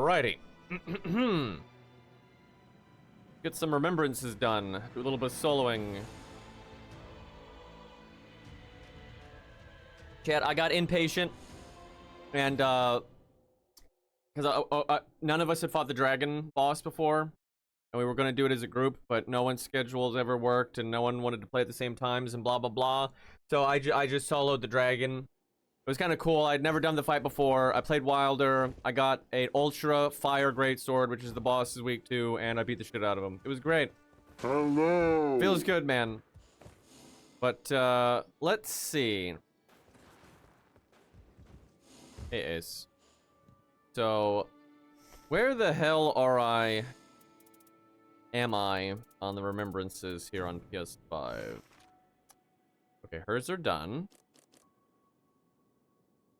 Alrighty. Get some remembrances done. Do a little bit of soloing. Chat, I got impatient. And, because none of us had fought the dragon boss before. And we were going to do it as a group, but no one's schedules ever worked, and no one wanted to play at the same times, and blah, blah, blah. So I just soloed the dragon. It was kind of cool. I'd never done the fight before. I played Wilder. I got an Ultra Fire Greatsword, which is the boss's weak too, and I beat the shit out of him. It was great. Hello. Feels good, man. But, let's see. Hey, Ace. So, where the hell am I on the remembrances here on PS5? Okay, hers are done.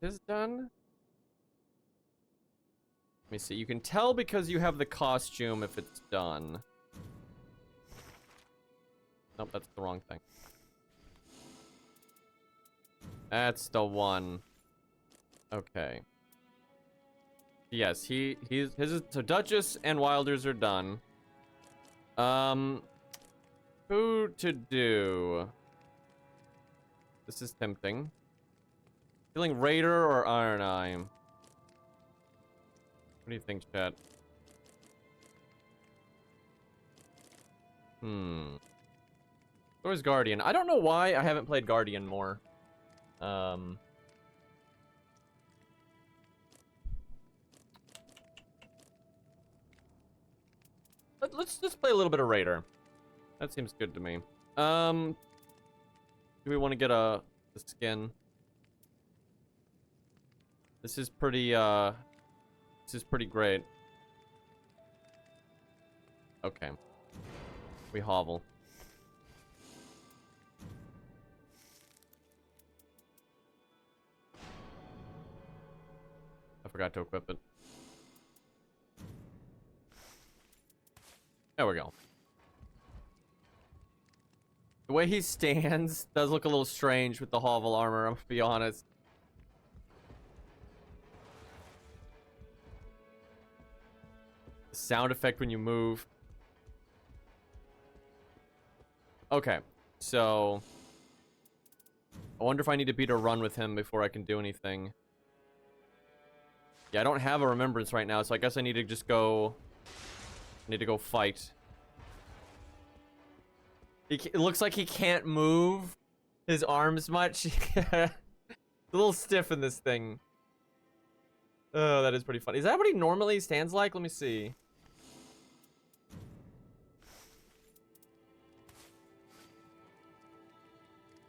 Is done? Let me see. You can tell because you have the costume if it's done. Nope, that's the wrong thing. That's the one. Okay. Yes, his so Duchess and Wilders are done. Who to do? This is tempting. Feeling Raider or Iron Eye? What do you think, chat? Where's Guardian? I don't know why I haven't played Guardian more. Let's just play a little bit of Raider. That seems good to me. Do we want to get the skin? This is pretty great. Okay. We hovel. I forgot to equip it. There we go. The way he stands does look a little strange with the hovel armor, I'm gonna be honest. The sound effect when you move. Okay, so I wonder if I need to beat a run with him before I can do anything. Yeah, I don't have a remembrance right now, so I guess I need to just go... I need to go fight. It looks like he can't move his arms much. A little stiff in this thing. Oh, that is pretty funny. Is that what he normally stands like? Let me see.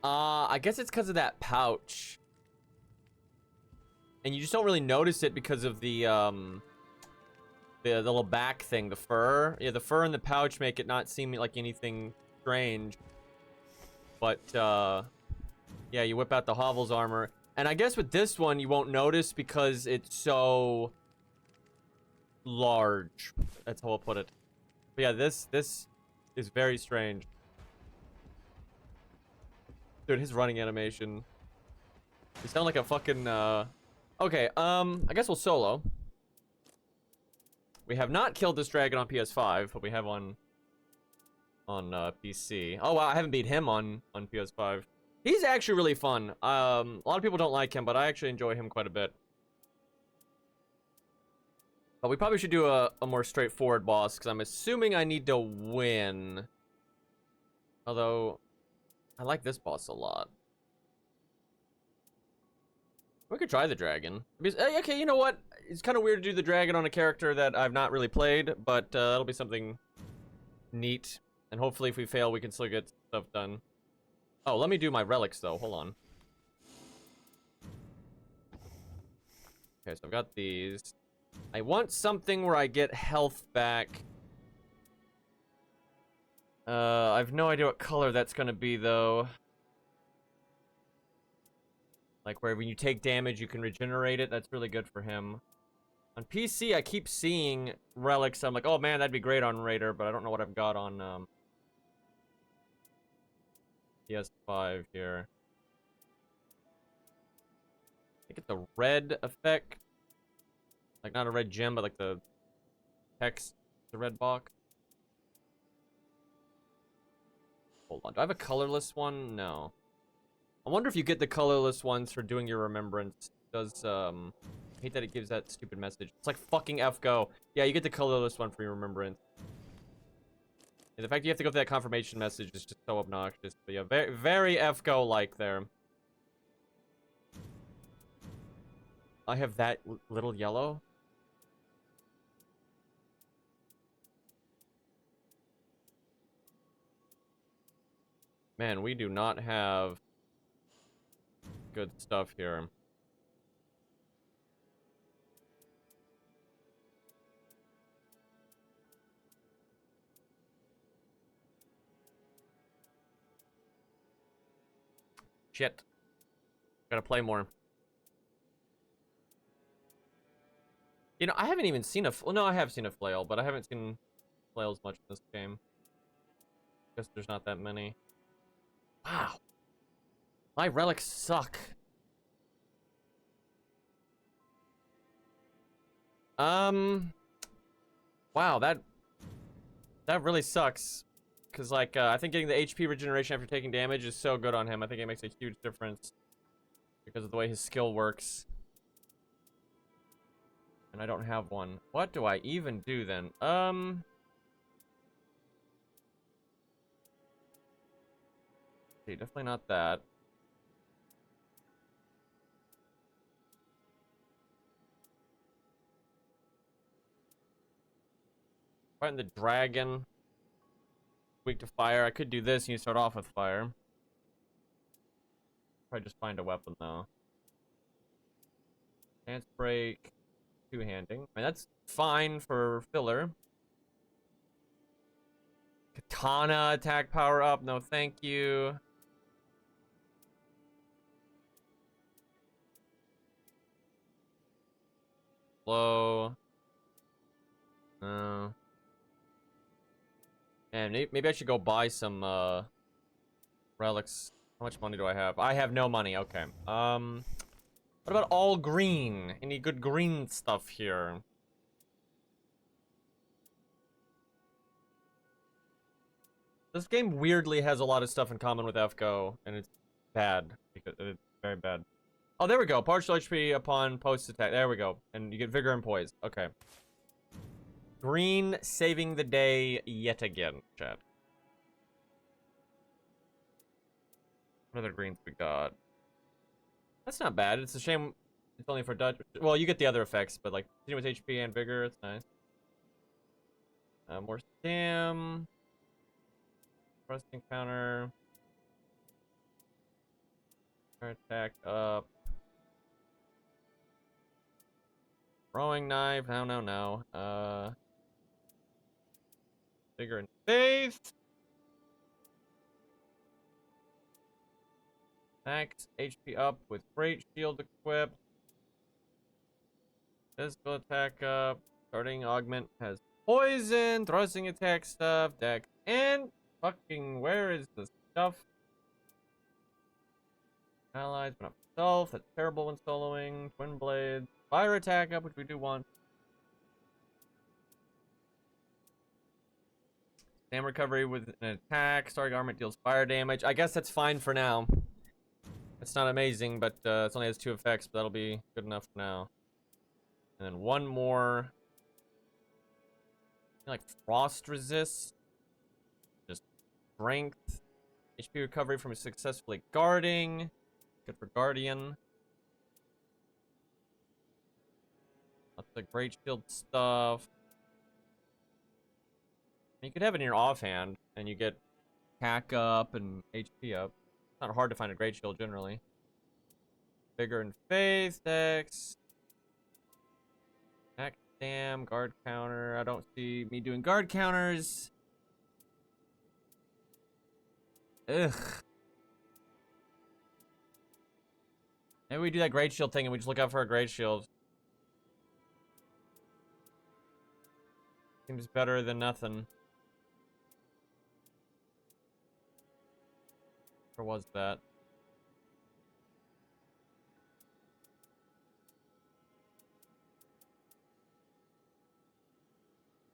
I guess it's because of that pouch. And you just don't really notice it because of the little back thing, the fur. Yeah, the fur and the pouch make it not seem like anything strange. But, yeah, you whip out the hovel's armor. And I guess with this one, you won't notice because it's so large. That's how I'll put it. But yeah, this is very strange. Dude, his running animation. You sound like a fucking, Okay, I guess we'll solo. We have not killed this dragon on PS5, but we have on PC. Oh wow, I haven't beat him on PS5. He's actually really fun. A lot of people don't like him, but I actually enjoy him quite a bit. But we probably should do a more straightforward boss, because I'm assuming I need to win. Although, I like this boss a lot. We could try the dragon. Because, okay, you know what? It's kind of weird to do the dragon on a character that I've not really played, but that'll be something neat. And hopefully if we fail, we can still get stuff done. Oh, let me do my relics, though. Hold on. Okay, so I've got these. I want something where I get health back. I have no idea what color that's going to be, though. Like, where when you take damage, you can regenerate it. That's really good for him. On PC, I keep seeing relics. I'm like, oh, man, that'd be great on Raider, but I don't know what I've got on, PS5 here. I think it's a red effect. Like, not a red gem, but like the text, the red box. Hold on. Do I have a colorless one? No. I wonder if you get the colorless ones for doing your remembrance. Does, I hate that it gives that stupid message. It's like fucking F-Go. Yeah, you get the colorless one for your remembrance. And the fact you have to go through that confirmation message is just so obnoxious. But yeah, very, very F-Go-like there. I have that little yellow. Man, we do not have good stuff here. Shit. Gotta play more. You know, I haven't even seen a... Well, no, I have seen a flail, but I haven't seen flails much in this game. Guess there's not that many. Wow. My relics suck. Wow, that really sucks. Because, like, I think getting the HP regeneration after taking damage is so good on him. I think it makes a huge difference. Because of the way his skill works. And I don't have one. What do I even do, then? See, definitely not that. Fighting the dragon. Weak to fire. I could do this and you start off with fire. Probably just find a weapon, though. Chance break. Two-handing. I mean, that's fine for filler. Katana attack power up. No, thank you. Low. No. And maybe I should go buy some relics. How much money do I have? I have no money. Okay. What about all green? Any good green stuff here? This game weirdly has a lot of stuff in common with FGO, and it's bad. Because it's very bad. Oh, there we go. Partial HP upon post attack. There we go. And you get vigor and poise. Okay. Green saving the day yet again, chat. What other greens we got? That's not bad. It's a shame it's only for Dutch. Well, you get the other effects, but like continuous HP and vigor, it's nice. More stam. Thrusting counter. Attack up. Throwing knife. No. Vigor and faith. Max HP up with great shield equipped. Physical attack up. Starting augment has poison. Thrusting attack stuff. Dex. And fucking where is the stuff? Allies, but not myself. That's terrible when soloing. Twin blades. Fire attack up, which we do want. Stam recovery with an attack. Starting armament deals fire damage. I guess that's fine for now. It's not amazing, but it only has 2 effects, but that'll be good enough for now. And then one more. Like frost resist. Just strength. HP recovery from successfully guarding. Good for guardian. Lots of great shield stuff. You could have it in your offhand, and you get attack up and HP up. It's not hard to find a great shield generally. Vigor and faith, Dex. Attack, stam, guard counter. I don't see me doing guard counters. Ugh. Maybe we do that great shield thing and we just look out for a great shield. Seems better than nothing. Or was that?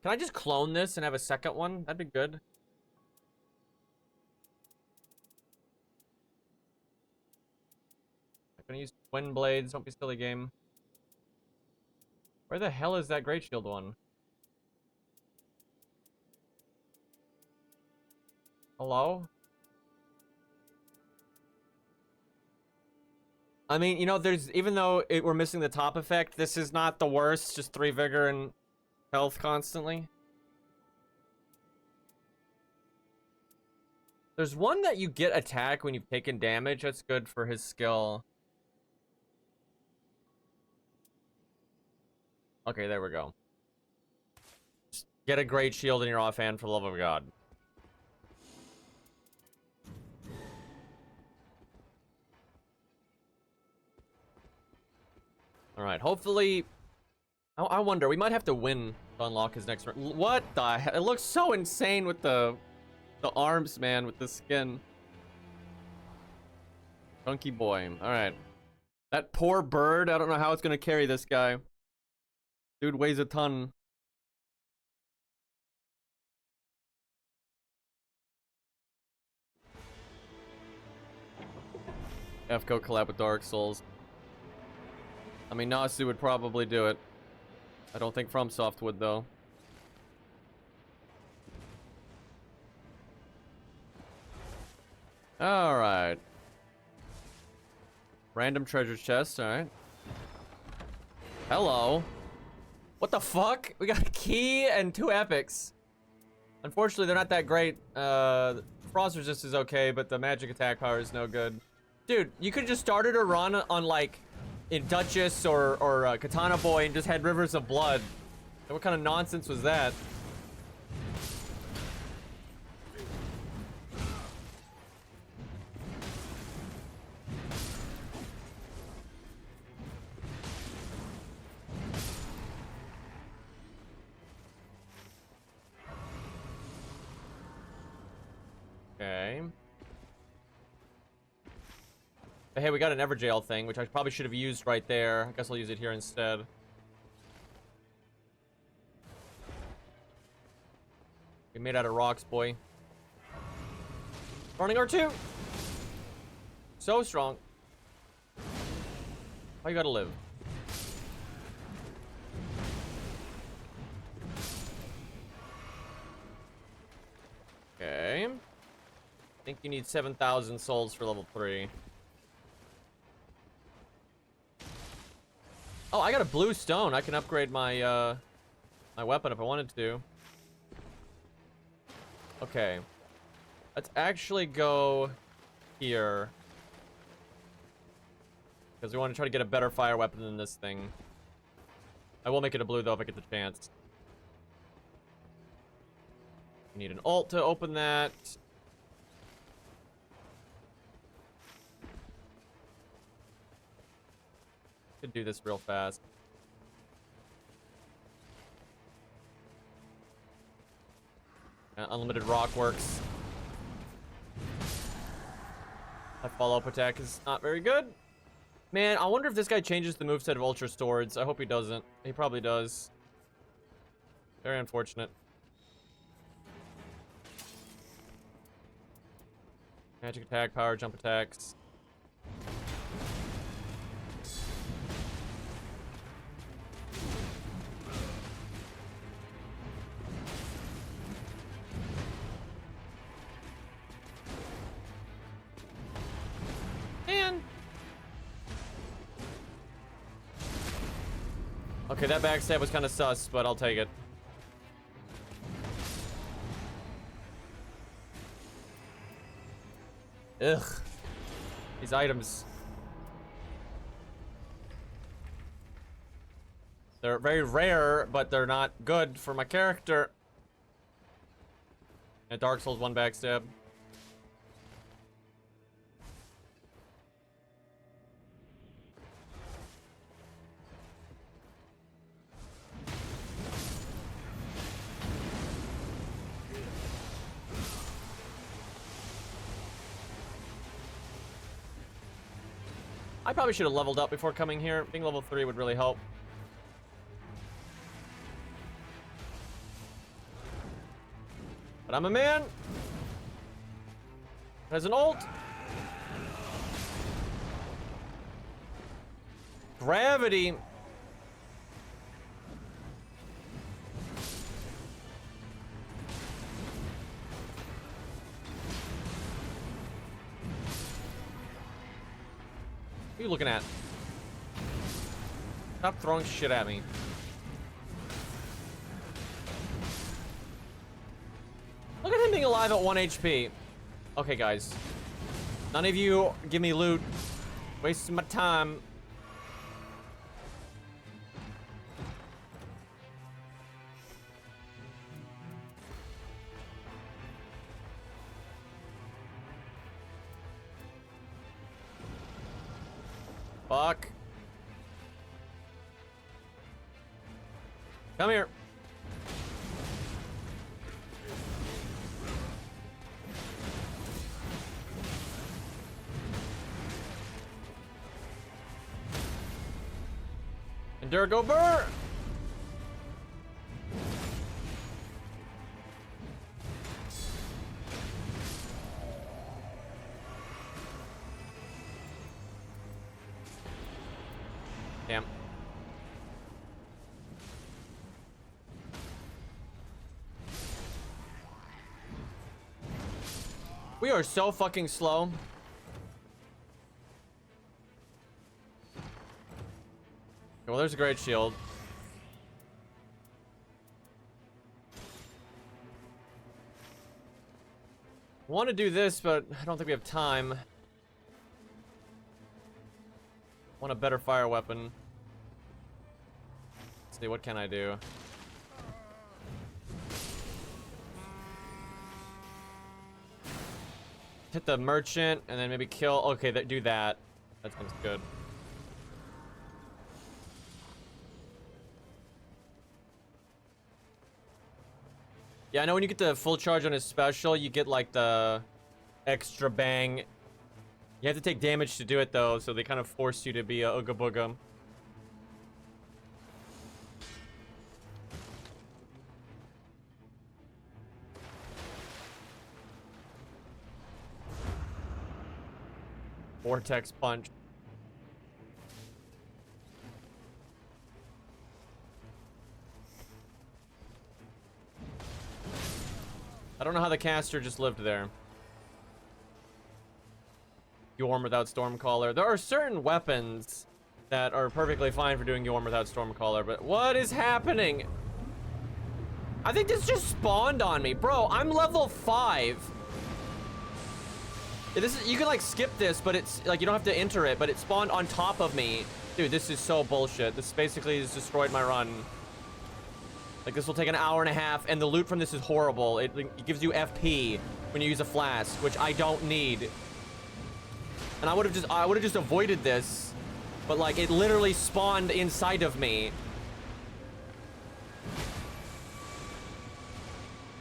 Can I just clone this and have a second one? That'd be good. I'm gonna use twin blades. Don't be silly, game. Where the hell is that Great Shield one? Hello? I mean, you know, there's, even though we're missing the top effect, this is not the worst. Just 3 vigor and health constantly. There's one that you get attack when you've taken damage. That's good for his skill. Okay, there we go. Just get a Great Shield in your offhand, for the love of God. Alright, hopefully... I wonder, we might have to win to unlock his next round. What the hell? It looks so insane with the arms, man, with the skin. Chunky boy. Alright. That poor bird, I don't know how it's gonna carry this guy. Dude weighs a ton. FCO collab with Dark Souls. I mean, Nasu would probably do it. I don't think FromSoft would, though. Alright. Random treasure chest, alright. Hello. What the fuck? We got a key and 2 epics. Unfortunately, they're not that great. Frost resist is okay, but the magic attack power is no good. Dude, you could just started a run on, like, in Duchess or Katana Boy and just had rivers of blood. What kind of nonsense was that? Okay. But hey, we got an Everjail thing, which I probably should have used right there. I guess I'll use it here instead. We made out of rocks, boy. Running R2! So strong. Why you gotta live? Okay. I think you need 7,000 souls for level 3. Oh, I got a blue stone. I can upgrade my my weapon if I wanted to. Okay. Let's actually go here. Because we want to try to get a better fire weapon than this thing. I will make it a blue, though, if I get the chance. We need an ult to open that. Could do this real fast. Unlimited rock works. That follow-up attack is not very good. Man, I wonder if this guy changes the moveset of Ultra Swords. I hope he doesn't. He probably does. Very unfortunate. Magic attack, power jump attacks. Okay, that backstab was kind of sus, but I'll take it. Ugh. These items. They're very rare, but they're not good for my character. And Dark Souls 1 backstab. I probably should have leveled up before coming here. Being level 3 would really help. But I'm a man. Has an ult. Gravity. What are you looking at? Stop throwing shit at me. Look at him being alive at 1 HP. Okay, guys. None of you give me loot. Wasting my time. Fuck. Come here. STR GO BRRRR! Damn. We are so fucking slow. Well, there's a great shield. I want to do this, but I don't think we have time. Want a better fire weapon. Let's see, what can I do? Hit the merchant and then maybe kill. Okay, do that. That sounds good. Yeah, I know when you get the full charge on his special, you get like the extra bang. You have to take damage to do it though, so they kind of force you to be a Ooga Booga. Vortex punch. I don't know how the caster just lived there. Yorm without Stormcaller. There are certain weapons that are perfectly fine for doing Yorm without Stormcaller, but what is happening? I think this just spawned on me. Bro, I'm level 5. This is, you can like skip this, but it's like you don't have to enter it, but it spawned on top of me. Dude, this is so bullshit. This basically has destroyed my run. Like, this will take an hour and a half, and the loot from this is horrible. It gives you FP when you use a flask, which I don't need. And I would have just avoided this, but like it literally spawned inside of me.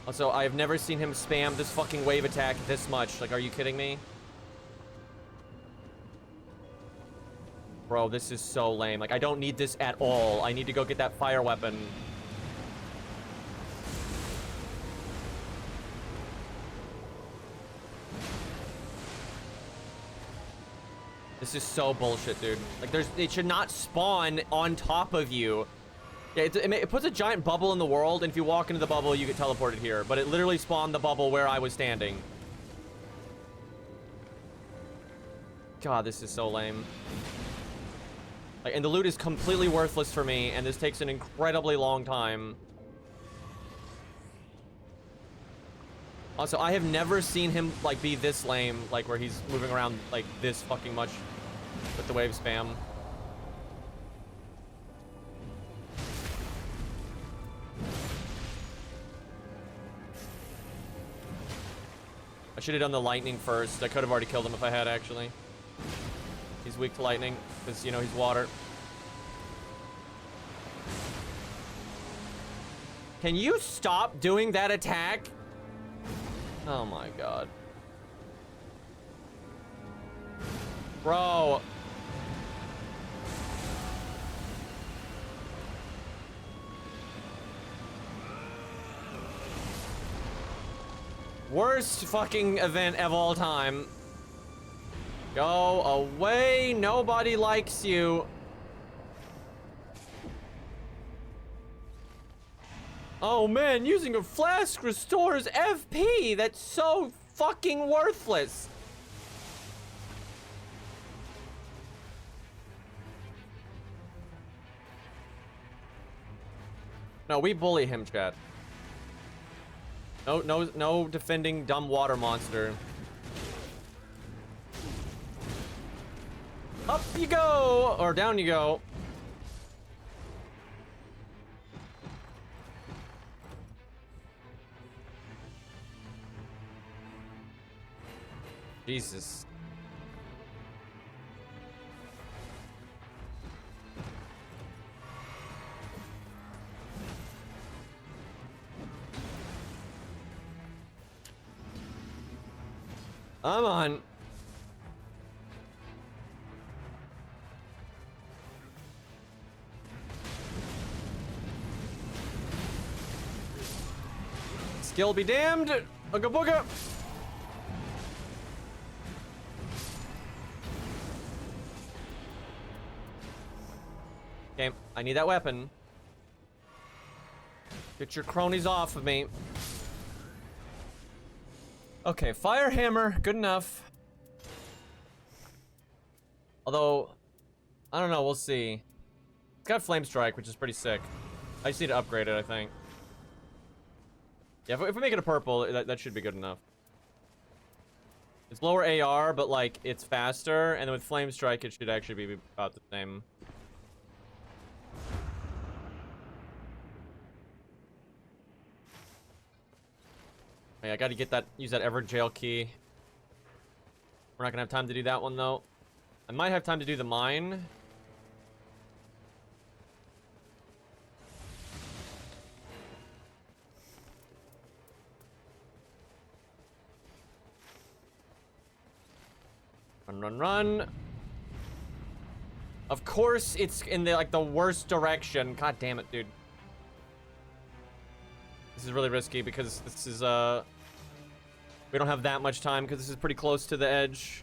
Also, I have never seen him spam this fucking wave attack this much. Like, are you kidding me? Bro, this is so lame. Like, I don't need this at all. I need to go get that fire weapon. This is so bullshit, dude. Like, it should not spawn on top of you. Yeah, it puts a giant bubble in the world, and if you walk into the bubble, you get teleported here. But it literally spawned the bubble where I was standing. God, this is so lame. Like, and the loot is completely worthless for me, and this takes an incredibly long time. Also, I have never seen him, like, be this lame, like, where he's moving around, like, this fucking much with the wave spam. I should have done the lightning first. I could have already killed him if I had, actually. He's weak to lightning, because, you know, he's water. Can you stop doing that attack? Oh my god. Bro. Worst fucking event of all time. Go away. Nobody likes you. Oh man, using a flask restores FP. That's so fucking worthless. No, we bully him, chat. No defending dumb water monster. Up you go, or down you go. Jesus. I'm on. Skill be damned. Booga booga. Okay, I need that weapon. Get your cronies off of me. Okay, fire hammer, good enough. Although, I don't know, we'll see. It's got flame strike, which is pretty sick. I just need to upgrade it, I think. Yeah, if we make it a purple, that should be good enough. It's lower AR, but like, it's faster, and then with flame strike, it should actually be about the same. Hey, I gotta get that, use that ever jail key. We're not gonna have time to do that one though. I might have time to do the mine. Run, run, run. Of course it's in the, like, the worst direction. God damn it, dude. This is really risky because this is, we don't have that much time because this is pretty close to the edge.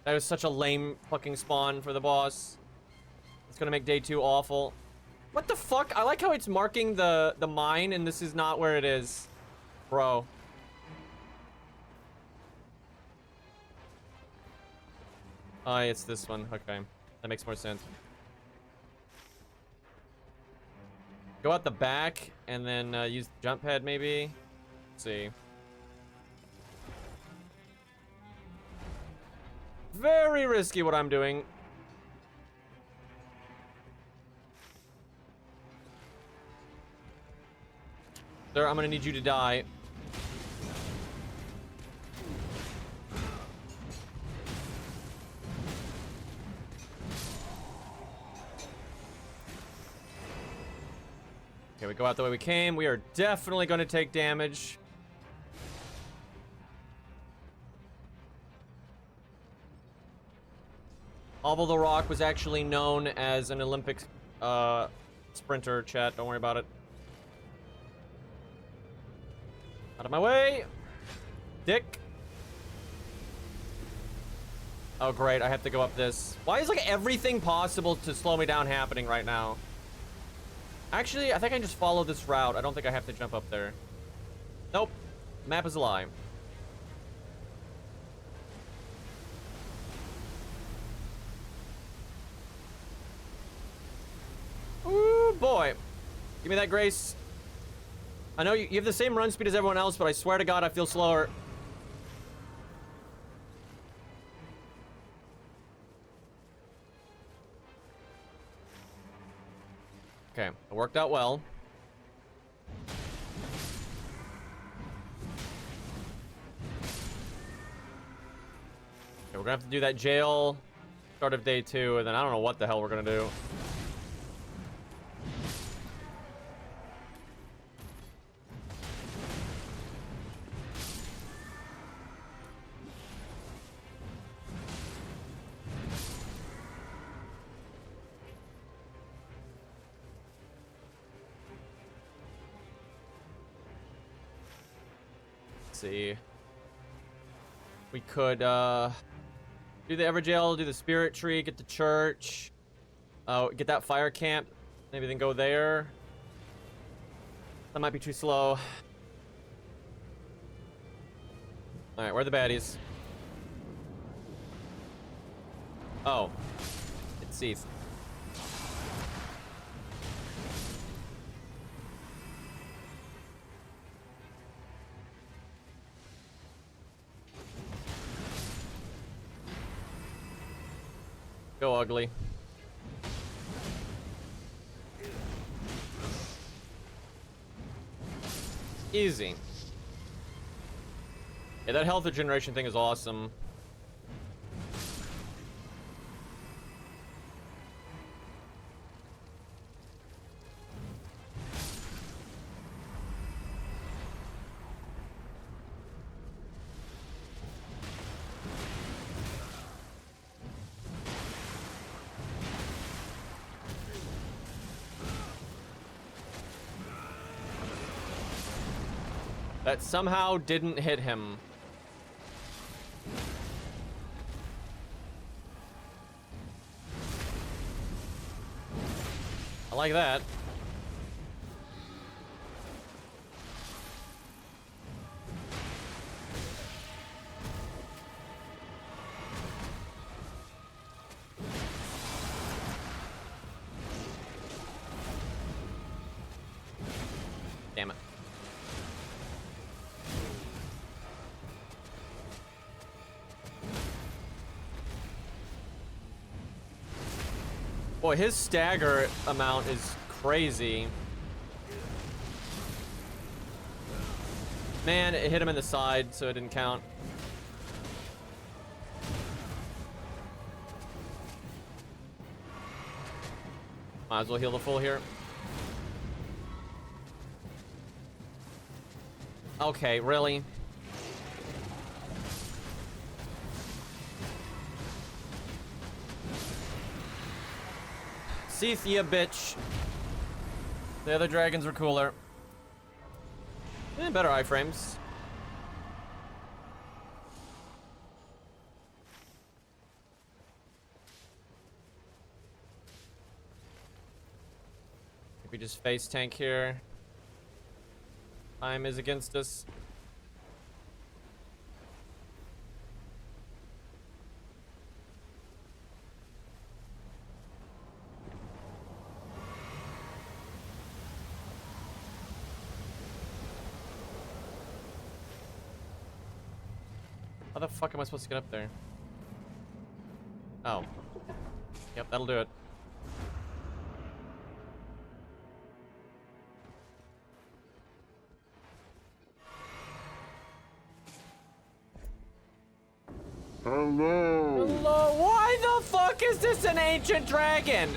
That was such a lame fucking spawn for the boss. It's gonna make day 2 awful. What the fuck? I like how it's marking the mine and this is not where it is. Bro. Oh, it's this one. Okay. That makes more sense. Go out the back and then use the jump pad maybe. Let's see. Very risky what I'm doing. Sir, I'm gonna need you to die. Okay, we go out the way we came. We are definitely gonna take damage. Although the Rock was actually known as an Olympic sprinter, chat. Don't worry about it. Out of my way. Dick. Oh, great. I have to go up this. Why is, like, everything possible to slow me down happening right now? Actually, I think I can just follow this route. I don't think I have to jump up there. Nope. Map is a lie. Ooh, boy. Give me that grace. I know you have the same run speed as everyone else, but I swear to God, I feel slower. Okay, it worked out well. Okay, we're gonna have to do that jail start of day 2, and then I don't know what the hell we're gonna do. Let's see. We could do the Everjail, do the Spirit Tree, get the church. Get that fire camp. Maybe then go there. That might be too slow. Alright, where are the baddies? Oh. It's Seath. Go ugly. Easy. Yeah, that health regeneration thing is awesome. That somehow didn't hit him. I like that. Damn it. Boy, his stagger amount is crazy. Man, it hit him in the side, so it didn't count. Might as well heal the full here. Okay, really? Seath, ya bitch. The other dragons were cooler. Better iframes. If we just face tank here. Time is against us. How the fuck am I supposed to get up there? Oh. Yep, that'll do it. Hello. Hello? Why the fuck is this an ancient dragon?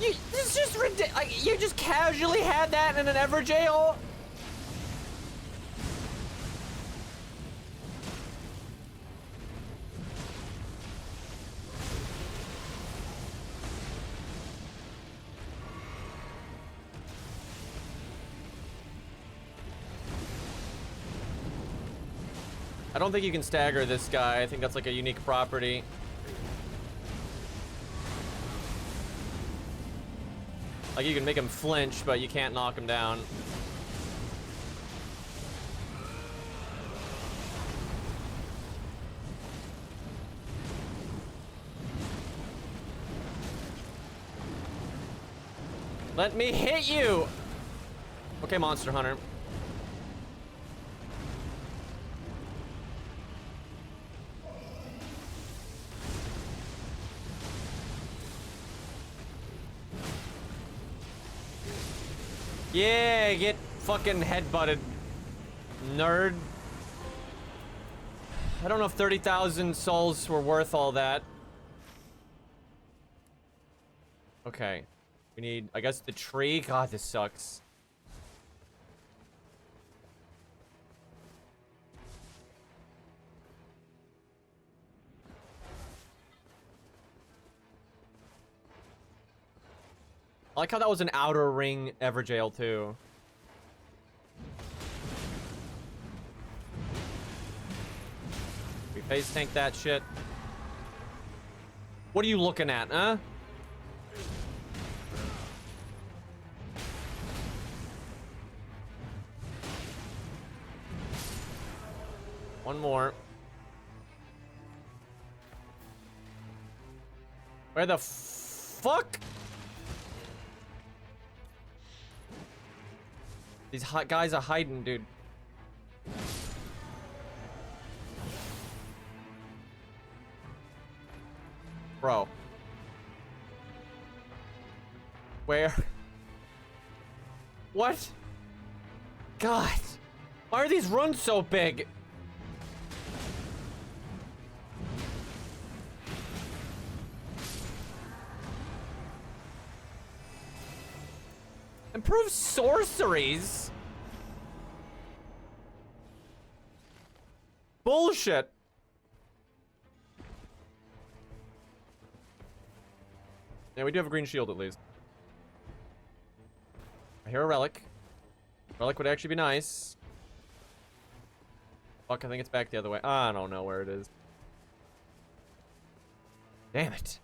This is just ridiculous. Like, you just casually had that in an Everjail? I don't think you can stagger this guy. I think that's like a unique property. Like, you can make him flinch, but you can't knock him down. Let me hit you! Okay, Monster Hunter. Yeah, get fucking headbutted, nerd. I don't know if 30,000 souls were worth all that. Okay. We need, I guess, the tree. God, this sucks. I like how that was an outer ring Everjail too. We face tank that shit. What are you looking at, huh? One more. Where the fuck? These guys are hiding, dude. Bro. Where? What? God. Why are these runs so big? Improve sorceries? Bullshit. Yeah, we do have a green shield at least. I hear a relic. Relic would actually be nice. Fuck, I think it's back the other way. I don't know where it is. Damn it.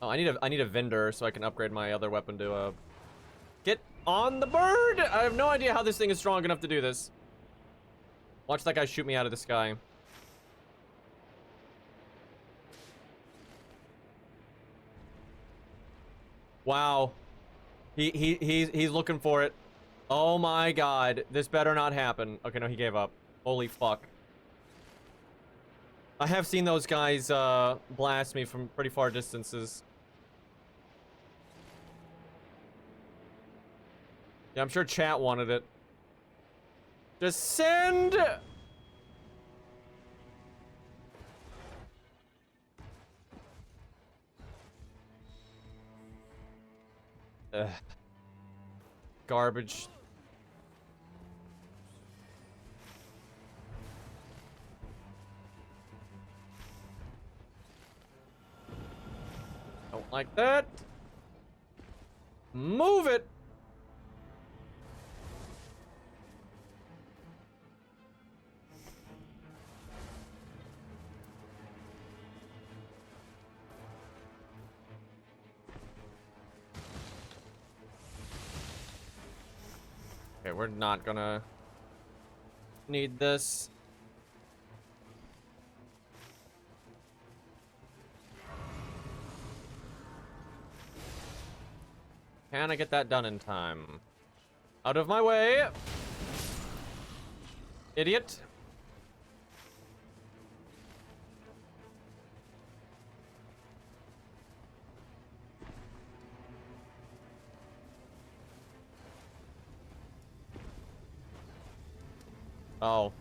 Oh, I need a vendor so I can upgrade my other weapon to get on the bird. I have no idea how this thing is strong enough to do this. Watch that guy shoot me out of the sky. Wow. He's looking for it. Oh my god. This better not happen. Okay, no, he gave up. Holy fuck. I have seen those guys blast me from pretty far distances. Yeah, I'm sure chat wanted it. Just send! Ugh. Garbage. Don't like that. Move it! Okay, we're not gonna need this. Can I get that done in time? Out of my way! Idiot. Oh.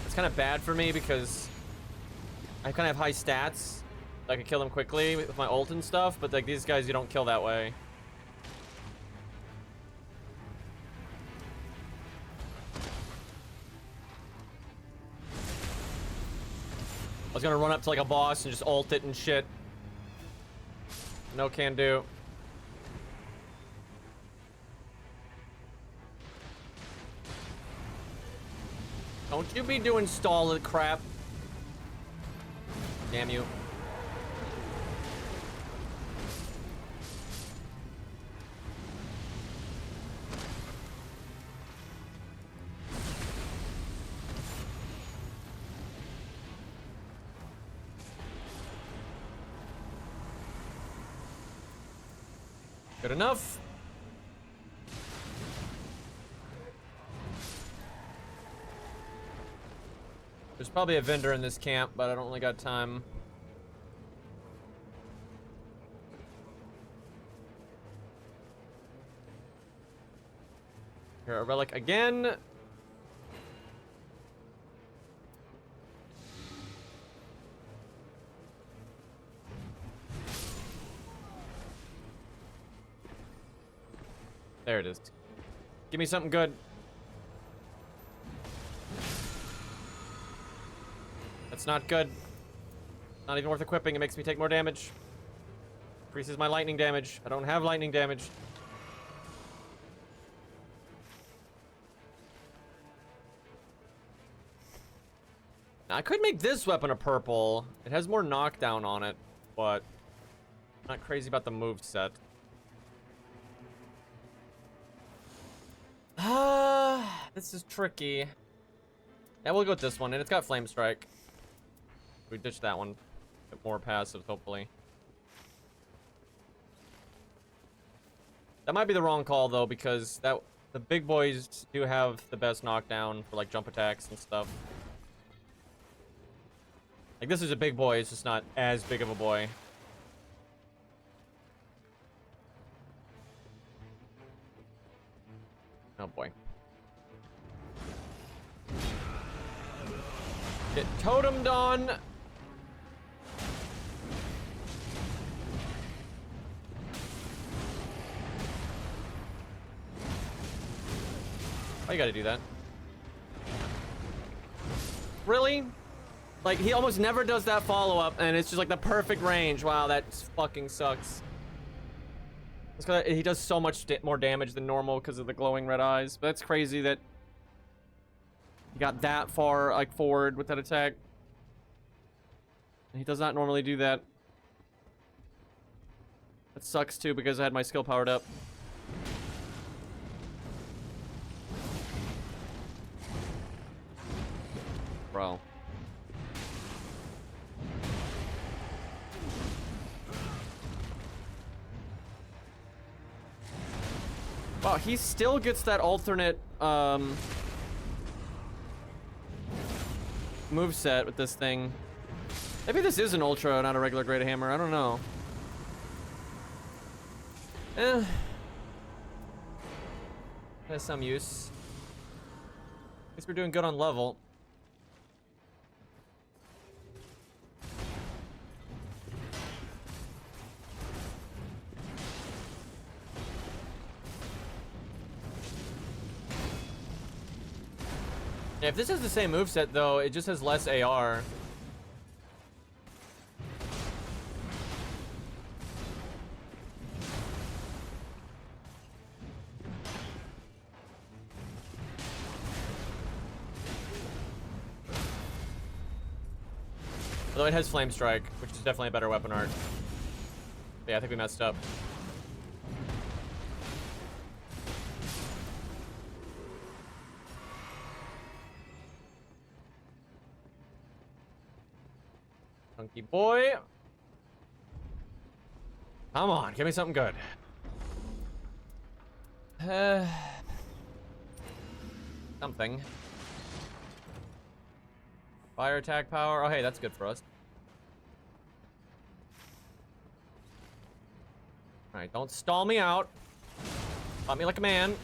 It's kind of bad for me because I kind of have high stats. I can kill them quickly with my ult and stuff, but like these guys you don't kill that way. I was gonna run up to like a boss and just ult it and shit. No can do. Don't you be doing stall crap. Damn you. Good enough. There's probably a vendor in this camp, but I don't really got time. Here, a relic again. There it is. Give me something good. That's not good. Not even worth equipping. It makes me take more damage. Increases my lightning damage. I don't have lightning damage. Now, I could make this weapon a purple. It has more knockdown on it, but I'm not crazy about the move set. This is tricky. Yeah, we'll go with this one, and it's got Flame Strike. We ditch that one. Get more passives, hopefully. That might be the wrong call, though, because the big boys do have the best knockdown for, like, jump attacks and stuff. Like, this is a big boy, it's just not as big of a boy. Oh, boy. Get totemed on! Why you gotta do that? Really? Like, he almost never does that follow-up, and it's just like the perfect range. Wow, that fucking sucks. It's 'cause he does so much more damage than normal because of the glowing red eyes. But that's crazy that he got that far, like, forward with that attack. And he does not normally do that. That sucks, too, because I had my skill powered up. Bro. Wow, he still gets that alternate moveset with this thing. Maybe this is an ultra, not a regular great hammer. I don't know. Has some use. At least we're doing good on level. Yeah, if this has the same moveset, though, it just has less AR. Although it has Flame Strike, which is definitely a better weapon art. But yeah, I think we messed up. Chunky boy. Come on, give me something good. Something. Fire attack power. Oh, hey, that's good for us. Alright, don't stall me out. Fight me like a man.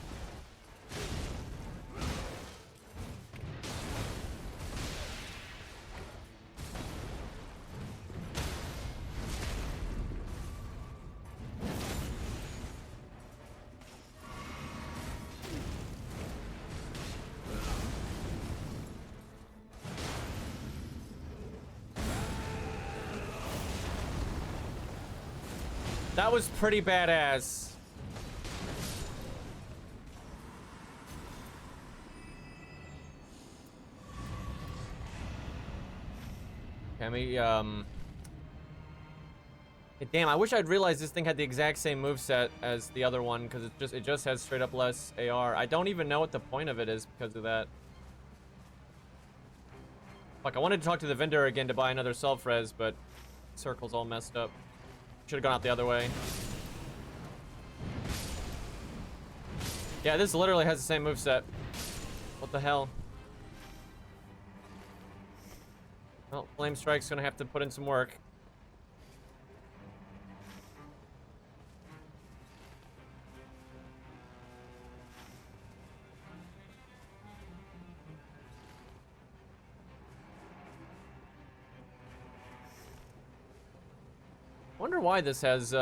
That was pretty badass. Can we, damn, I wish I'd realized this thing had the exact same moveset as the other one, because it just has straight up less AR. I don't even know what the point of it is because of that. Fuck, I wanted to talk to the vendor again to buy another self-res, but circle's all messed up. Should have gone out the other way. Yeah, this literally has the same moveset. What the hell? Well, Flame Strike's gonna have to put in some work. Wonder why this has,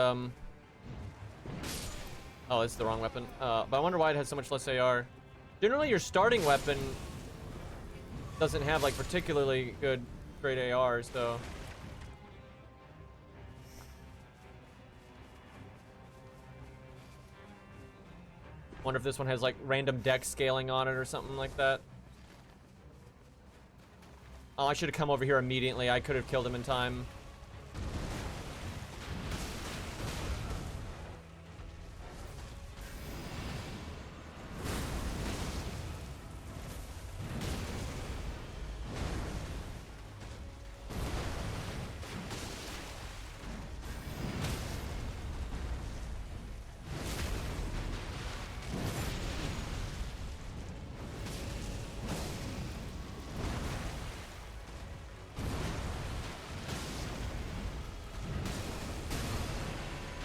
Oh, it's the wrong weapon. But I wonder why it has so much less AR. Generally, your starting weapon doesn't have, like, particularly good straight AR, so... Wonder if this one has, like, random dex scaling on it or something like that. Oh, I should have come over here immediately. I could have killed him in time.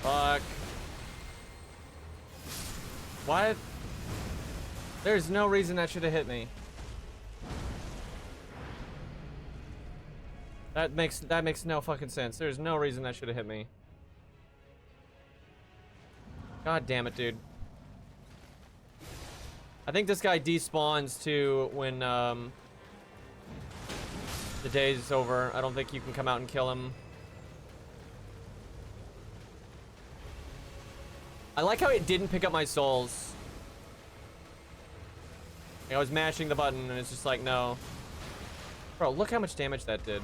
Fuck. What? There's no reason that should have hit me. That makes no fucking sense. There's no reason that should have hit me. God damn it, dude. I think this guy despawns too when the day's over. I don't think you can come out and kill him. I like how it didn't pick up my souls. I was mashing the button and it's just like, no. Bro, look how much damage that did.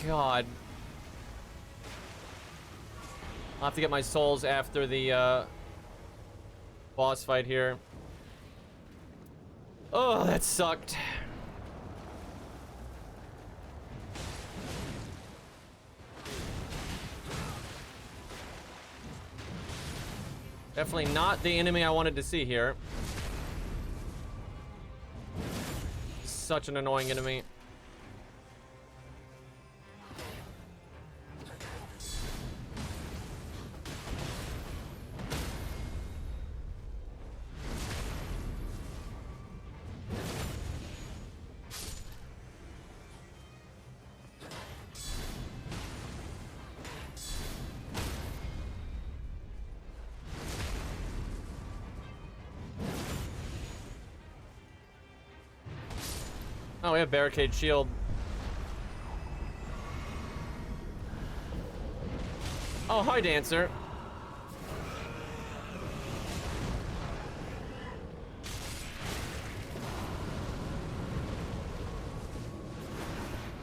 God. I'll have to get my souls after the boss fight here. Oh, that sucked. Definitely not the enemy I wanted to see here. Such an annoying enemy. Oh, we have barricade shield. Oh, hi, Dancer.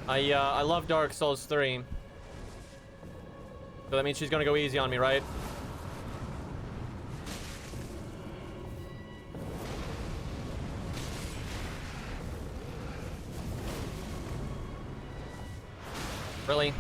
I love Dark Souls 3. So that means she's gonna go easy on me, right? Really?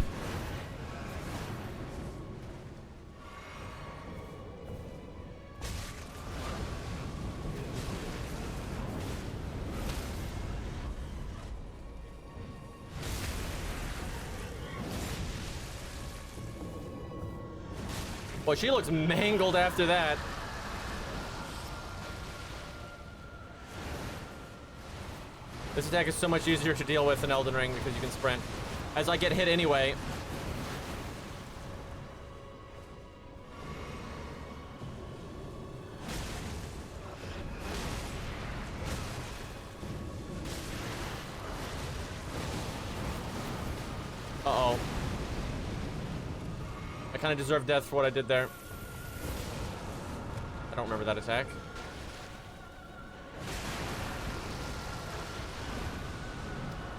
Well, she looks mangled after that. This attack is so much easier to deal with in Elden Ring because you can sprint. As I get hit anyway. Uh-oh. I kind of deserve death for what I did there. I don't remember that attack.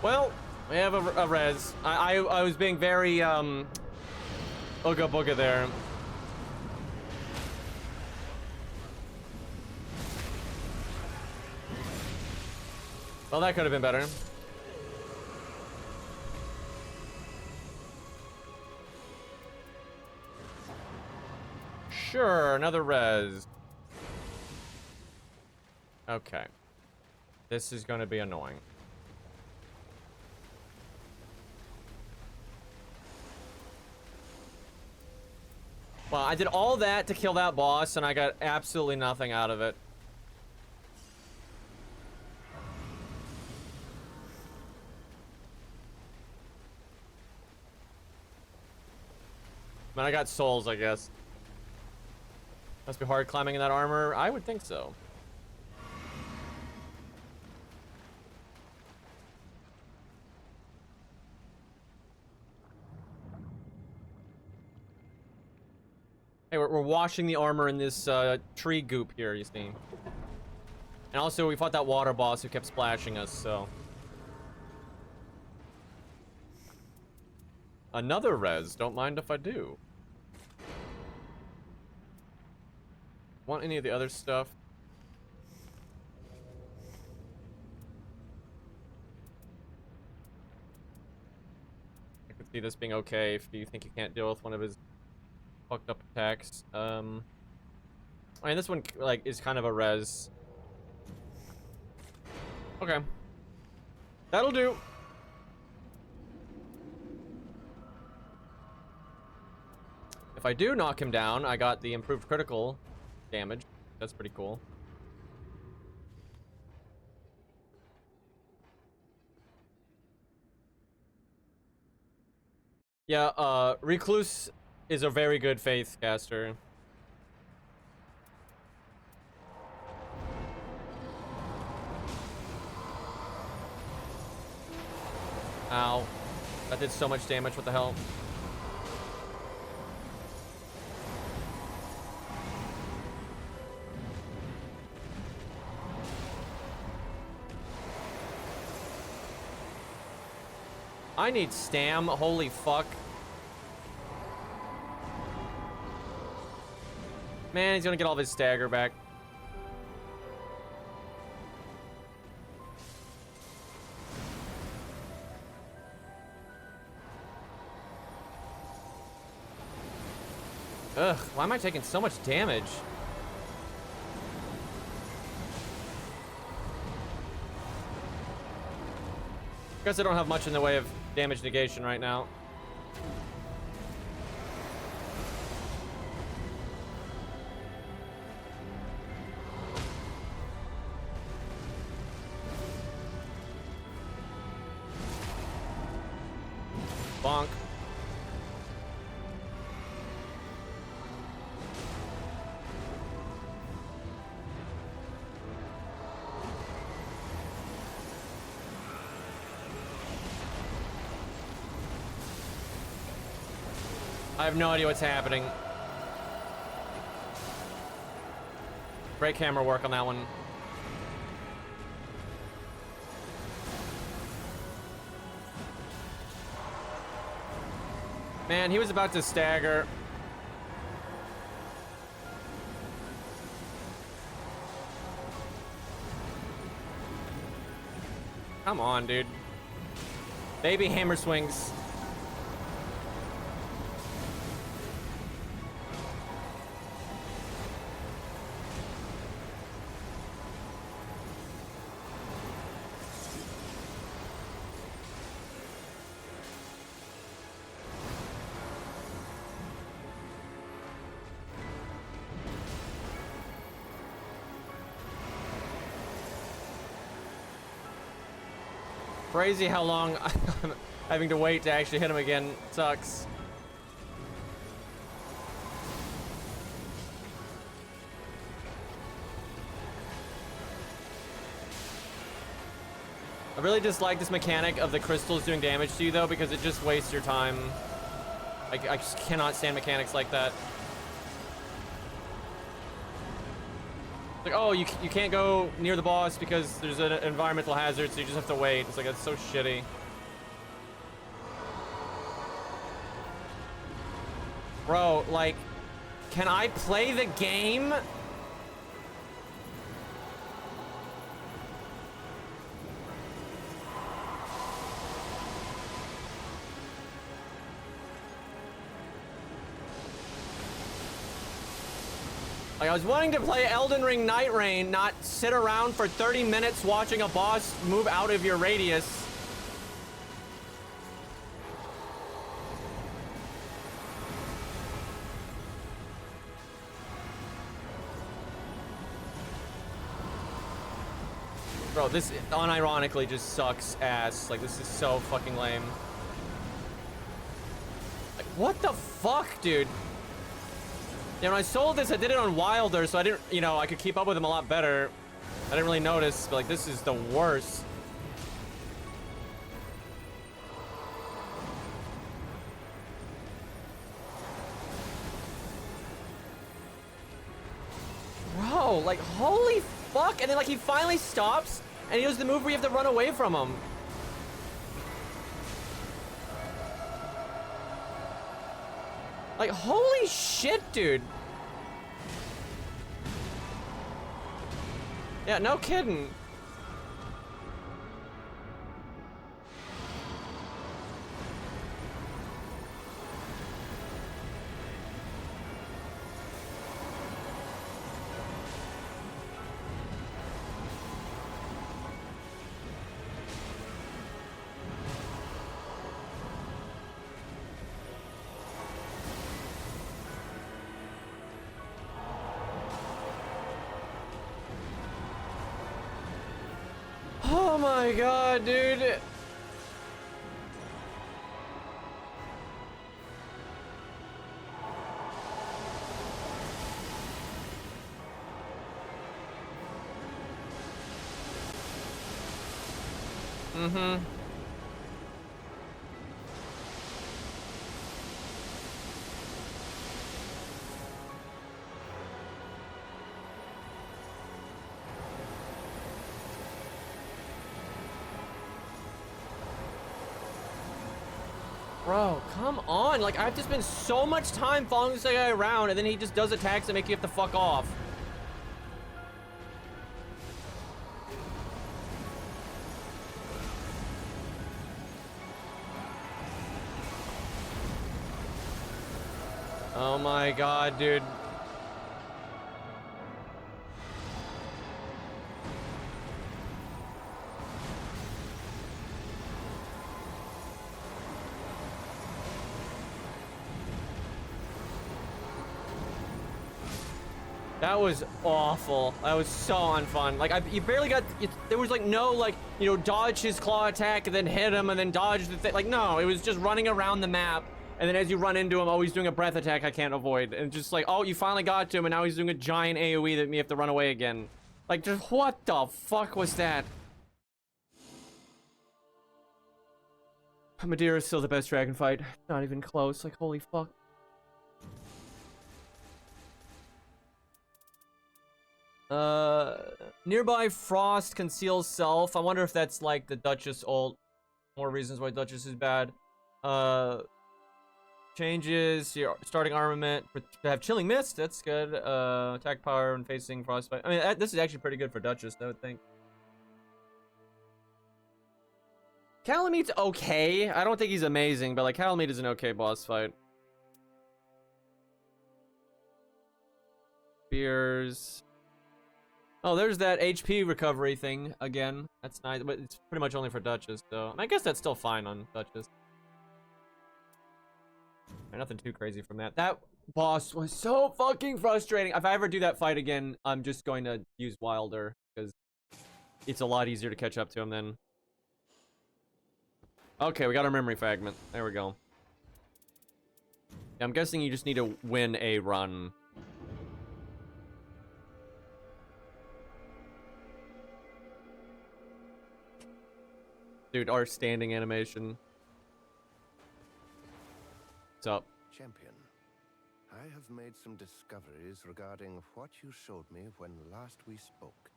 Well, we have a res. I was being very, ooga booga there. Well, that could have been better. Sure, another res. Okay. This is going to be annoying. Well, I did all that to kill that boss, and I got absolutely nothing out of it. Man, I got souls, I guess. Must be hard climbing in that armor. I would think so. Hey, we're washing the armor in this tree goop here, you see. And also, we fought that water boss who kept splashing us, so. Another res. Don't mind if I do. Want any of the other stuff? I could see this being okay if you think you can't deal with one of his fucked up attacks. I mean, this one, like, is kind of a res. Okay. That'll do. If I do knock him down, I got the improved critical damage. That's pretty cool. Yeah, Recluse is a very good faith caster. Ow. That did so much damage, what the hell? I need stam, holy fuck. Man, he's gonna get all of his stagger back. Ugh, why am I taking so much damage? Guess I don't have much in the way of damage negation right now. Bonk. I have no idea what's happening. Great camera work on that one. Man, he was about to stagger. Come on, dude. Baby hammer swings. Crazy how long I'm having to wait to actually hit him again. It sucks. I really dislike this mechanic of the crystals doing damage to you, though, because it just wastes your time. I just cannot stand mechanics like that. Like, oh, you can't go near the boss because there's an environmental hazard, so you just have to wait. It's like, that's so shitty. Bro, like, can I play the game? Like, I was wanting to play Elden Ring Night Rain, not sit around for 30 minutes watching a boss move out of your radius. Bro, this unironically just sucks ass. Like, this is so fucking lame. Like, what the fuck, dude? Yeah, when I sold this, I did it on Wilder, so I didn't, you know, I could keep up with him a lot better. I didn't really notice, but like, this is the worst. Bro, like, holy fuck. And then, like, he finally stops, and he does the move where you have to run away from him. Like, holy shit, dude. Yeah, no kidding. Oh my god, dude. Mm-hmm. Bro, come on. Like, I have to spend so much time following this guy around, and then he just does attacks that make you have to fuck off. Oh my god, dude. That was awful. That was so unfun. Like, you barely got, there was like no, like, you know, dodge his claw attack and then hit him and then dodge the thing. Like, no, it was just running around the map. And then as you run into him, oh, he's doing a breath attack I can't avoid. And just like, oh, you finally got to him and now he's doing a giant AoE that you have to run away again. Like, just what the fuck was that? Madeira is still the best dragon fight. Not even close. Like, holy fuck. Nearby Frost conceals self. I wonder if that's like the Duchess ult. More reasons why Duchess is bad. Changes your starting armament to have Chilling Mist. That's good. Attack power when facing Frostbite. I mean, this is actually pretty good for Duchess, I would think. Calamete's okay. I don't think he's amazing, but like Calamete is an okay boss fight. Spears. Oh, there's that HP recovery thing again. That's nice, but it's pretty much only for Duchess, so I guess that's still fine on Duchess. Nothing too crazy from that. That boss was so fucking frustrating. If I ever do that fight again, I'm just going to use Wilder because it's a lot easier to catch up to him then. Okay, we got our memory fragment. There we go. I'm guessing you just need to win a run. Dude, our standing animation. What's up? Champion, I have made some discoveries regarding what you showed me when last we spoke.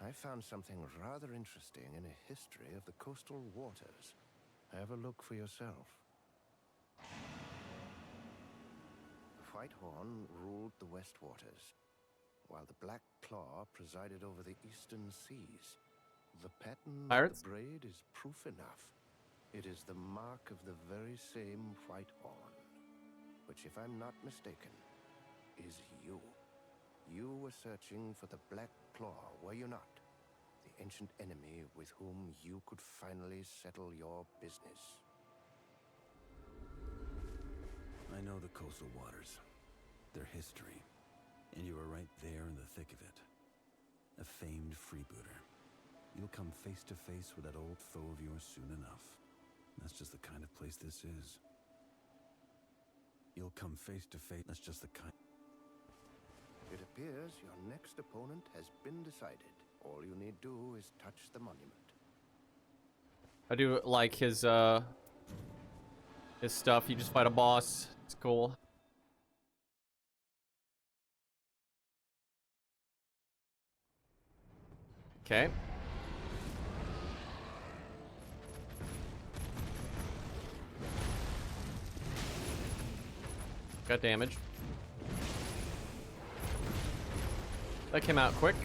I found something rather interesting in a history of the coastal waters. Have a look for yourself. The Whitehorn ruled the West Waters, while the Black Claw presided over the Eastern Seas. The pattern Pirates? of the braid is proof enough. It is the mark of the very same Whitehorn, which, if I'm not mistaken, is you. You were searching for the Black Claw, were you not? The ancient enemy with whom you could finally settle your business. I know the coastal waters, their history, and you were right there in the thick of it. A famed freebooter. You'll come face to face with that old foe of yours soon enough. That's just the kind of place this is. You'll come face to face. That's just the kind. It appears your next opponent has been decided. All you need do is touch the monument. I do like his stuff. You just fight a boss. It's cool. Okay. Got damage. That came out quick.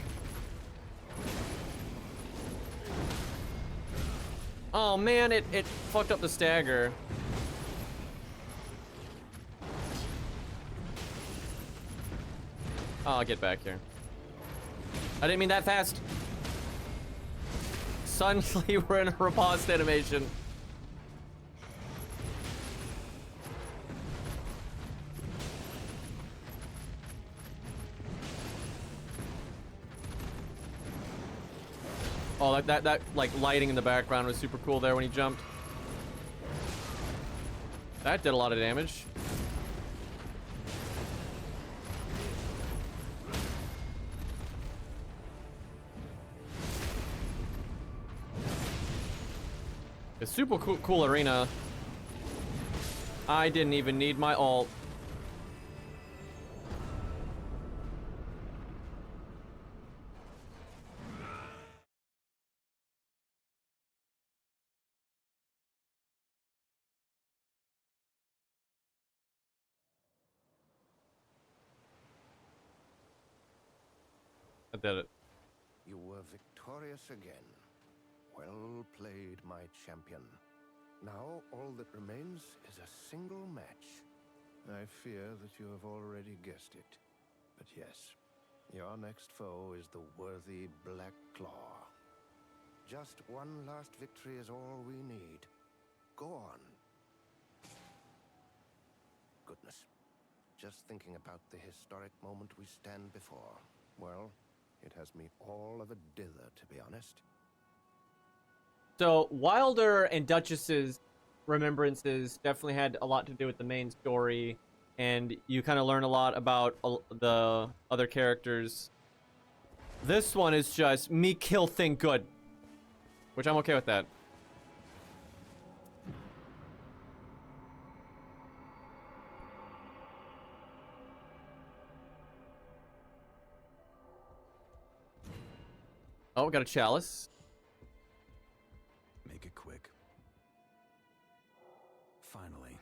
Oh man, it fucked up the stagger. Oh, I'll get back here. I didn't mean that fast. Suddenly we're in a riposte animation. Oh, that like lighting in the background was super cool there when he jumped. That did a lot of damage. It's super cool arena. I didn't even need my ult. I did it. You were victorious again. Well played, my champion. Now all that remains is a single match. I fear that you have already guessed it. But yes, your next foe is the worthy Black Claw. Just one last victory is all we need. Go on. Goodness. Just thinking about the historic moment we stand before. Well, it has me all of a dither, to be honest. So Wilder and Duchess's remembrances definitely had a lot to do with the main story, and you kind of learn a lot about the other characters. This one is just me kill thing good, which I'm okay with that. Oh, we got a chalice. Make it quick. Finally,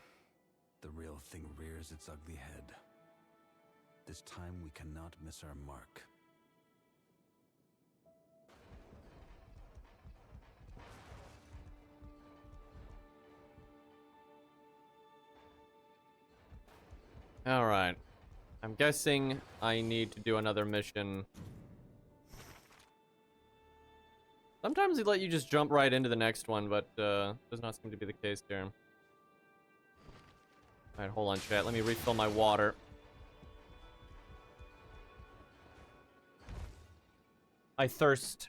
the real thing rears its ugly head. This time we cannot miss our mark. All right. I'm guessing I need to do another mission. Sometimes they let you just jump right into the next one, but does not seem to be the case here. All right, hold on, chat. Let me refill my water. I thirst.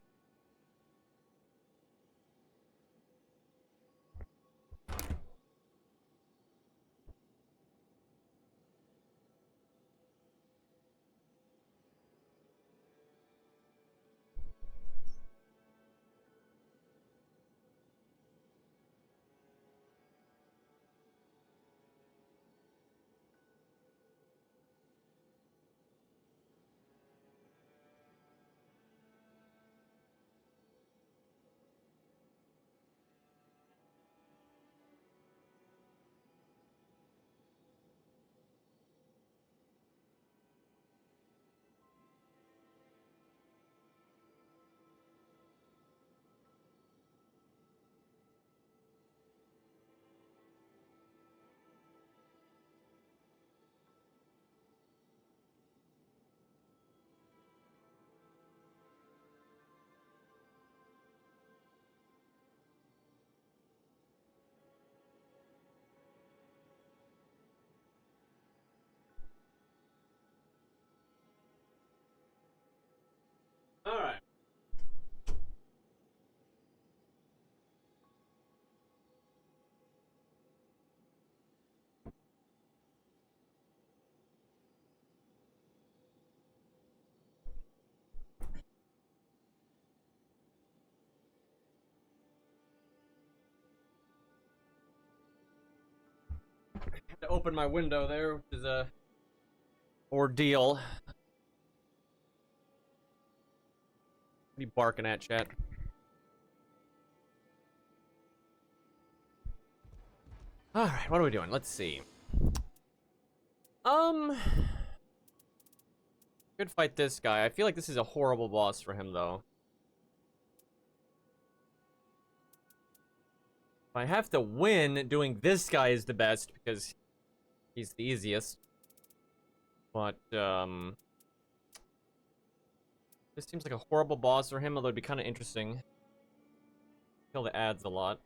to open my window there, which is a ordeal. What are you barking at, chat? Alright, what are we doing? Let's see. Could fight this guy. I feel like this is a horrible boss for him, though. If I have to win, doing this guy is the best, because he's the easiest. But, this seems like a horrible boss for him, although it'd be kind of interesting. Kill the ads a lot.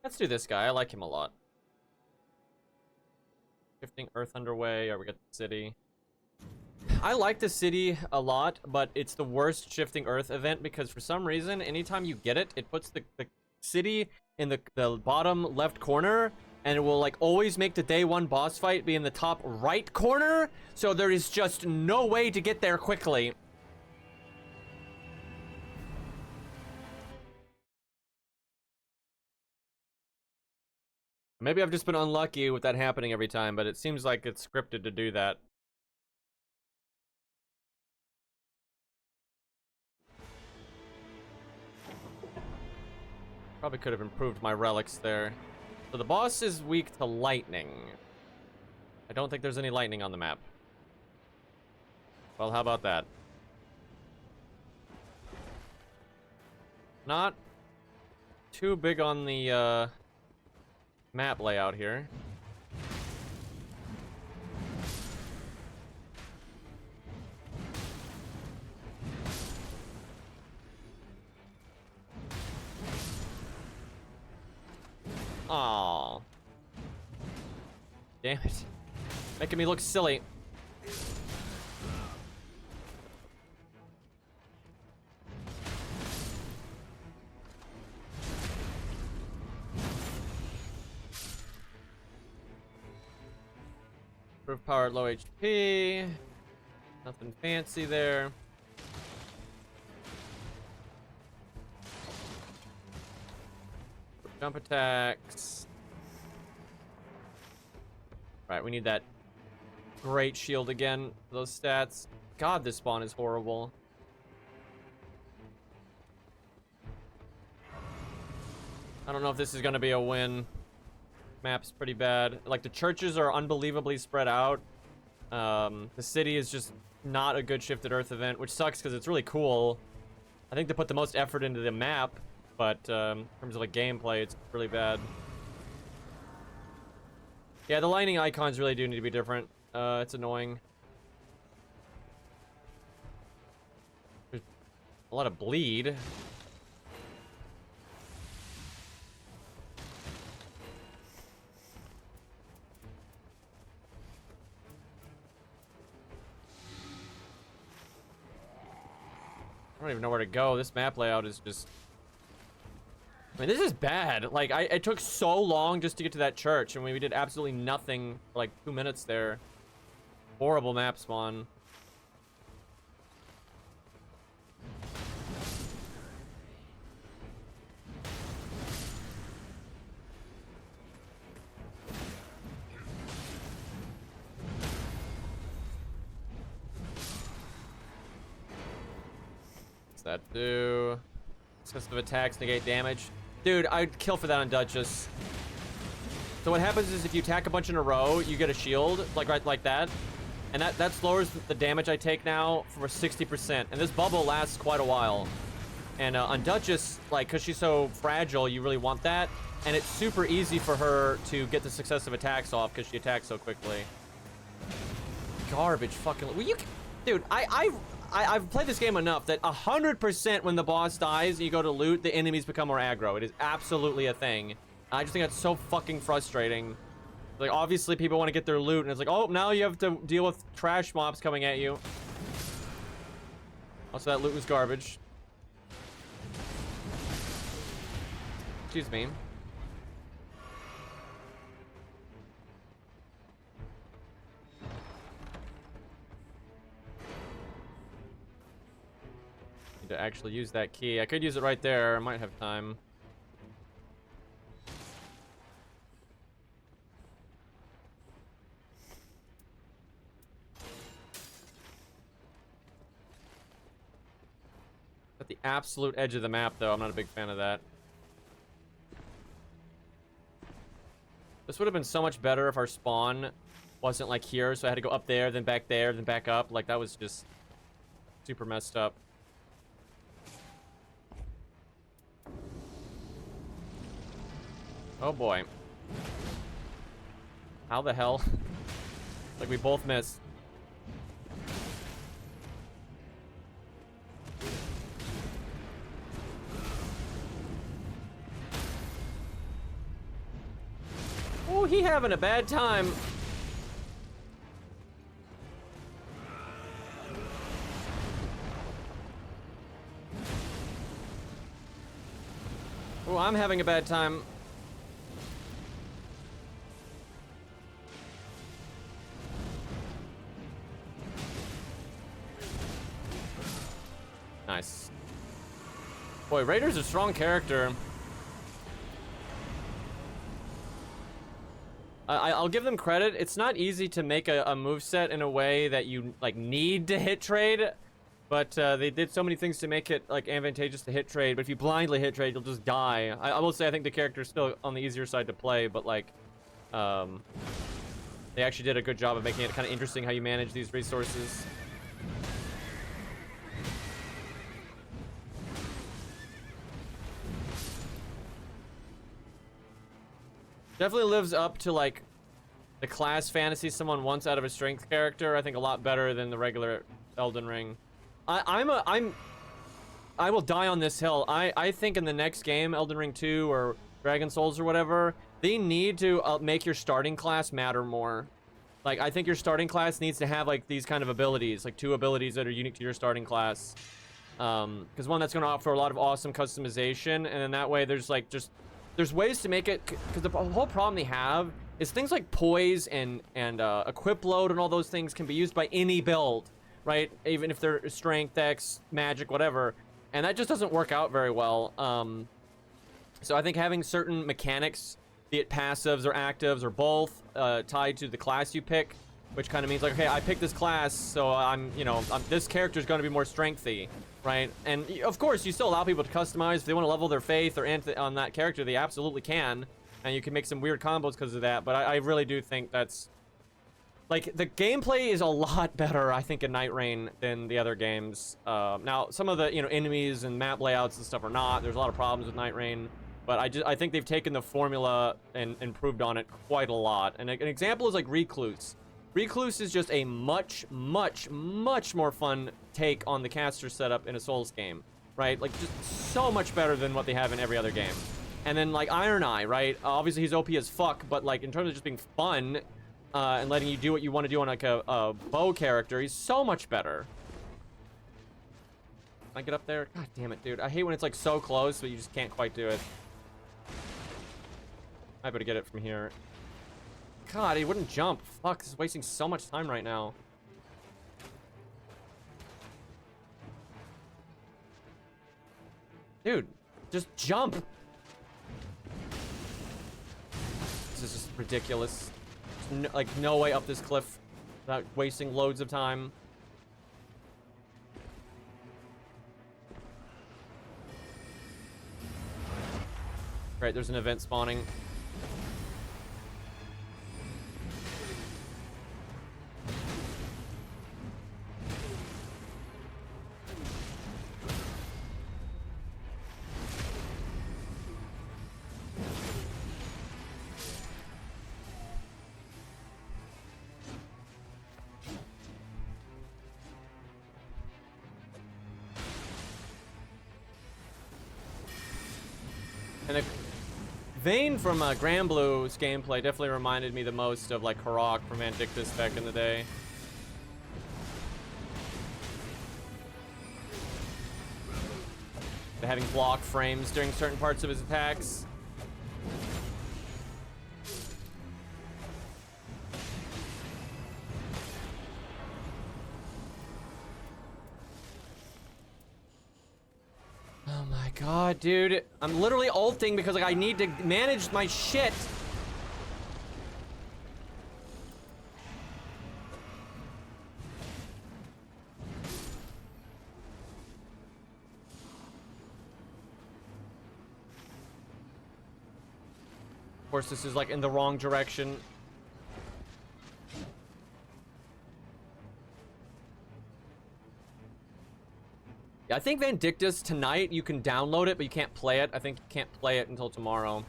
Let's do this guy. I like him a lot. Shifting Earth underway. Or we got the city. I like the city a lot, but it's the worst Shifting Earth event because for some reason, anytime you get it, it puts the city in the bottom left corner, and it will like always make the day one boss fight be in the top right corner, so there is just no way to get there quickly. Maybe I've just been unlucky with that happening every time, but it seems like it's scripted to do that. Probably could have improved my relics there. So the boss is weak to lightning. I don't think there's any lightning on the map. Well, how about that? Not too big on the map layout here. Aww. Damn it. Making me look silly. Proof power at low HP. Nothing fancy there. Jump attacks. Right, we need that great shield again for those stats. God, this spawn is horrible. I don't know if this is gonna be a win. Map's pretty bad. Like, the churches are unbelievably spread out. The city is just not a good Shifted Earth event, which sucks because it's really cool. I think they put the most effort into the map, but in terms of like gameplay, it's really bad. Yeah, the lightning icons really do need to be different. It's annoying. There's a lot of bleed. I don't even know where to go. This map layout is just... I mean, this is bad. Like, it took so long just to get to that church, and we did absolutely nothing for like 2 minutes there. Horrible map spawn. What's that do? Successive attacks negate damage. Dude, I'd kill for that on Duchess. So what happens is if you attack a bunch in a row, you get a shield, like right like that. And that lowers the damage I take now for 60%. And this bubble lasts quite a while. And on Duchess, like, because she's so fragile, you really want that. And it's super easy for her to get the successive attacks off because she attacks so quickly. Garbage fucking... Well, dude, I've played this game enough that 100% when the boss dies and you go to loot, the enemies become more aggro. It is absolutely a thing. I just think that's so fucking frustrating. Like, obviously people want to get their loot, and it's like, oh, now you have to deal with trash mobs coming at you. Also, that loot was garbage. Excuse me. To actually use that key. I could use it right there. I might have time. the absolute edge of the map, though. I'm not a big fan of that. This would have been so much better if our spawn wasn't like here, so I had to go up there, then back there, then back up. Like, that was just super messed up. Oh boy. How the hell? Like, we both missed. Oh, he having a bad time. Oh, I'm having a bad time. Nice. Boy, Raider's a strong character. I'll give them credit. It's not easy to make a moveset in a way that you like need to hit trade, but they did so many things to make it like advantageous to hit trade. But if you blindly hit trade, you'll just die. I will say I think the character is still on the easier side to play, but like, they actually did a good job of making it kind of interesting how you manage these resources. Definitely lives up to like the class fantasy someone wants out of a strength character. I think a lot better than the regular Elden Ring. I will die on this hill. I think in the next game, Elden Ring 2 or Dragon Souls or whatever, they need to make your starting class matter more. Like, I think your starting class needs to have like these kind of abilities, like 2 abilities that are unique to your starting class. Because one, that's going to offer a lot of awesome customization, and then that way there's like there's ways to make it, because the whole problem they have is things like poise and equip load and all those things can be used by any build, right? Even if they're strength, dex, magic, whatever, and that just doesn't work out very well. So I think having certain mechanics, be it passives or actives or both, tied to the class you pick, which kind of means like, okay, I picked this class, so this character is going to be more strengthy, right? And of course, you still allow people to customize. If they want to level their faith or on that character, they absolutely can, and you can make some weird combos because of that. But I really do think that's like, the gameplay is a lot better, I think, in Night Rain than the other games. Now, some of the enemies and map layouts and stuff are not. There's a lot of problems with Night Rain. But I think they've taken the formula and improved on it quite a lot. And an example is like Recluse. Recluse is just a much more fun take on the caster setup in a Souls game, right? Like, just so much better than what they have in every other game. And then like Iron Eye, right? Obviously he's OP as fuck, but like in terms of just being fun and letting you do what you want to do on like a bow character, he's so much better. Can I get up there? God damn it, dude. I hate when it's like so close, but you just can't quite do it. I better get it from here. God, he wouldn't jump. Fuck, this is wasting so much time right now. Dude, just jump. This is just ridiculous. There's like no way up this cliff without wasting loads of time. Right, there's an event spawning. And a vein from Granblue's gameplay definitely reminded me the most of like Harok from Vandictus back in the day. Having block frames during certain parts of his attacks. Oh my god, dude. I'm literally ulting because like I need to manage my shit. course, this is like in the wrong direction. Yeah, I think Vindictus tonight, you can download it, but you can't play it. I think you can't play it until tomorrow.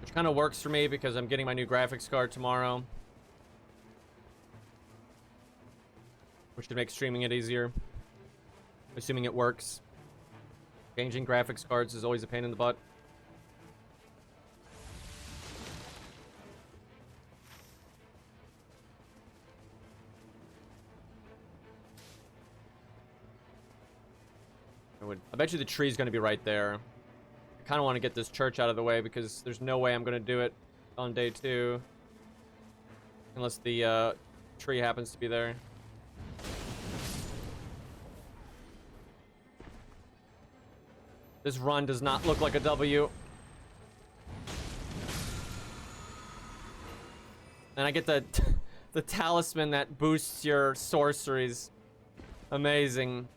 Which kind of works for me because I'm getting my new graphics card tomorrow. Which should make streaming it easier. Assuming it works. Changing graphics cards is always a pain in the butt. I bet you the tree's going to be right there. I kind of want to get this church out of the way because there's no way I'm going to do it on day 2. Unless the tree happens to be there. This run does not look like a W. And I get the the talisman that boosts your sorceries. Amazing.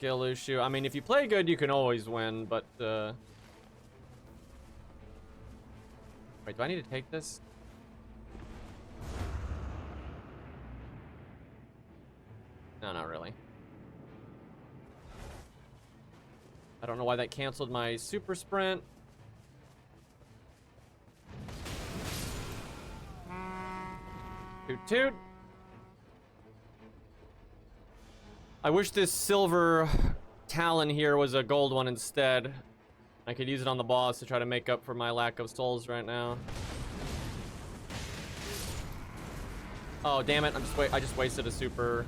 Gilushu. I mean, if you play good, you can always win, but wait, do I need to take this? No, not really. I don't know why that canceled my super sprint. Toot toot. I wish this silver talon here was a gold one instead. I could use it on the boss to try to make up for my lack of souls right now. Oh, damn it. I just wasted a super.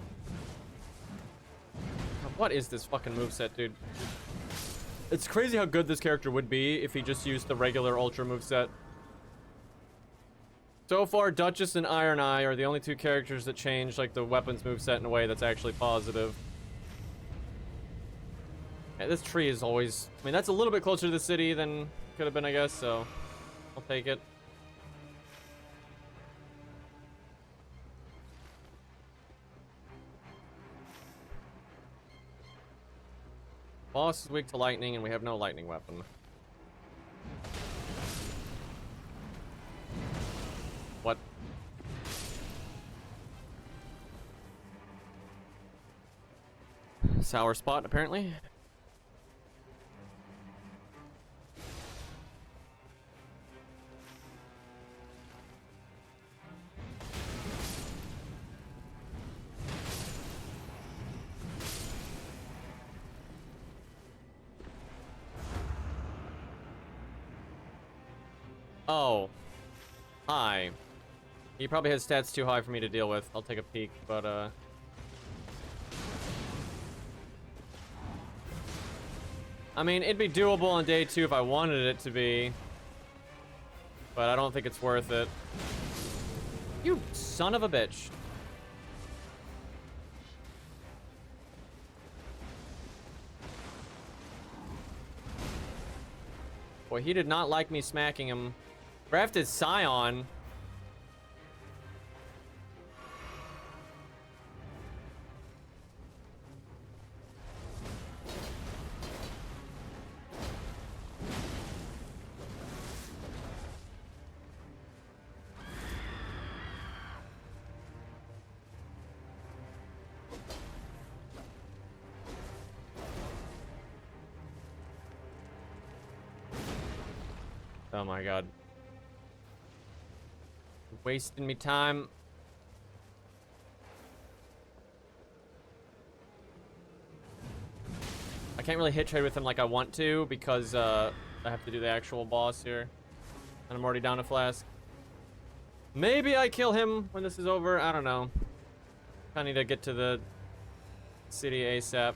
What is this fucking moveset, dude? It's crazy how good this character would be if he just used the regular Ultra moveset. So far, Duchess and Iron Eye are the only 2 characters that change like the weapons moveset in a way that's actually positive. Yeah, this tree is always... I mean, that's a little bit closer to the city than could have been, I guess, so I'll take it. Boss is weak to lightning, and we have no lightning weapon. What? Sour spot, apparently. Oh. Hi. He probably has stats too high for me to deal with. I'll take a peek, but I mean, it'd be doable on day 2 if I wanted it to be. But I don't think it's worth it. You son of a bitch. Boy, he did not like me smacking him. Crafted Scion. Oh my god. Wasting me time. I can't really hit trade with him like I want to because I have to do the actual boss here. And I'm already down a flask. Maybe I kill him when this is over. I don't know. I need to get to the city ASAP.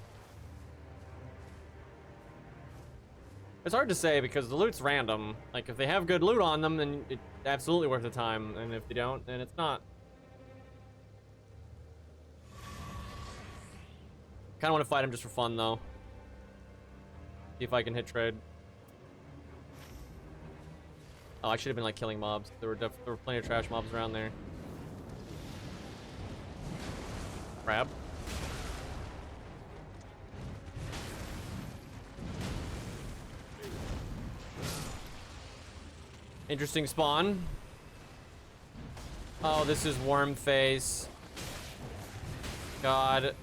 It's hard to say because the loot's random. Like, if they have good loot on them, then it's absolutely worth the time. And if they don't, then it's not. Kinda want to fight him just for fun, though. See if I can hit trade. Oh, I should have been, like, killing mobs. There were plenty of trash mobs around there. Crab. Interesting spawn. Oh, this is Worm Face. God.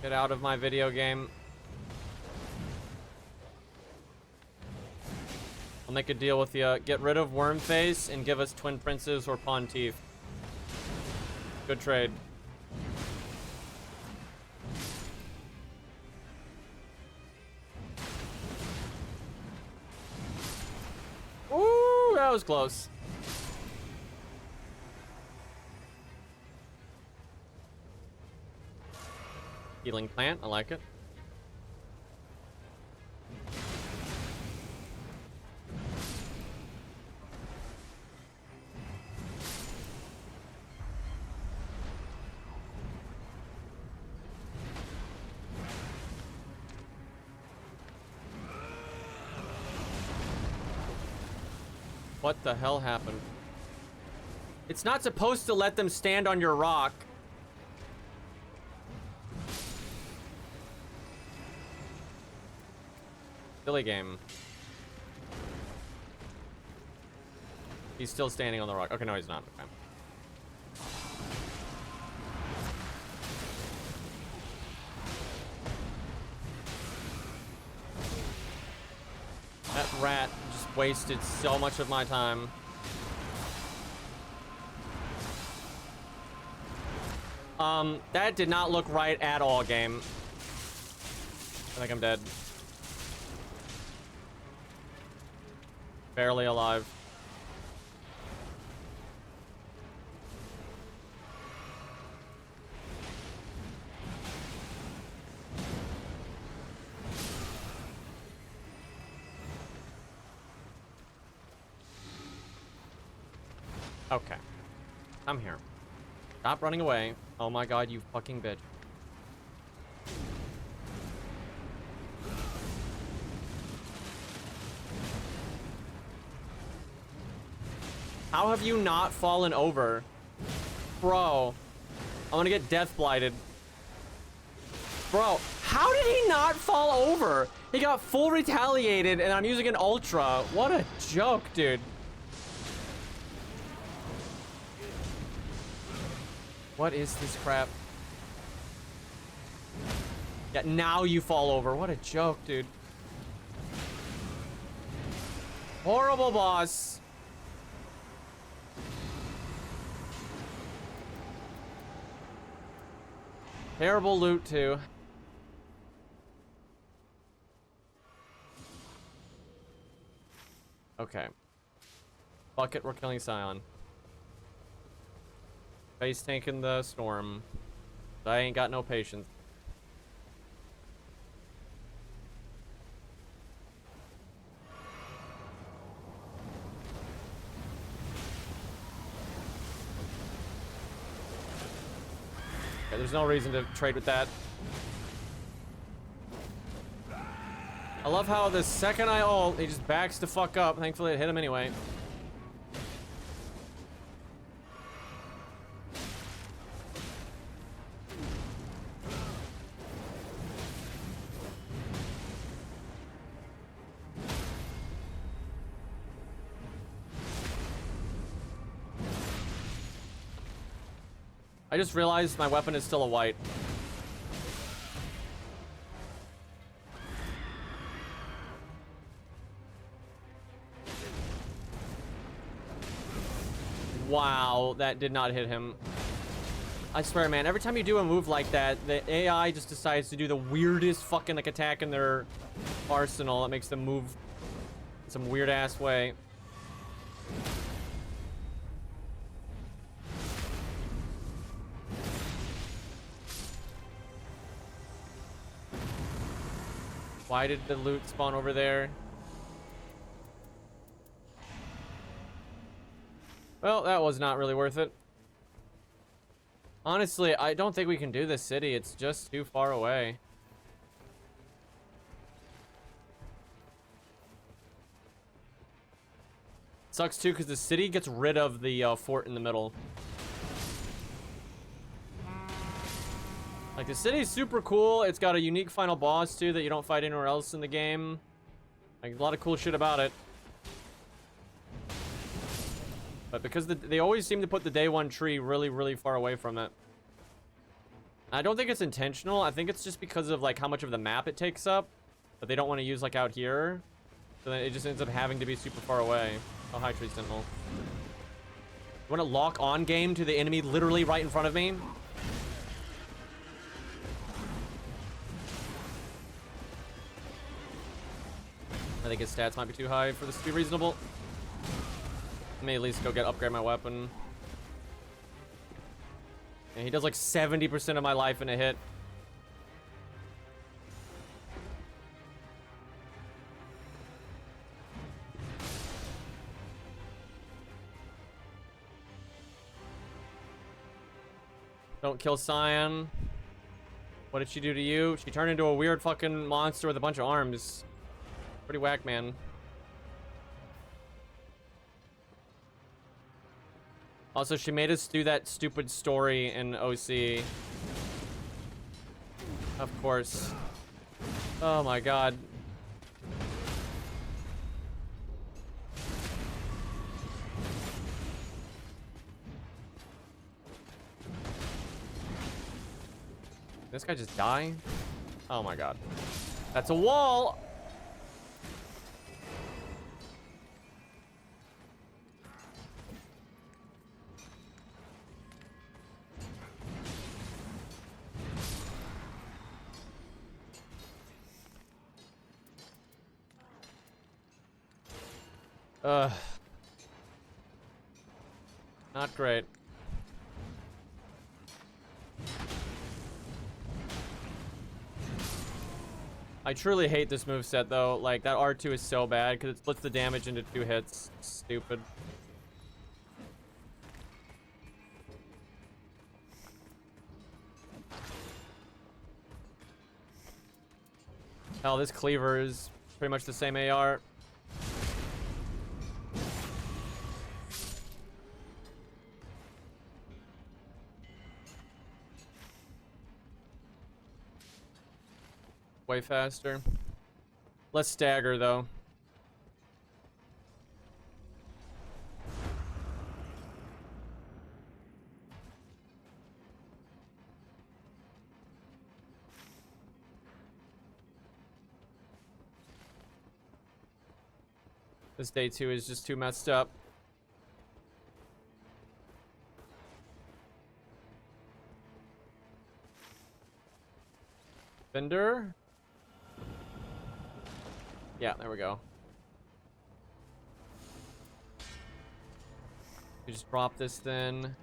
Get out of my video game. I'll make a deal with you. Get rid of Worm Face and give us Twin Princes or Pontiff. Good trade. Ooh, that was close. Healing plant, I like it. What the hell happened? It's not supposed to let them stand on your rock. Silly game. He's still standing on the rock. Okay, no, he's not. Okay. That rat just wasted so much of my time. That did not look right at all, game. I think I'm dead. Barely alive. Okay. I'm here. Stop running away. Oh my god, you fucking bitch. How have you not fallen over? Bro. I'm gonna get death blighted. Bro, how did he not fall over? He got full retaliated and I'm using an ultra. What a joke, dude. What is this crap? Yeah, now you fall over. What a joke, dude. Horrible boss. Terrible loot, too. Okay. Bucket, we're killing Scion. Face tanking the storm. I ain't got no patience. Okay, there's no reason to trade with that. I love how the second I ult, he just backs the fuck up. Thankfully, it hit him anyway. I just realized my weapon is still a white. Wow, that did not hit him. I swear, man, every time you do a move like that, the AI just decides to do the weirdest fucking like attack in their arsenal that makes them move in some weird ass way. Why did the loot spawn over there? Well, that was not really worth it. Honestly, I don't think we can do this city. It's just too far away. Sucks too, because the city gets rid of the fort in the middle. Like, the city's super cool. It's got a unique final boss, too, that you don't fight anywhere else in the game. Like, a lot of cool shit about it. But because they always seem to put the day 1 tree really, really far away from it. I don't think it's intentional. I think it's just because of like how much of the map it takes up. But they don't want to use like out here. So then it just ends up having to be super far away. Oh, hi, Tree Sentinel. You want to lock on game to the enemy literally right in front of me? I think his stats might be too high for this to be reasonable. I may at least go upgrade my weapon. Yeah, he does like 70% of my life in a hit. Don't kill Cyan. What did she do to you? She turned into a weird fucking monster with a bunch of arms. Pretty whack, man. Also, she made us do that stupid story in OC. Of course. Oh my god. This guy just die? Oh my god. That's a wall! Ugh. Not great. I truly hate this moveset though. Like, that R2 is so bad because it splits the damage into 2 hits. Stupid. Hell, this cleaver is pretty much the same AR. Way faster. Less stagger though. This day 2 is just too messed up. Fender? Yeah, there we go. You just drop this then.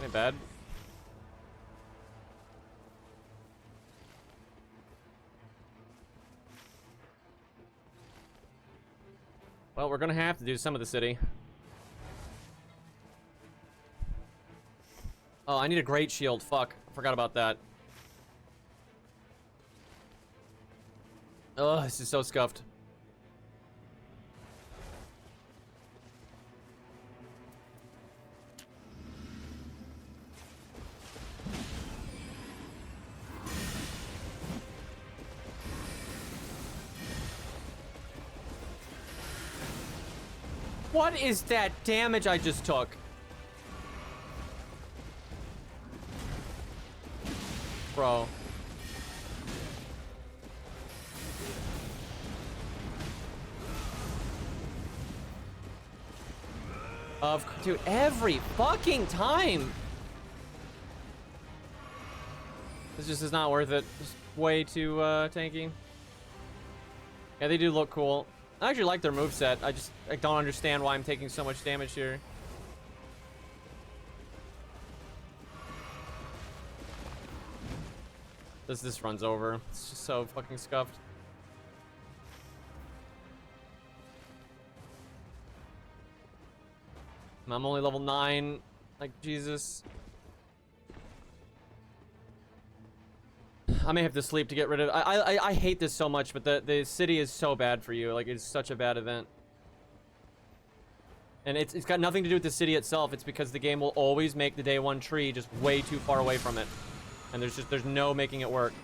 Ain't bad. Well, we're gonna have to do some of the city. Oh, I need a great shield. Fuck. I forgot about that. Ugh, this is so scuffed. What is that damage I just took? Bro. Dude, every fucking time. This just is not worth it. Just way too tanky. Yeah, they do look cool. I actually like their moveset. I don't understand why I'm taking so much damage here. This runs over. It's just so fucking scuffed. I'm only level 9. Like, Jesus. I may have to sleep to get rid of it. I hate this so much, but the city is so bad for you. Like, it's such a bad event. And it's got nothing to do with the city itself. It's because the game will always make the day one tree just way too far away from it. And there's no making it work.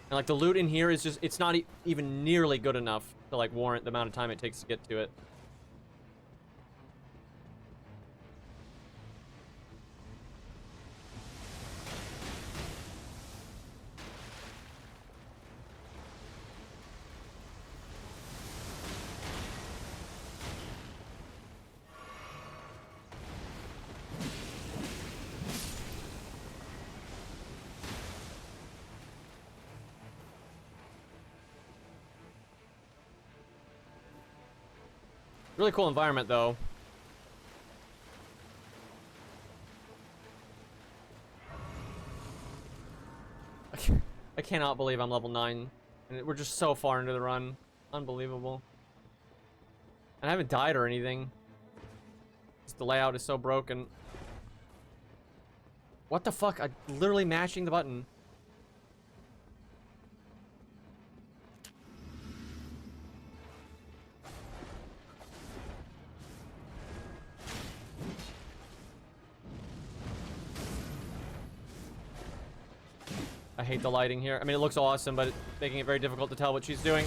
And like the loot in here is just, it's not even nearly good enough to like warrant the amount of time it takes to get to it. Really cool environment, though. I cannot believe I'm level 9. And we're just so far into the run. Unbelievable. And I haven't died or anything. Just the layout is so broken. What the fuck? I'm literally mashing the button. I hate the lighting here. I mean, it looks awesome, but it's making it very difficult to tell what she's doing.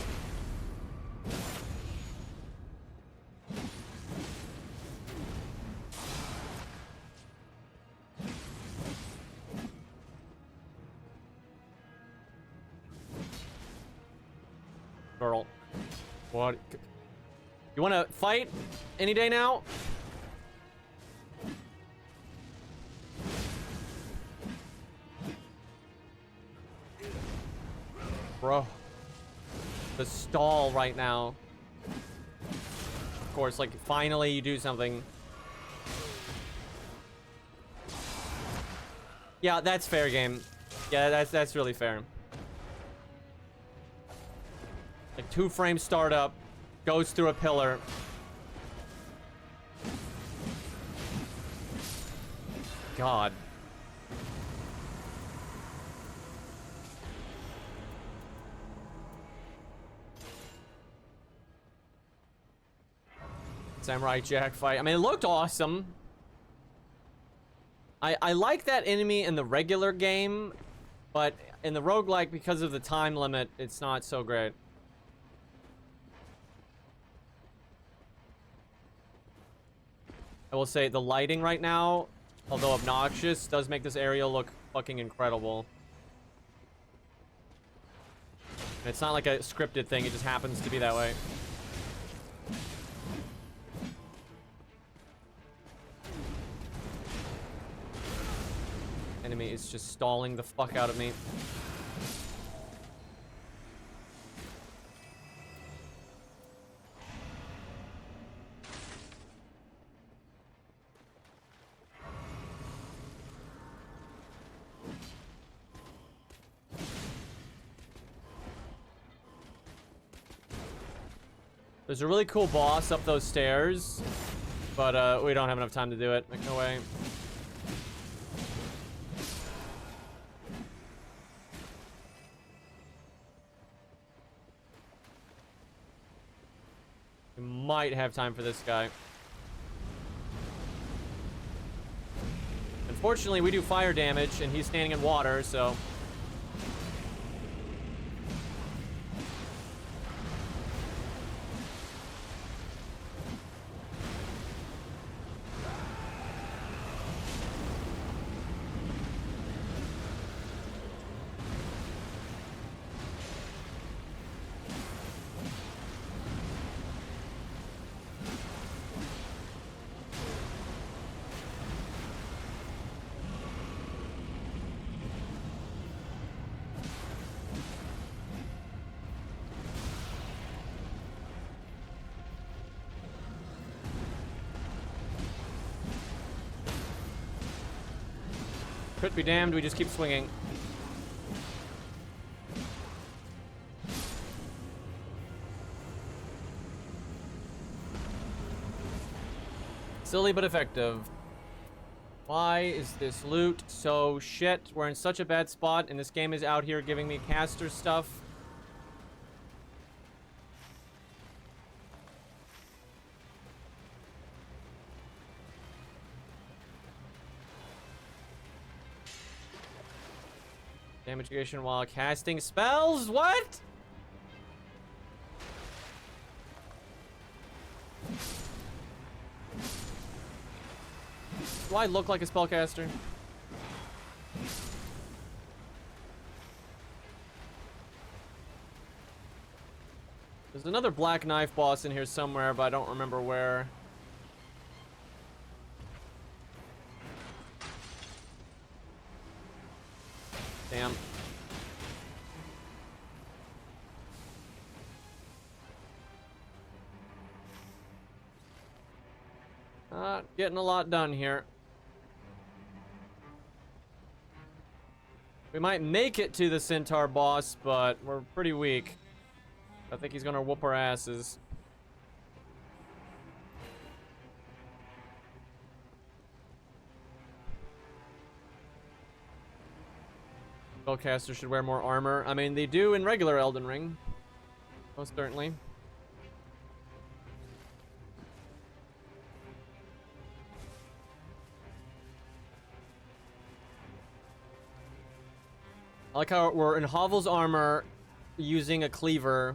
Girl. What? You want to fight any day now? Bro. The stall right now. Of course, like, finally you do something. Yeah, that's fair game. Yeah, that's really fair. Like, 2-frame startup, goes through a pillar. God. Samurai Jack fight. I mean, it looked awesome. I like that enemy in the regular game, but in the roguelike, because of the time limit, it's not so great. I will say the lighting right now, although obnoxious, does make this area look fucking incredible. And it's not like a scripted thing, it just happens to be that way. Enemy is just stalling the fuck out of me. There's a really cool boss up those stairs, but we don't have enough time to do it. Like, no way. We might have time for this guy. Unfortunately, we do fire damage, and he's standing in water, so... Could be damned, we just keep swinging. Silly but effective. Why is this loot so shit? We're in such a bad spot, and this game is out here giving me caster stuff. Damage negation while casting spells? What? Do I look like a spellcaster? There's another black knife boss in here somewhere, but I don't remember where. Damn. Not getting a lot done here. We might make it to the centaur boss, but we're pretty weak. I think he's gonna whoop our asses. Spellcasters should wear more armor. I mean, they do in regular Elden Ring. Most certainly. I like how we're in Hovel's armor, using a cleaver,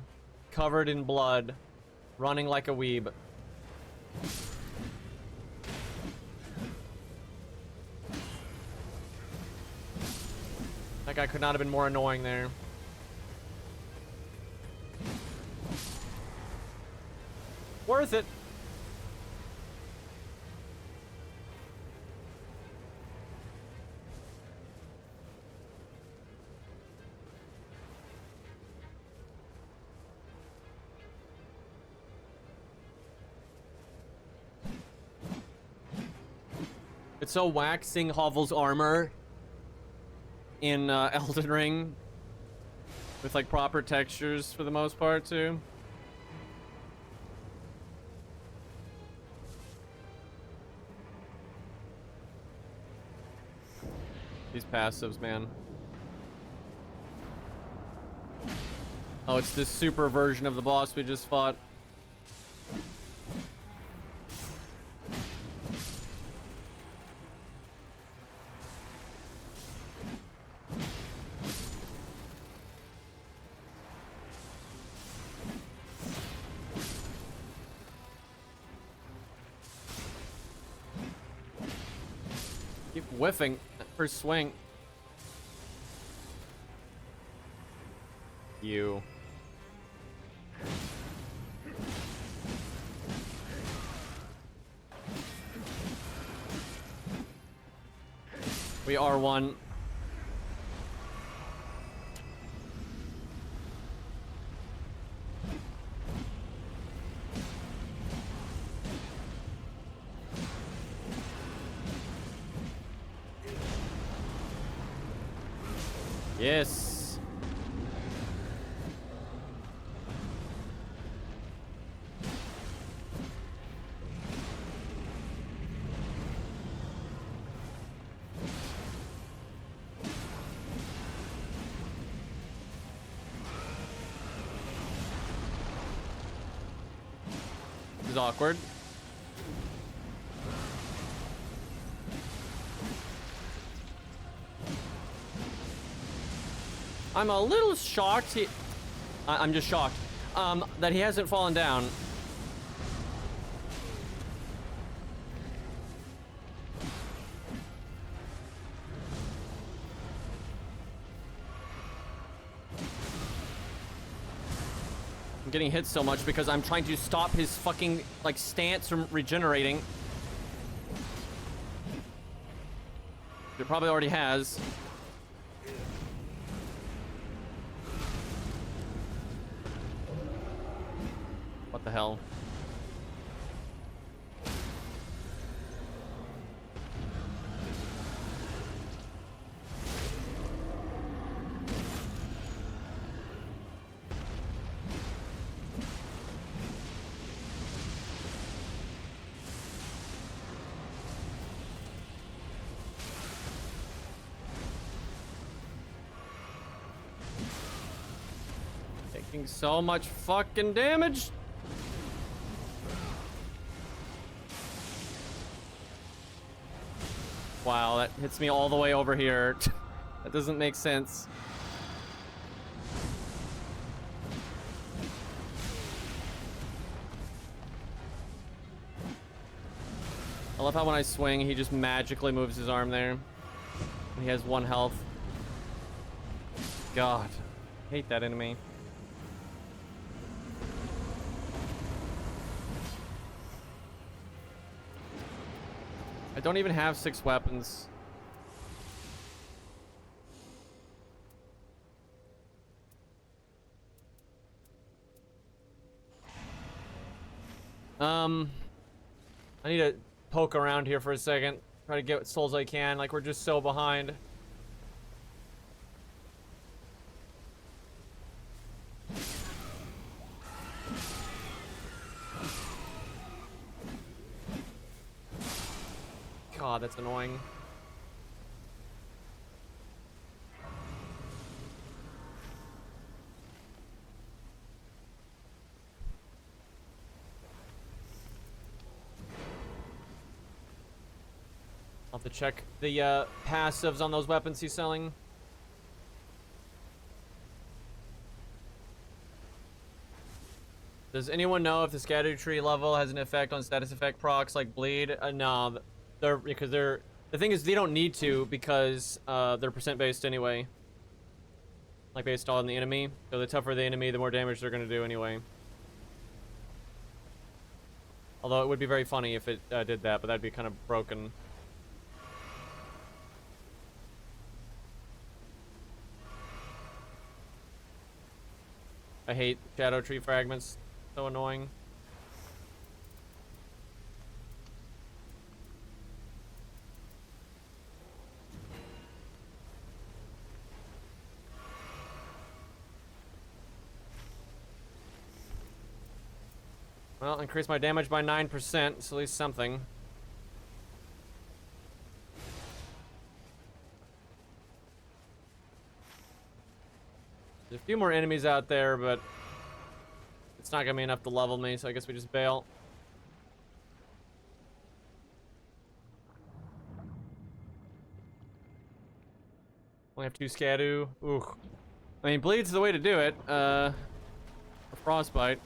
covered in blood, running like a weeb. That guy could not have been more annoying there. Worth it. It's so waxing Hovel's armor in Elden Ring with like proper textures for the most part too. These passives, man. Oh, it's this super version of the boss we just fought. Keep whiffing that first swing. You. We are one. Yes. This is awkward. I'm a little shocked I'm just shocked that he hasn't fallen down. I'm getting hit so much because I'm trying to stop his fucking like stance from regenerating. It probably already has. What the hell? Taking so much fucking damage. Wow, that hits me all the way over here. That doesn't make sense. I love how when I swing, he just magically moves his arm there. He has 1 health. God, I hate that enemy. I don't even have 6 weapons. I need to poke around here for a second. Try to get what souls I can. Like, we're just so behind. God, that's annoying. I'll have to check the passives on those weapons he's selling. Does anyone know if the scatter tree level has an effect on status effect procs like bleed? No, the thing is they don't need to because they're percent based anyway. Like based on the enemy. So the tougher the enemy, the more damage they're gonna do anyway. Although it would be very funny if it did that, but that'd be kind of broken. I hate shadow tree fragments. So annoying. Well, increase my damage by 9%. It's at least something. There's a few more enemies out there, but it's not gonna be enough to level me, so I guess we just bail. Only have 2 Scadu. Ooh. I mean, bleed's the way to do it. A frostbite.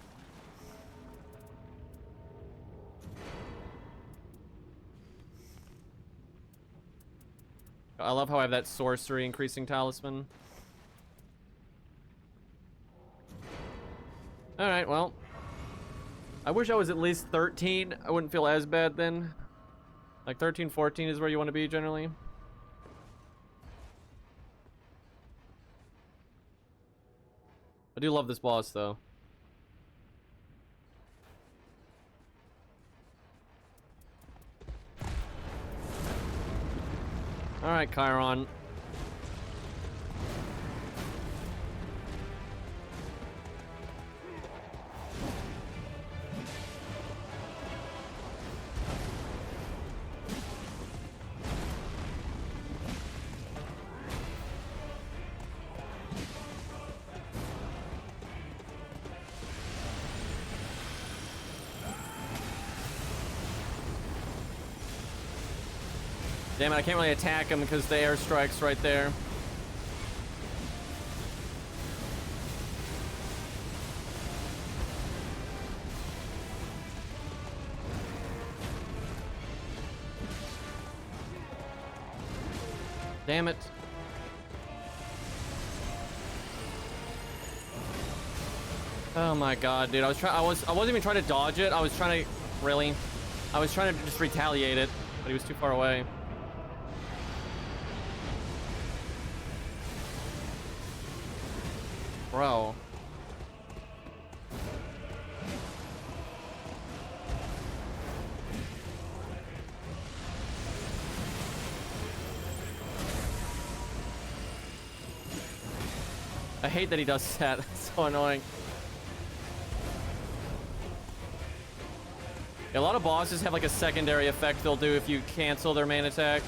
I love how I have that sorcery increasing talisman. Alright, well. I wish I was at least 13. I wouldn't feel as bad then. Like 13, 14 is where you want to be generally. I do love this boss though. Alright, Chiron. Damn it, I can't really attack him because the airstrike's right there. Damn it. Oh my god, dude. I wasn't even trying to dodge it. I was trying to just retaliate it, but he was too far away. Bro. I hate that he does that. It's so annoying. A lot of bosses have like a secondary effect they'll do if you cancel their main attack.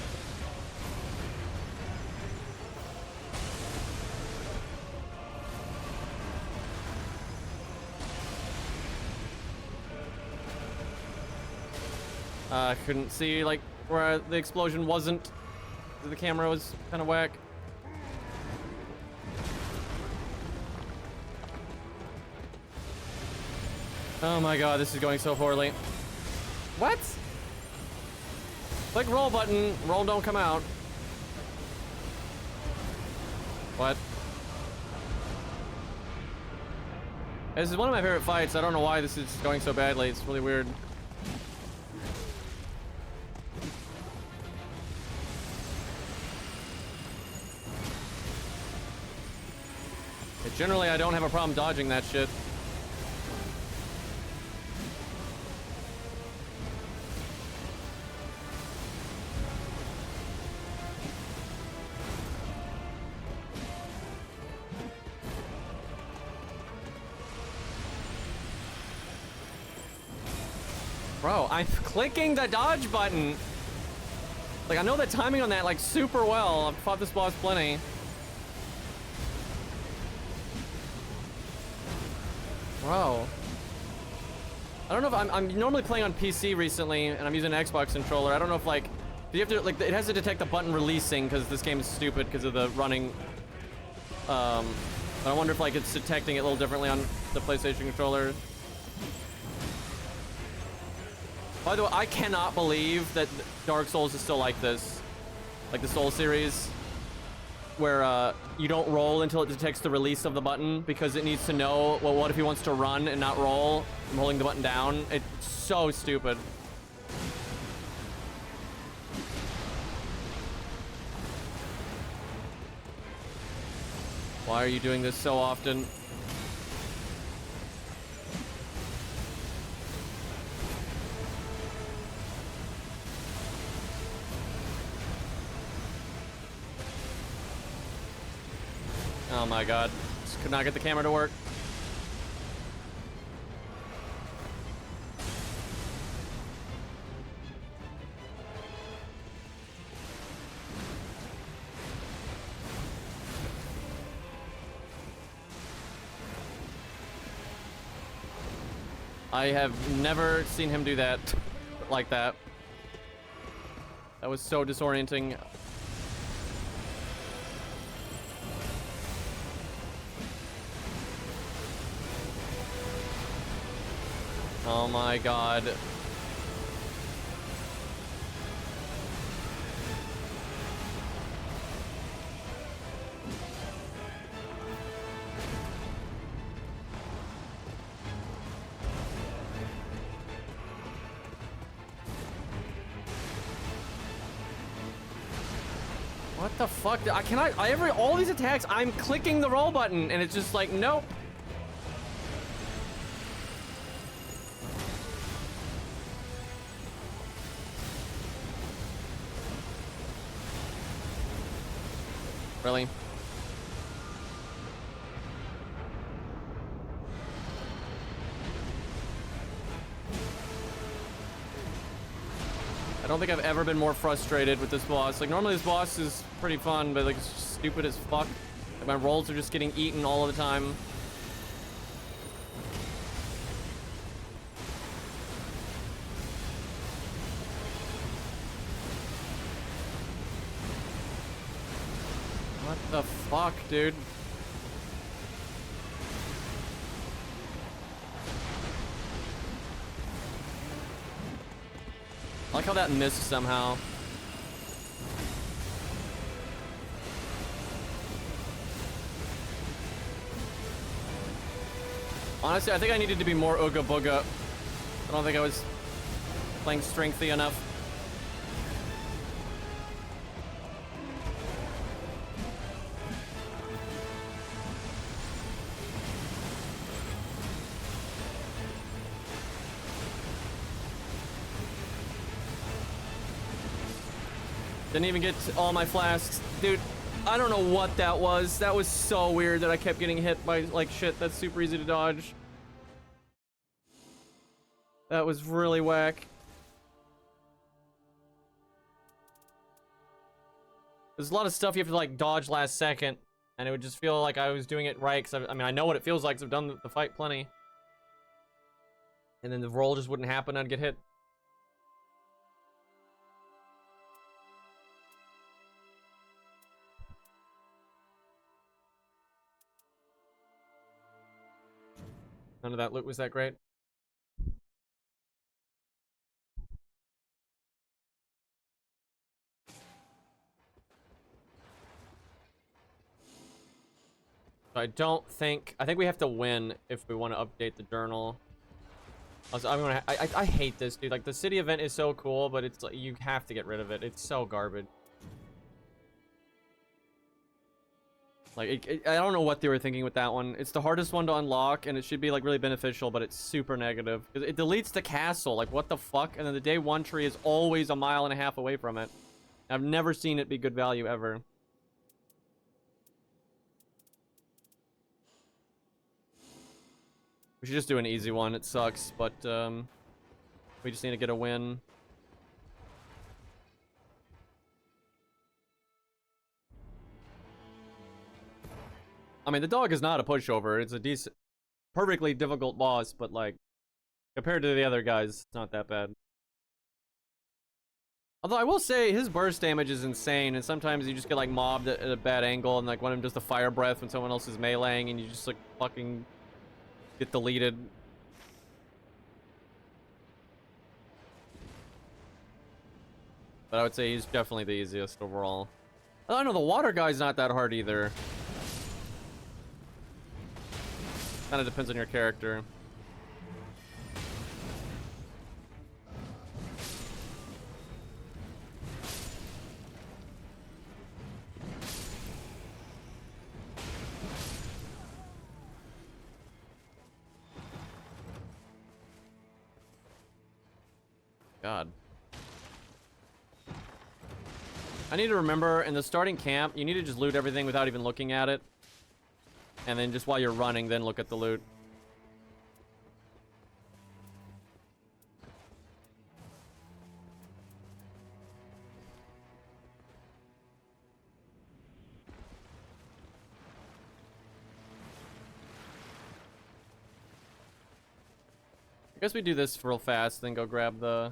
I couldn't see like where the explosion wasn't. The camera was kind of whack. Oh my god, this is going so poorly. What? Click roll button, roll don't come out. What? This is one of my favorite fights. I don't know why this is going so badly. It's really weird. Generally, I don't have a problem dodging that shit. Bro, I'm clicking the dodge button. Like, I know the timing on that, like, super well. I've fought this boss plenty. Bro. I don't know if I'm normally playing on PC recently, and I'm using an Xbox controller. I don't know if, like, you have to, like, it has to detect the button releasing, because this game is stupid because of the running. But I wonder if, like, it's detecting it a little differently on the PlayStation controller. By the way, I cannot believe that Dark Souls is still like this. Like the Soul series. Where you don't roll until it detects the release of the button because it needs to know, well, what if he wants to run and not roll from holding the button down? It's so stupid. Why are you doing this so often? Oh my god. Just could not get the camera to work. I have never seen him do that like that. That was so disorienting. Oh my god. What the fuck? All these attacks, I'm clicking the roll button and it's just like, nope. Really? I don't think I've ever been more frustrated with this boss. Like, normally this boss is pretty fun, but like, it's just stupid as fuck. Like, my rolls are just getting eaten all of the time. What the fuck, dude? I like how that missed somehow. Honestly, I think I needed to be more Ooga Booga. I don't think I was playing strengthy enough. Didn't even get all my flasks. Dude, I don't know what that was. That was so weird that I kept getting hit by, like, shit that's super easy to dodge. That was really whack. There's a lot of stuff you have to, like, dodge last second. And it would just feel like I was doing it right. Because, I mean, I know what it feels like because I've done the fight plenty. And then the roll just wouldn't happen. I'd get hit. None of that loot was that great. I think we have to win if we want to update the journal. I hate this, dude. Like, the city event is so cool, but it's like, you have to get rid of it. It's so garbage. Like, I don't know what they were thinking with that one. It's the hardest one to unlock, and it should be, like, really beneficial, but it's super negative. It deletes the castle. Like, what the fuck? And then the day one tree is always 1.5 miles away from it. I've never seen it be good value, ever. We should just do an easy one. It sucks, but, we just need to get a win. I mean, the dog is not a pushover. It's a decent, perfectly difficult boss, but, like, compared to the other guys, it's not that bad. Although I will say his burst damage is insane, and sometimes you just get, like, mobbed at a bad angle, and, like, one of them does the fire breath when someone else is meleeing, and you just, like, fucking get deleted. But I would say he's definitely the easiest overall. I don't know, the water guy's not that hard either. Kind of depends on your character. God. I need to remember, in the starting camp, you need to just loot everything without even looking at it. And then just while you're running, then look at the loot. I guess we do this real fast, then go grab the...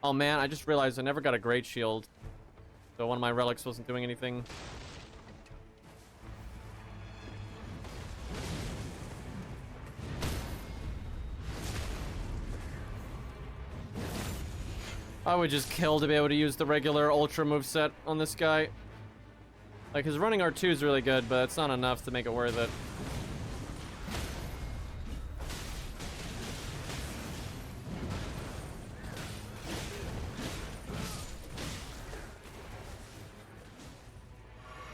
Oh man, I just realized I never got a great shield. So one of my relics wasn't doing anything. I would just kill to be able to use the regular ultra moveset on this guy. Like, his running R2 is really good, but it's not enough to make it worth it.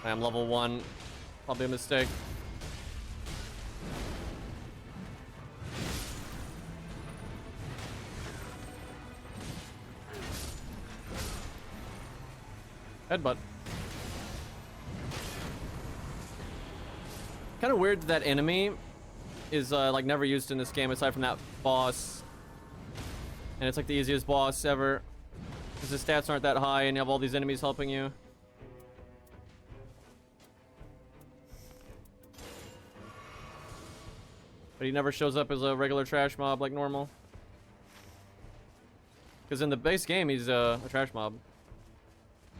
I'm level 1. Probably a mistake. Headbutt. Kind of weird that enemy is like never used in this game aside from that boss. And it's like the easiest boss ever. Because the stats aren't that high and you have all these enemies helping you. But he never shows up as a regular trash mob like normal. Because in the base game, he's a trash mob.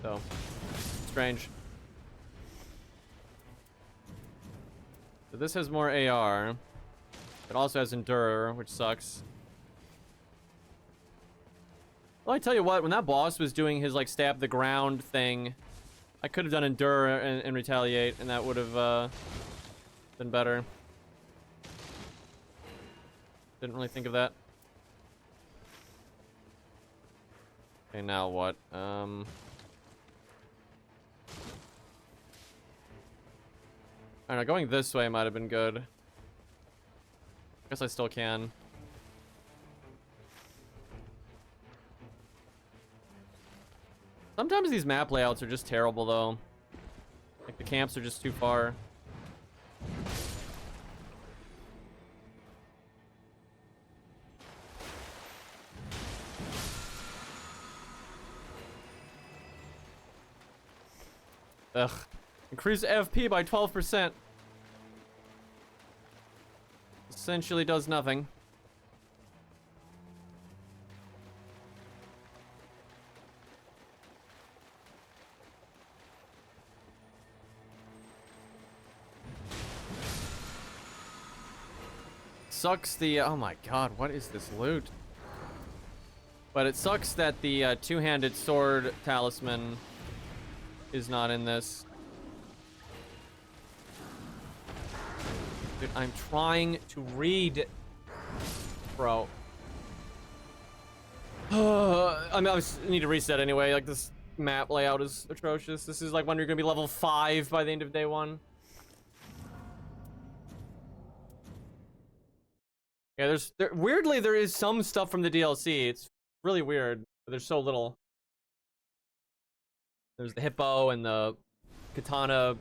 So, strange. So this has more AR. It also has Endure, which sucks. Well, I tell you what, when that boss was doing his, like, stab the ground thing, I could have done Endure and Retaliate, and that would have been better. Didn't really think of that. Okay, now what? I don't know, going this way might have been good. Guess I still can. Sometimes these map layouts are just terrible, though. Like, the camps are just too far. Ugh. Increase FP by 12%. Essentially does nothing. Sucks the... oh my god, what is this loot? But it sucks that the two-handed sword talisman is not in this. I'm trying to read, bro. I mean, I need to reset anyway. Like, this map layout is atrocious. This is like when you're gonna be level 5 by the end of day 1. Yeah, weirdly there is some stuff from the DLC. It's really weird, but there's so little. There's the hippo and the katana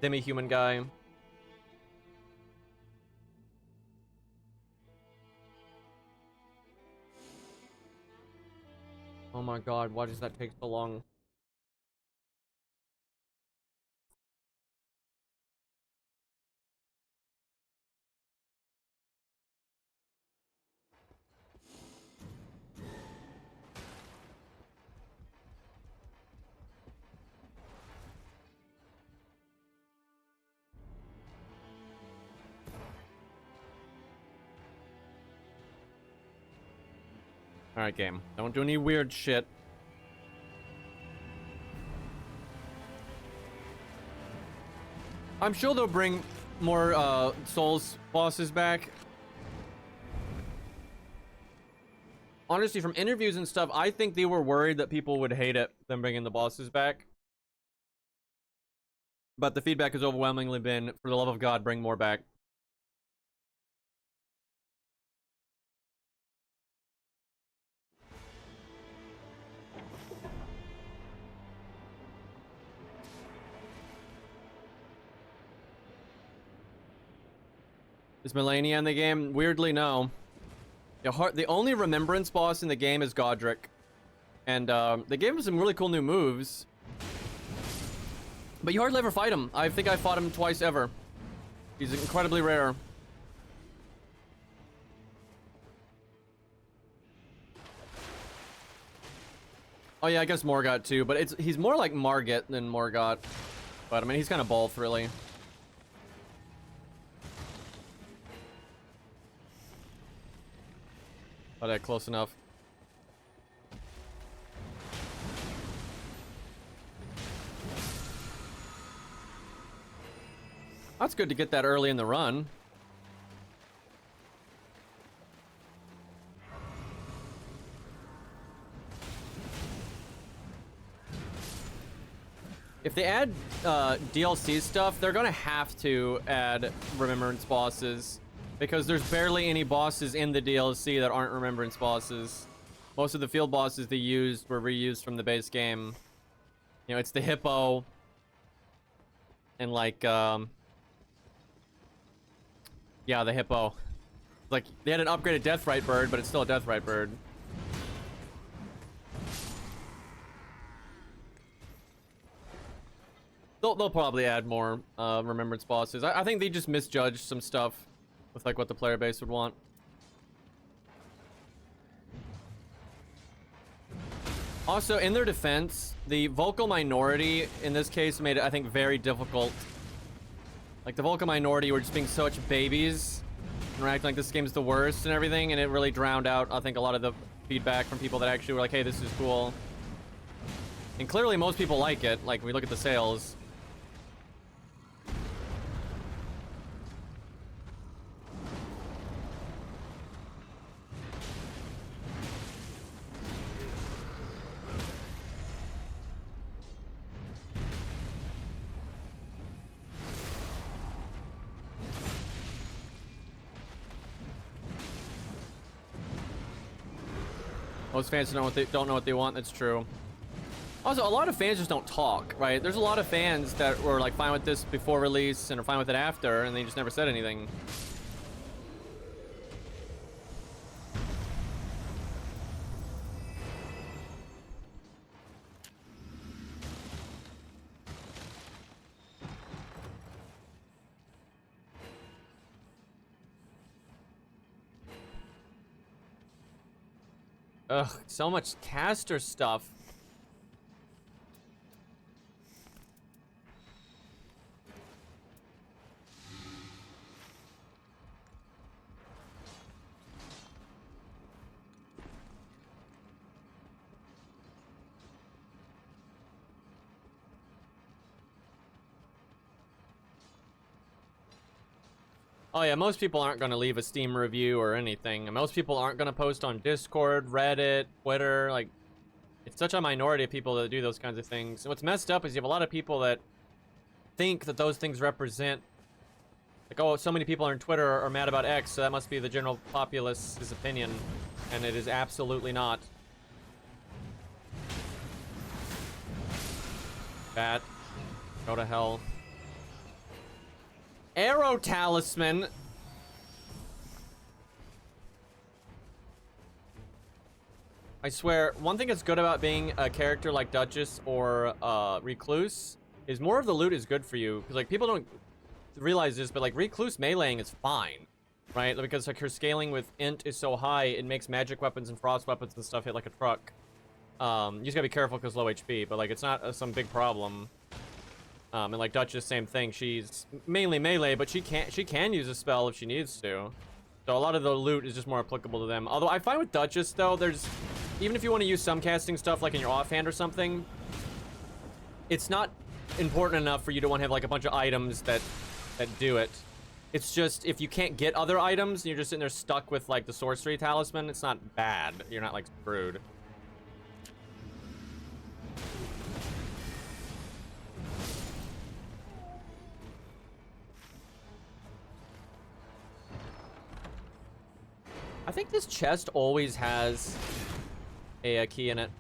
demi-human guy. Oh my god, why does that take so long? Alright, game. Don't do any weird shit. I'm sure they'll bring more Souls bosses back. Honestly, from interviews and stuff, I think they were worried that people would hate it, them bringing the bosses back. But the feedback has overwhelmingly been, for the love of God, bring more back. Is Melania in the game? Weirdly, no. The only Remembrance boss in the game is Godric. And they gave him some really cool new moves. But you hardly ever fight him. I think I fought him twice ever. He's incredibly rare. Oh yeah, I guess Morgott too, but he's more like Margit than Morgott. But I mean, he's kind of both, really. But close enough. That's good to get that early in the run. If they add DLC stuff, they're gonna have to add Remembrance bosses, because there's barely any bosses in the DLC that aren't Remembrance bosses. Most of the field bosses they used were reused from the base game. You know, it's the hippo and like yeah, the hippo. Like, they had an upgraded Deathrite bird, but it's still a Deathrite bird. They'll probably add more Remembrance bosses. I think they just misjudged some stuff with like what the player base would want. Also, in their defense, the vocal minority in this case made it, I think, very difficult. Like, the vocal minority were just being such babies and acting like this game's the worst and everything, and it really drowned out, I think, a lot of the feedback from people that actually were like, hey, this is cool. And clearly most people like it. Like, we look at the sales. Most fans don't know what they want. That's true. Also, a lot of fans just don't talk, right? There's a lot of fans that were like fine with this before release and are fine with it after, and they just never said anything. Ugh, so much caster stuff. Oh yeah, most people aren't gonna leave a Steam review or anything. And most people aren't gonna post on Discord, Reddit, Twitter. Like, it's such a minority of people that do those kinds of things. And what's messed up is you have a lot of people that think that those things represent, like, oh, so many people on Twitter are mad about X, so that must be the general populace's opinion. And it is absolutely not. Bat. Go to hell. Arrow Talisman. I swear, one thing that's good about being a character like Duchess or Recluse is more of the loot is good for you. Because, like, people don't realize this, but, like, Recluse meleeing is fine, right? Because, like, her scaling with Int is so high, it makes magic weapons and frost weapons and stuff hit like a truck. You just gotta be careful because low HP, but, like, it's not some big problem. And, like, Duchess, same thing. She's mainly melee, but she can use a spell if she needs to. So a lot of the loot is just more applicable to them. Although I find with Duchess, though, there's... Even if you want to use some casting stuff, like in your offhand or something, it's not important enough for you to want to have, like, a bunch of items that do it. It's just, if you can't get other items, and you're just sitting there stuck with, like, the sorcery talisman, it's not bad. You're not, like, screwed. I think this chest always has a key in it.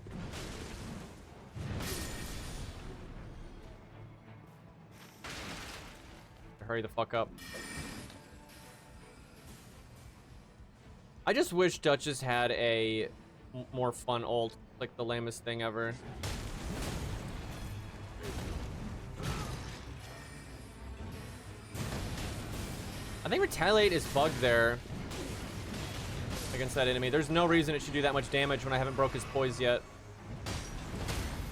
Hurry the fuck up. I just wish Duchess had a more fun ult, like the lamest thing ever. I think Retaliate is bugged there against that enemy. There's no reason it should do that much damage when I haven't broke his poise yet.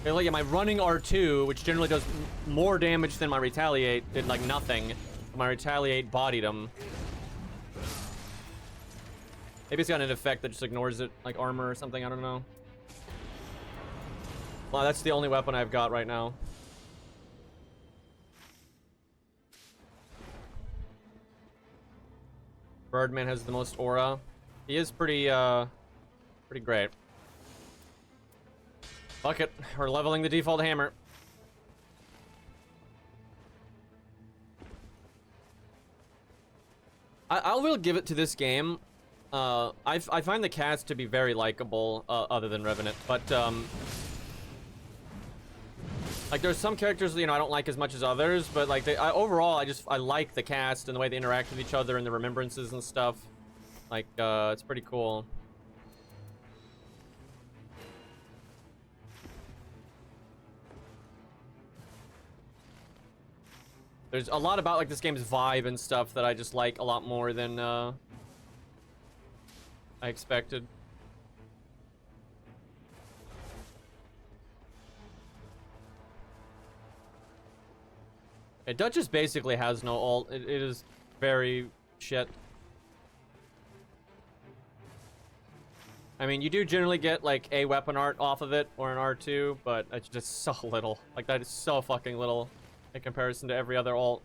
Okay, like, yeah, my running R2, which generally does more damage than my Retaliate, did, like, nothing. My Retaliate bodied him. Maybe it's got an effect that just ignores it, like armor or something, I don't know. Well, that's the only weapon I've got right now. Birdman has the most aura. He is pretty great. Fuck it, we're leveling the default hammer. I will give it to this game. I find the cast to be very likable, other than Revenant, but like, there's some characters, you know, I don't like as much as others, but like overall I like the cast and the way they interact with each other and the remembrances and stuff. Like, it's pretty cool. There's a lot about, like, this game's vibe and stuff that I just like a lot more than I expected. Duchess basically has no ult. It is very shit. I mean, you do generally get, like, a weapon art off of it, or an R2, but it's just so little. Like, that is so fucking little in comparison to every other ult.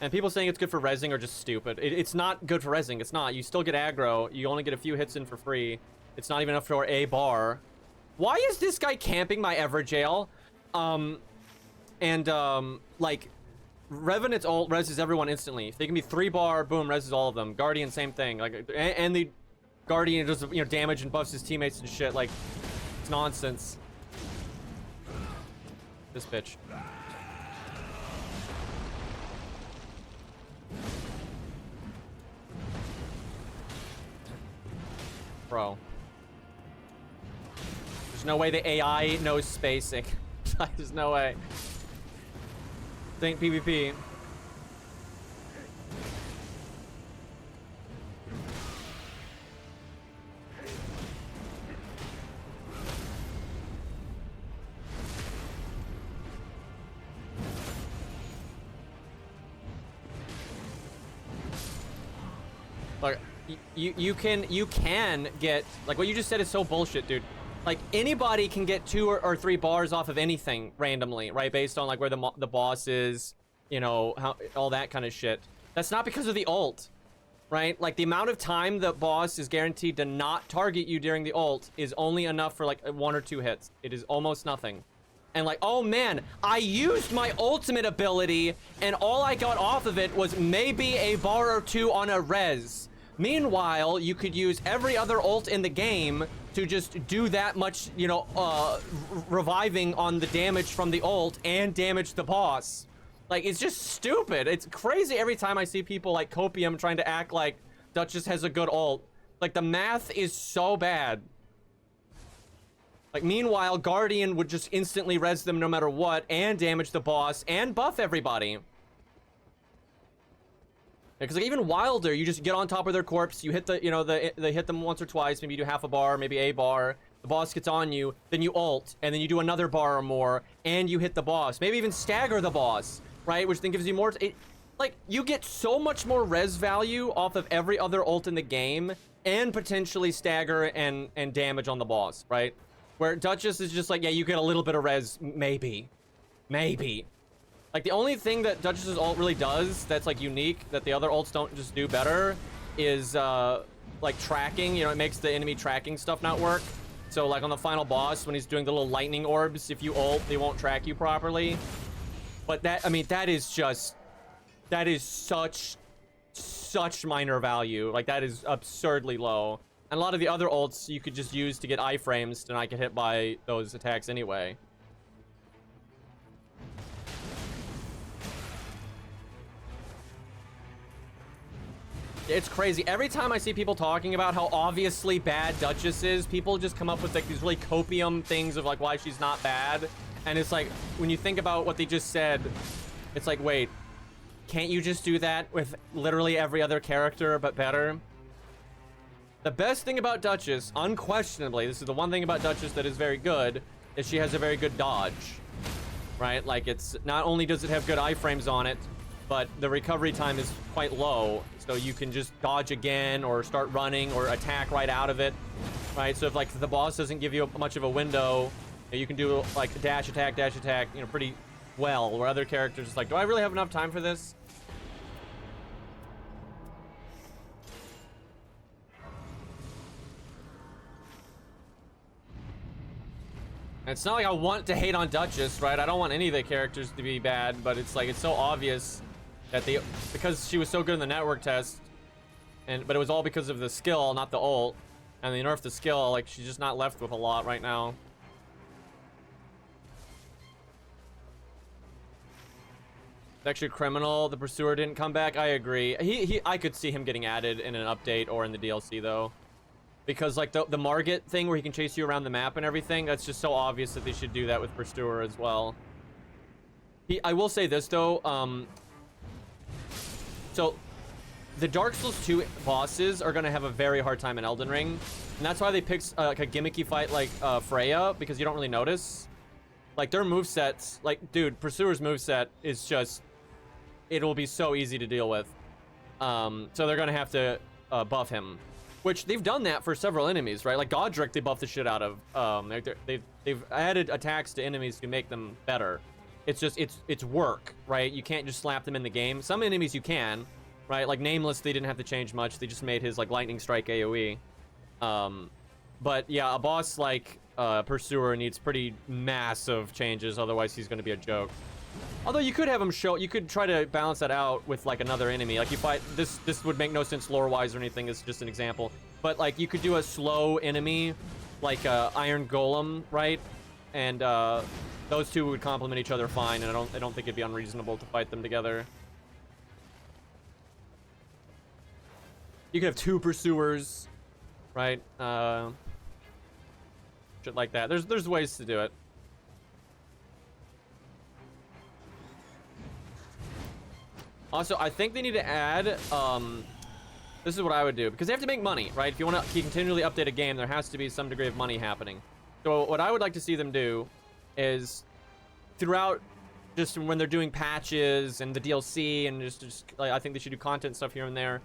And people saying it's good for rezzing are just stupid. It's not good for rezzing. It's not. You still get aggro. You only get a few hits in for free. It's not even enough for a bar. Why is this guy camping my Everjail? Like... Revenant's ult reses everyone instantly. If they can be 3-bar, boom, reses all of them. Guardian, same thing. Like, and the Guardian does, you know, damage and buffs his teammates and shit. Like, it's nonsense. This bitch. Bro. There's no way the AI knows spacing. There's no way. Think PvP. Look, you can get, like, what you just said is so bullshit, dude. Like, anybody can get 2 or 3 bars off of anything randomly, right? Based on, like, where the boss is, you know, how all that kind of shit. That's not because of the ult, right? Like, the amount of time the boss is guaranteed to not target you during the ult is only enough for like 1 or 2 hits. It is almost nothing. And like, oh man, I used my ultimate ability and all I got off of it was maybe a bar or 2 on a res. Meanwhile, you could use every other ult in the game to just do that much, you know, reviving on the damage from the ult and damage the boss. Like, it's just stupid. It's crazy every time I see people like Copium trying to act like Duchess has a good ult. Like, the math is so bad. Like, meanwhile, Guardian would just instantly res them no matter what and damage the boss and buff everybody. Because like, even Wilder, you just get on top of their corpse, you hit the, you know, they hit them once or twice, maybe you do half a bar, maybe a bar, the boss gets on you, then you ult, and then you do another bar or more, and you hit the boss. Maybe even stagger the boss, right? Which then gives you more, like, you get so much more res value off of every other ult in the game, and potentially stagger and damage on the boss, right? Where Duchess is just like, yeah, you get a little bit of res, maybe. Maybe. Like, the only thing that Duchess's ult really does that's, like, unique, that the other ults don't just do better, is, like, tracking. You know, it makes the enemy tracking stuff not work. So, like, on the final boss, when he's doing the little lightning orbs, if you ult, they won't track you properly. But that, I mean, that is just... That is such minor value. Like, that is absurdly low. And a lot of the other ults you could just use to get iframes to not get hit by those attacks anyway. It's crazy. Every time I see people talking about how obviously bad Duchess is, people just come up with like these really copium things of like why she's not bad. And it's like, when you think about what they just said, it's like, wait, can't you just do that with literally every other character but better? The best thing about Duchess, unquestionably, this is the one thing about Duchess that is very good, is she has a very good dodge, right? Like, it's not only does it have good iframes on it, but the recovery time is quite low, so you can just dodge again or start running or attack right out of it, right? So if like the boss doesn't give you much of a window, you can do like dash attack, you know, pretty well, where other characters is like, do I really have enough time for this? It's not like I want to hate on Duchess, right? I don't want any of the characters to be bad, but it's like, it's so obvious that because she was so good in the network test, but it was all because of the skill, not the ult, and they nerfed the skill, like, she's just not left with a lot right now. It's actually criminal the Pursuer didn't come back. I agree. I could see him getting added in an update or in the DLC, though. Because, like, the Margit thing where he can chase you around the map and everything, that's just so obvious that they should do that with Pursuer as well. I will say this, though. So, the Dark Souls 2 bosses are going to have a very hard time in Elden Ring. And that's why they picked, like, a gimmicky fight like Freya, because you don't really notice. Like, their movesets, like, dude, Pursuer's moveset is just... It'll be so easy to deal with. So they're going to have to buff him. Which, they've done that for several enemies, right? Like, Godric, they buffed the shit out of. They've added attacks to enemies to make them better. It's just, it's work, right? You can't just slap them in the game. Some enemies you can, right? Like, Nameless, they didn't have to change much. They just made his, like, Lightning Strike AoE. But, yeah, a boss like Pursuer needs pretty massive changes, otherwise he's going to be a joke. Although you could have him you could try to balance that out with like another enemy. Like you fight, this would make no sense lore-wise or anything, it's just an example. But like you could do a slow enemy, like Iron Golem, right? And those two would complement each other fine, and I don't think it'd be unreasonable to fight them together. You could have 2 Pursuers, right? Shit like that. There's ways to do it. Also, I think they need to add, this is what I would do, because they have to make money, right? If you want to continually update a game, there has to be some degree of money happening. So what I would like to see them do is, throughout, just when they're doing patches and the DLC, and just like, I think they should do content stuff here and there,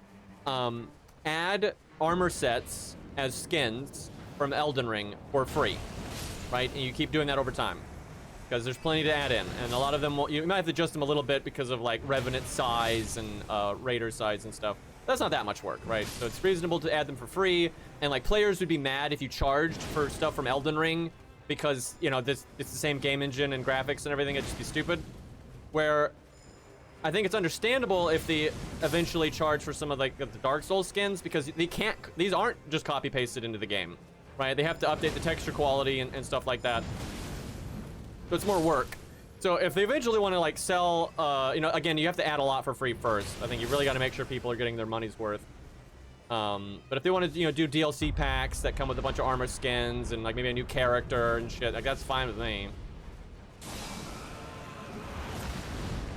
add armor sets as skins from Elden Ring for free, right? And you keep doing that over time. because there's plenty to add in, and a lot of them you might have to adjust them a little bit because of like Revenant size and Raider size and stuff. That's not that much work, right? So it's reasonable to add them for free, and like players would be mad if you charged for stuff from Elden Ring because, you know, it's the same game engine and graphics and everything. It'd just be stupid. Where I think it's understandable if they eventually charge for some of like the Dark Souls skins, because these aren't just copy pasted into the game, right? They have to update the texture quality and stuff like that. So it's more work. So if they eventually want to like sell, you know, again, you have to add a lot for free first. I think you really got to make sure people are getting their money's worth. But if they want to, you know, do DLC packs that come with a bunch of armor skins and like maybe a new character and shit, like that's fine with me.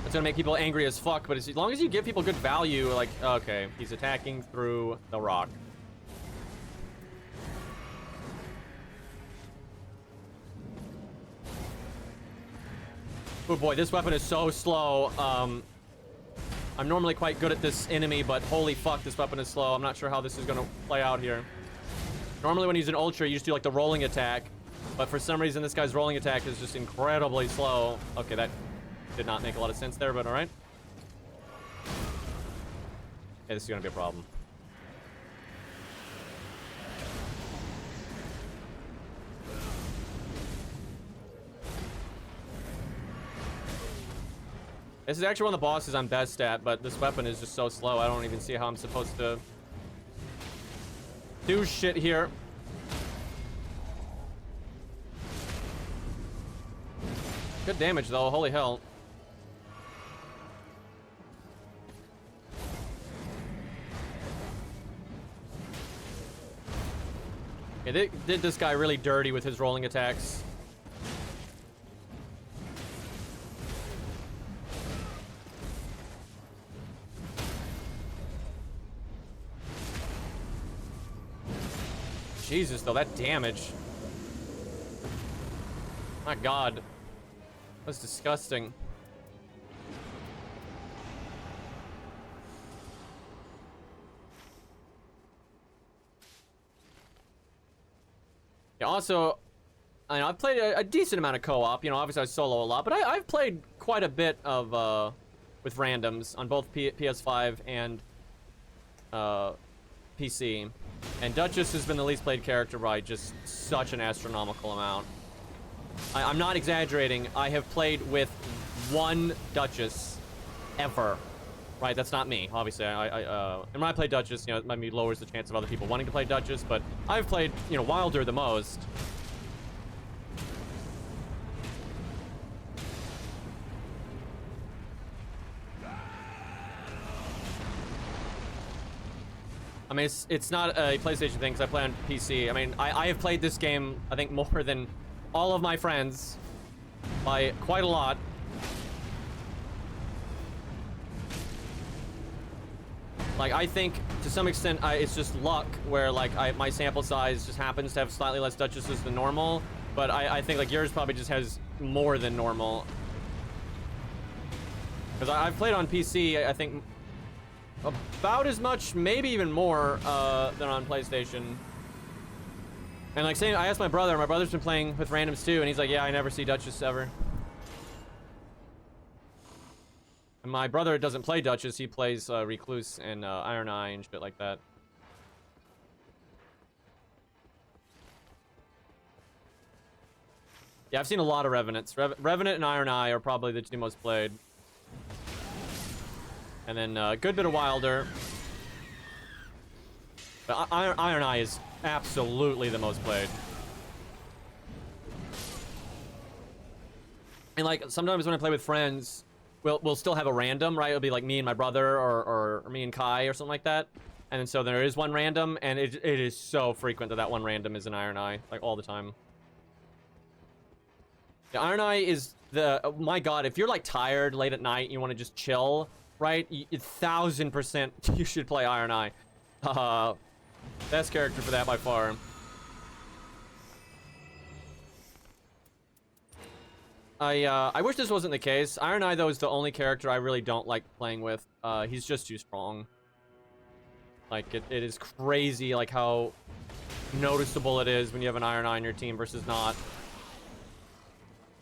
It's gonna make people angry as fuck, but as long as you give people good value, like, okay, he's attacking through the rock. Oh boy, this weapon is so slow. I'm normally quite good at this enemy, but holy fuck, this weapon is slow. I'm not sure how this is gonna play out here. Normally when you use an ultra, you just do like the rolling attack, but for some reason this guy's rolling attack is just incredibly slow. Okay, that did not make a lot of sense there, but all right. Hey, this is gonna be a problem. This is actually one of the bosses I'm best at, but this weapon is just so slow. I don't even see how I'm supposed to do shit here. Good damage though, holy hell. Yeah, they did this guy really dirty with his rolling attacks. Jesus, though, that damage. My God. That's disgusting. Yeah, also, I know I've played a decent amount of co-op. You know, obviously I solo a lot, but I've played quite a bit of with randoms on both PS5 and PC. And Duchess has been the least played character by just such an astronomical amount. I'm not exaggerating. I have played with one Duchess ever. Right, that's not me. Obviously, and when I play Duchess, you know, it maybe lowers the chance of other people wanting to play Duchess, but I've played, you know, Wilder the most. I mean, it's not a PlayStation thing because I play on PC. I mean, I have played this game, I think, more than all of my friends by quite a lot. Like, I think, to some extent, it's just luck, where, like, my sample size just happens to have slightly less Duchesses than normal, but I think, like, yours probably just has more than normal. Because I've played on PC, I think, about as much, maybe even more, than on PlayStation. And, like, saying, I asked my brother's been playing with randoms, too, and he's like, yeah, I never see Duchess ever. My brother doesn't play Duchess, he plays Recluse and Iron Eye and shit like that. Yeah, I've seen a lot of Revenants. Revenant and Iron Eye are probably the two most played. And then a good bit of Wilder. But Iron Eye is absolutely the most played. And like, sometimes when I play with friends, we'll still have a random, right? It'll be like me and my brother or me and Kai or something like that. And then so there is one random, and it is so frequent that one random is an Iron Eye, like all the time. The Iron Eye is oh my God, if you're like tired late at night, you want to just chill, right? 1000% you should play Iron Eye. Best character for that by far. I wish this wasn't the case. Iron Eye, though, is the only character I really don't like playing with. He's just too strong. Like, it is crazy, like, how noticeable it is when you have an Iron Eye on your team versus not.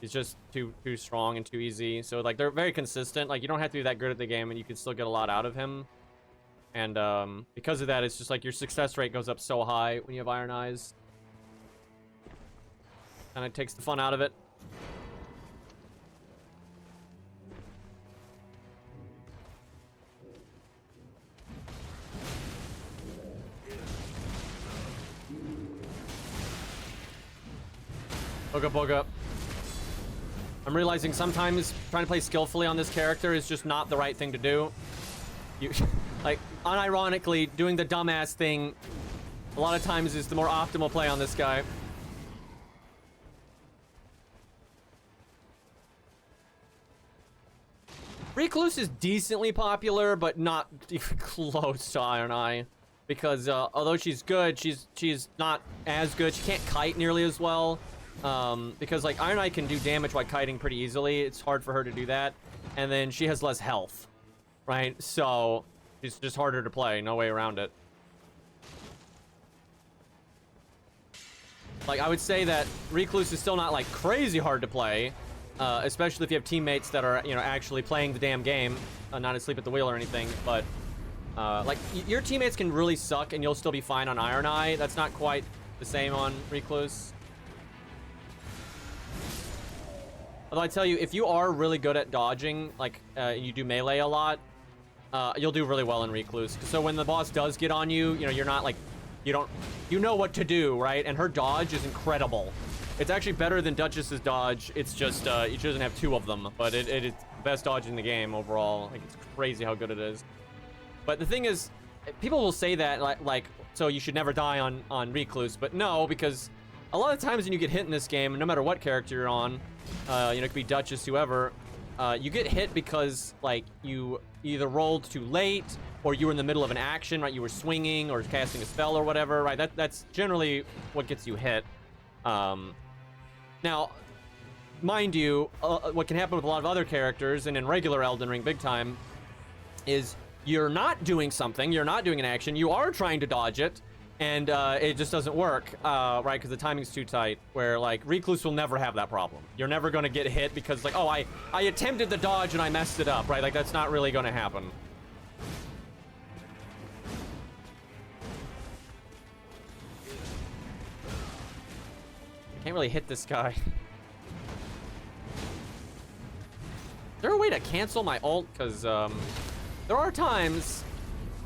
He's just too strong and too easy. So like they're very consistent. Like you don't have to be that good at the game, and you can still get a lot out of him. And because of that, it's just like your success rate goes up so high when you have Iron Eyes. And it takes the fun out of it. Booga booga. I'm realizing sometimes trying to play skillfully on this character is just not the right thing to do. You, like, unironically, doing the dumbass thing a lot of times is the more optimal play on this guy. Recluse is decently popular, but not even close to Iron Eye. Because although she's good, she's not as good. She can't kite nearly as well. Because like Iron Eye can do damage while kiting pretty easily. It's hard for her to do that. And then she has less health, right? So it's just harder to play. No way around it. Like I would say that Recluse is still not like crazy hard to play. Especially if you have teammates that are, you know, actually playing the damn game, not asleep at the wheel or anything. But like your teammates can really suck and you'll still be fine on Iron Eye. That's not quite the same on Recluse. Although I tell you, if you are really good at dodging, like you do melee a lot, you'll do really well in Recluse. So when the boss does get on you, you know, you're not like, you know what to do, right? And her dodge is incredible. It's actually better than Duchess's dodge. It's just, she doesn't have two of them, but it is the best dodge in the game overall. Like, it's crazy how good it is. But the thing is, people will say that, like so you should never die on Recluse, but no, because a lot of times when you get hit in this game, no matter what character you're on, you know, it could be Duchess, whoever, you get hit because, like, you either rolled too late, or you were in the middle of an action, right? You were swinging or casting a spell or whatever, right? That's generally what gets you hit. Now, mind you, what can happen with a lot of other characters, and in regular Elden Ring big time, is you're not doing something, you're not doing an action, you are trying to dodge it, and it just doesn't work, right? Because the timing's too tight, where, like, Recluse will never have that problem. You're never going to get hit because, like, oh, I attempted the dodge and I messed it up, right? Like, that's not really going to happen. Can't really hit this guy. Is there a way to cancel my ult? Because there are times,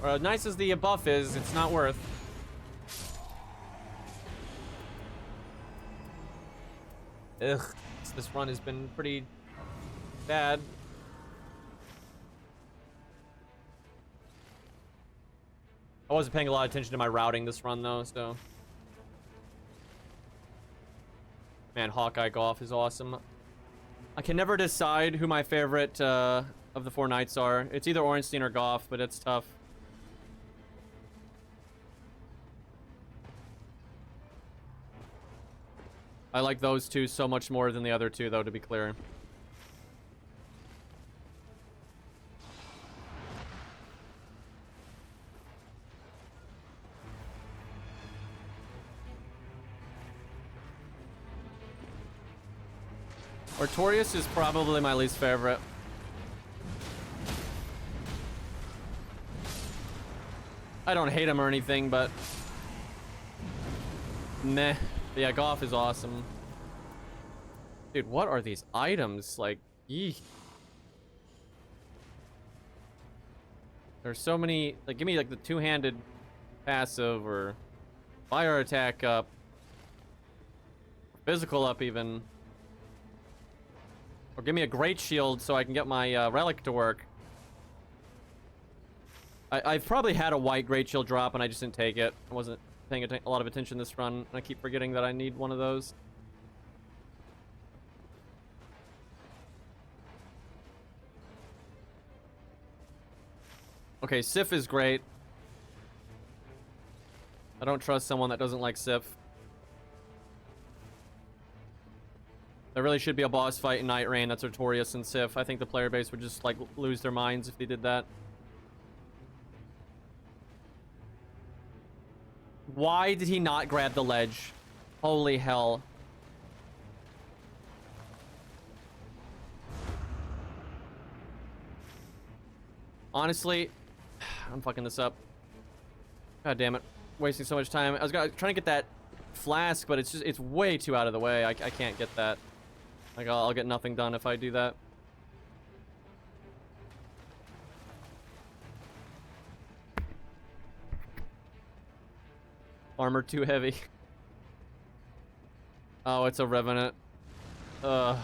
as nice as the buff is, it's not worth. Ugh, this run has been pretty bad. I wasn't paying a lot of attention to my routing this run though, so. Man, Hawkeye Goff is awesome. I can never decide who my favorite of the four knights are. It's either Ornstein or Goff, but it's tough. I like those two so much more than the other two, though, to be clear. Artorias is probably my least favorite. I don't hate him or anything, but meh. But yeah, Goff is awesome. Dude, what are these items? Like, eek. There's so many. Like, give me like the two-handed passive or fire attack up, physical up even. Or give me a great shield so I can get my relic to work. I've probably had a white great shield drop and I just didn't take it. I wasn't paying a lot of attention this run, and I keep forgetting that I need one of those. Okay, Sif is great. I don't trust someone that doesn't like Sif. There really should be a boss fight in Night Rain that's Artorias and Sif. I think the player base would just, like, lose their minds if they did that. Why did he not grab the ledge? Holy hell. Honestly, I'm fucking this up. God damn it. Wasting so much time. I was trying to get that flask, but it's way too out of the way. I can't get that. Like, I'll get nothing done if I do that. Armor too heavy. Oh, it's a Revenant. Ugh.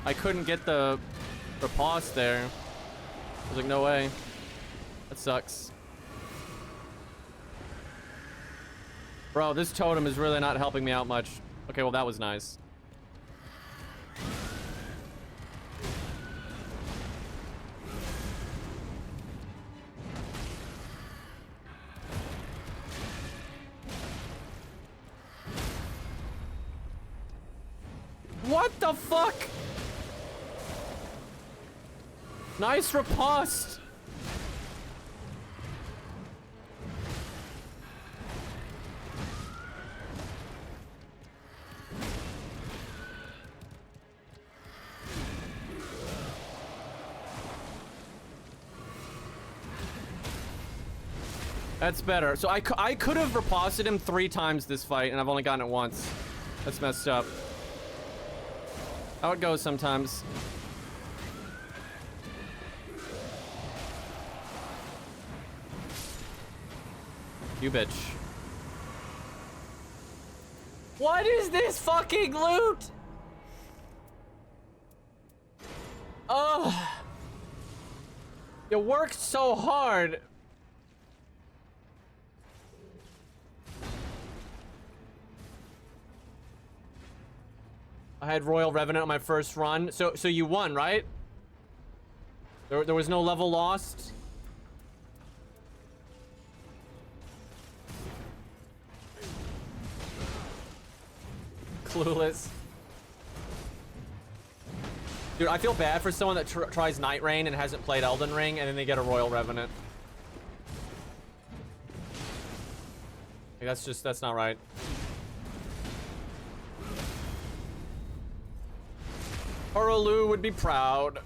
I couldn't get the riposte there. I was like, no way. That sucks. Bro, this totem is really not helping me out much. Okay, well, that was nice. What the fuck? Nice riposte. That's better. So I could have riposted him 3 times this fight, and I've only gotten it once. That's messed up. How it goes sometimes. You bitch. What is this fucking loot? Oh. You worked so hard. I had Royal Revenant on my first run. So you won, right? There was no level lost? Clueless. Dude, I feel bad for someone that tries Night Rain and hasn't played Elden Ring, and then they get a Royal Revenant. Like, that's not right. Horolu would be proud.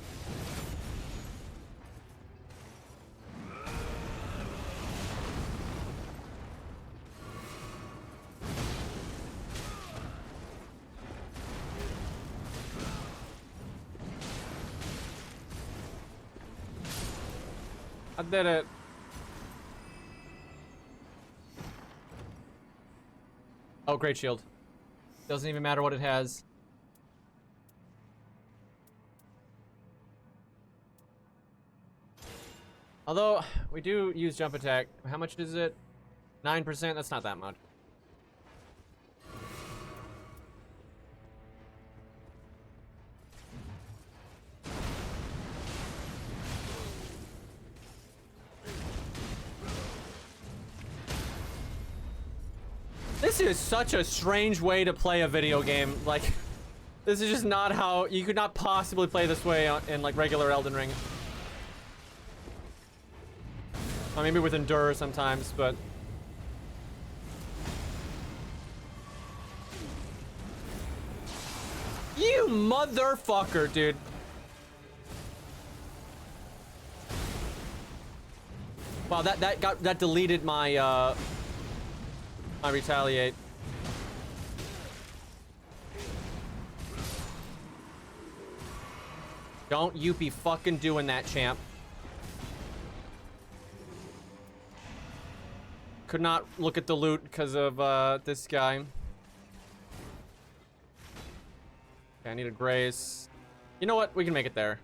I did it. Oh, great shield. Doesn't even matter what it has. Although, we do use jump attack. How much is it? 9%? That's not that much. This is such a strange way to play a video game. Like, this is just not how... You could not possibly play this way in, like, regular Elden Ring. Well, maybe with Endure sometimes, but... You motherfucker, dude. Wow, that deleted my, my retaliate. Don't you be fucking doing that, champ. Could not look at the loot because of this guy. Okay, I need a grace. You know what? We can make it there.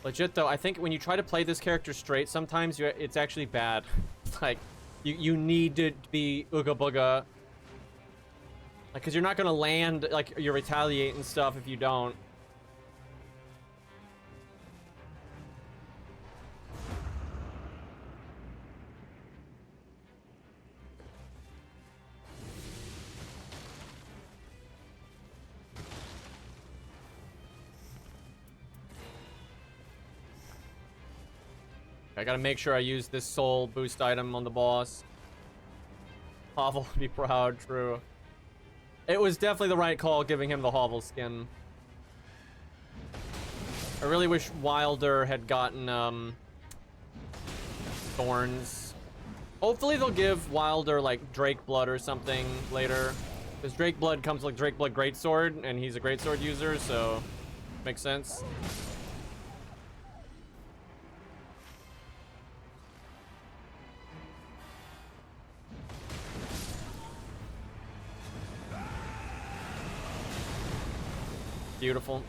Legit though, I think when you try to play this character straight, sometimes it's actually bad. Like, you need to be ooga booga. Like, cause you're not gonna land like your retaliate and stuff if you don't. I gotta make sure I use this soul boost item on the boss. Hovel would be proud, true. It was definitely the right call giving him the hovel skin. I really wish Wilder had gotten, thorns. Hopefully they'll give Wilder, like, Drake Blood or something later. Because Drake Blood comes with Drake Blood Greatsword, and he's a Greatsword user, so... Makes sense. Beautiful.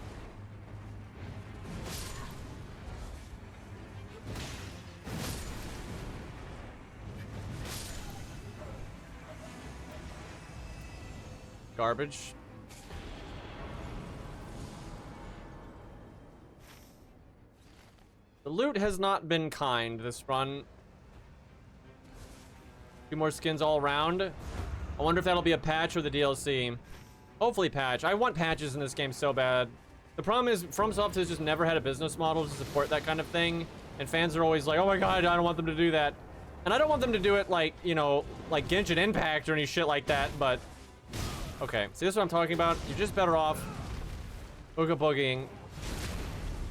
Garbage. The loot has not been kind this run. 2 more skins all around. I wonder if that'll be a patch or the DLC. Hopefully patch. I want patches in this game so bad. The problem is FromSoft has just never had a business model to support that kind of thing. And fans are always like, oh my god, I don't want them to do that. And I don't want them to do it like, you know, like Genshin Impact or any shit like that, but... Okay, see, this is what I'm talking about? You're just better off Ooga boogieing.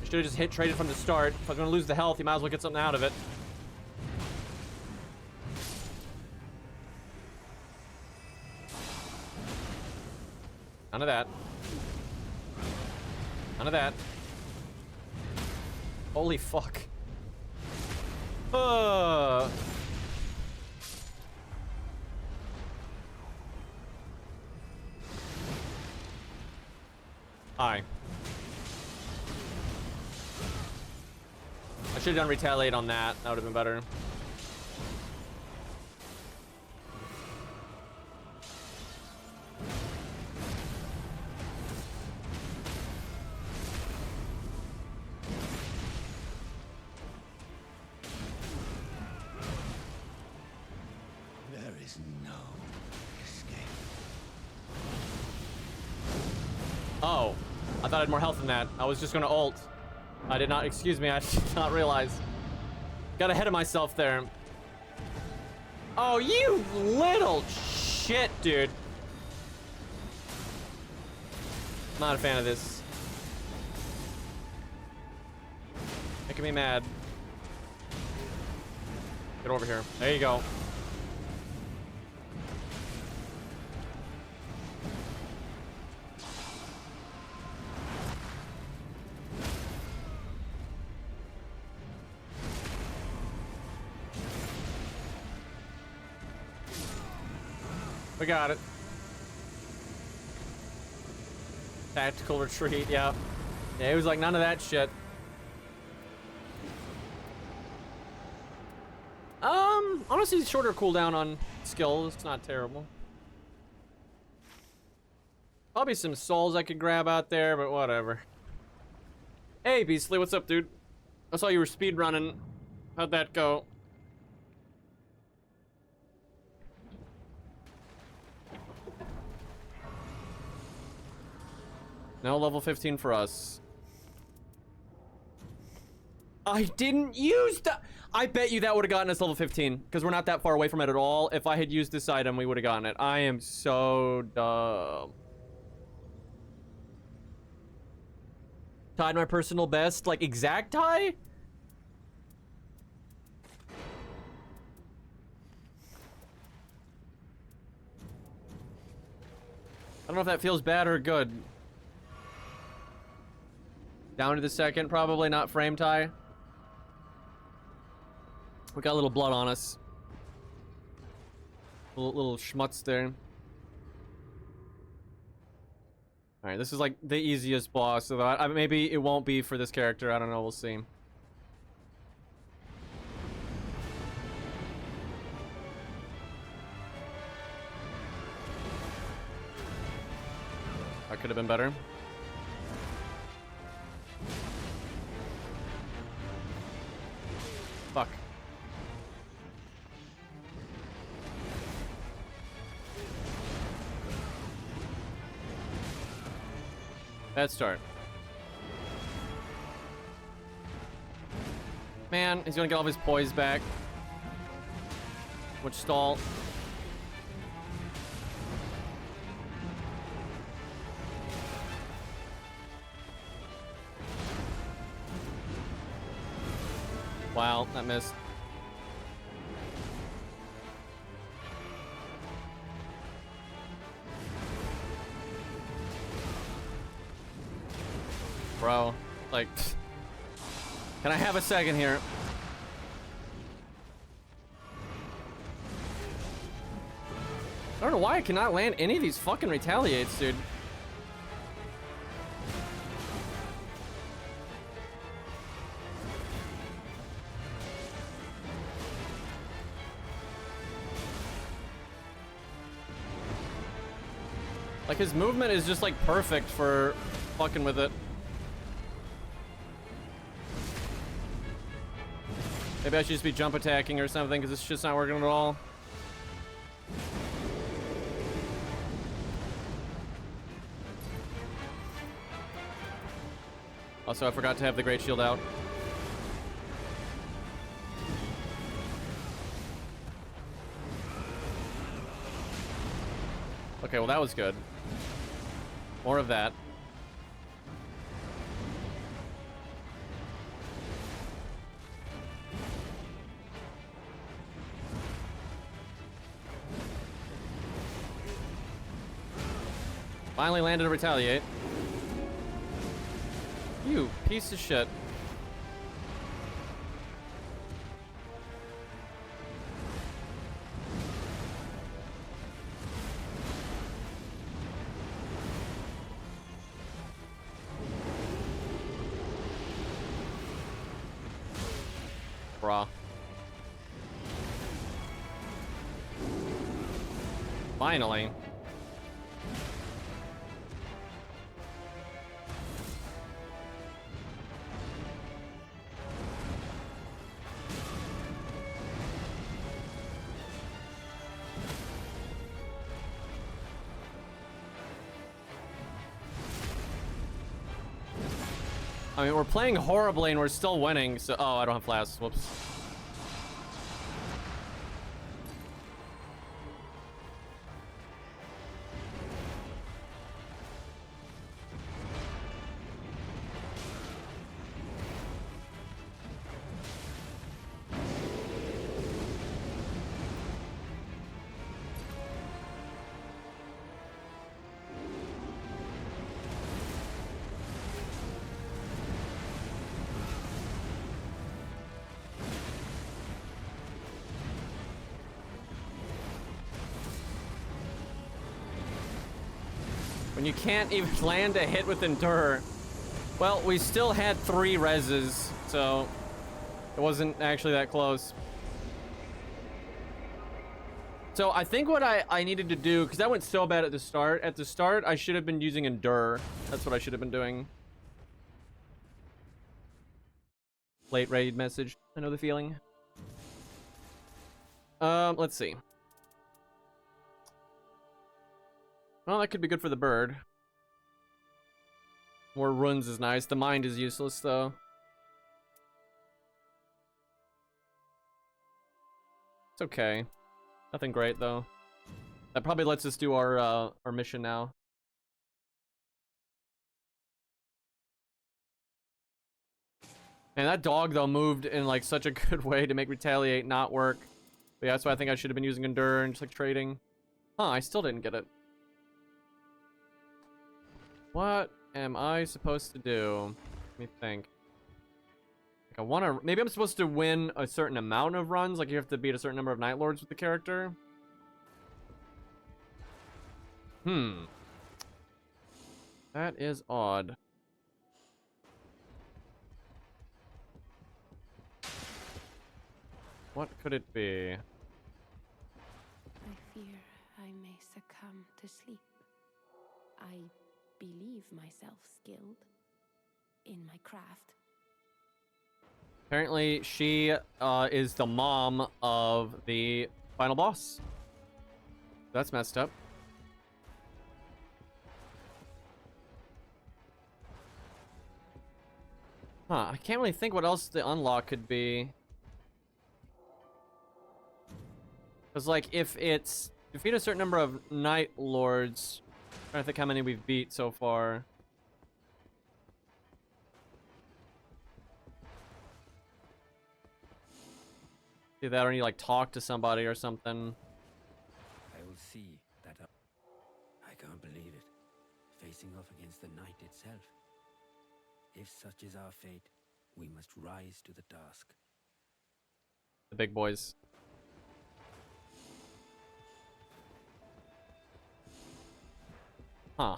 I should have just traded from the start. If I was going to lose the health, you might as well get something out of it. None of that. None of that. Holy fuck. Hi. I should have done retaliate on that. That would have been better. There is no escape. Oh, I thought I had more health than that. I was just gonna ult. I did not, excuse me, I did not realize. Got ahead of myself there. Oh, you little shit, dude. Not a fan of this. Making me mad. Get over here. There you go. We got it. Tactical retreat, yeah. Yeah, he was like, none of that shit. Honestly, shorter cooldown on skills. It's not terrible. Probably some souls I could grab out there, but whatever. Hey, Beastly, what's up, dude? I saw you were speedrunning. How'd that go? No level 15 for us. I didn't use the... I bet you that would have gotten us level 15, because we're not that far away from it at all. If I had used this item, we would have gotten it. I am so dumb. Tied my personal best, like exact tie? I don't know if that feels bad or good. Down to the second, probably not frame tie. We got a little blood on us. Little schmutz there. Alright, this is like the easiest boss, so maybe it won't be for this character. I don't know, we'll see. That could have been better. Fuck. Bad start. Man, he's gonna get all of his poise back. Which stall? Wow, that missed. Bro, like, can I have a second here? I don't know why I cannot land any of these fucking retaliates, dude. Like, his movement is just, like, perfect for fucking with it. Maybe I should just be jump attacking or something, because this shit's not working at all. Also, I forgot to have the Great Shield out. Okay, well that was good. More of that. Finally landed a retaliate. You piece of shit. Bruh. Finally. I mean, we're playing horribly and we're still winning, so... Oh, I don't have flasks. Whoops. When you can't even land a hit with Endure. Well, we still had 3 reses, so it wasn't actually that close. So I think what I needed to do, because that went so bad at the start. At the start, I should have been using Endure. That's what I should have been doing. Late raid message. I know the feeling. Let's see. Well, that could be good for the bird. More runes is nice. The mind is useless, though. It's okay. Nothing great, though. That probably lets us do our mission now. And that dog, though, moved in, like, such a good way to make Retaliate not work. But yeah, that's why I think I should have been using Endure and just, like, trading. Huh, I still didn't get it. What am I supposed to do? Let me think. Like, I want to... Maybe I'm supposed to win a certain amount of runs. Like, you have to beat a certain number of Night Lords with the character. That is odd. What could it be? I fear I may succumb to sleep. I believe myself skilled in my craft. Apparently, she is the mom of the final boss. That's messed up. Huh, I can't really think what else the unlock could be. Because, like, if it's defeat a certain number of Night Lords, I'm trying to think how many we've beat so far. Do that, or you like talk to somebody or something. I will see that. I can't believe it. Facing off against the night itself. If such is our fate, we must rise to the task. The big boys. Huh.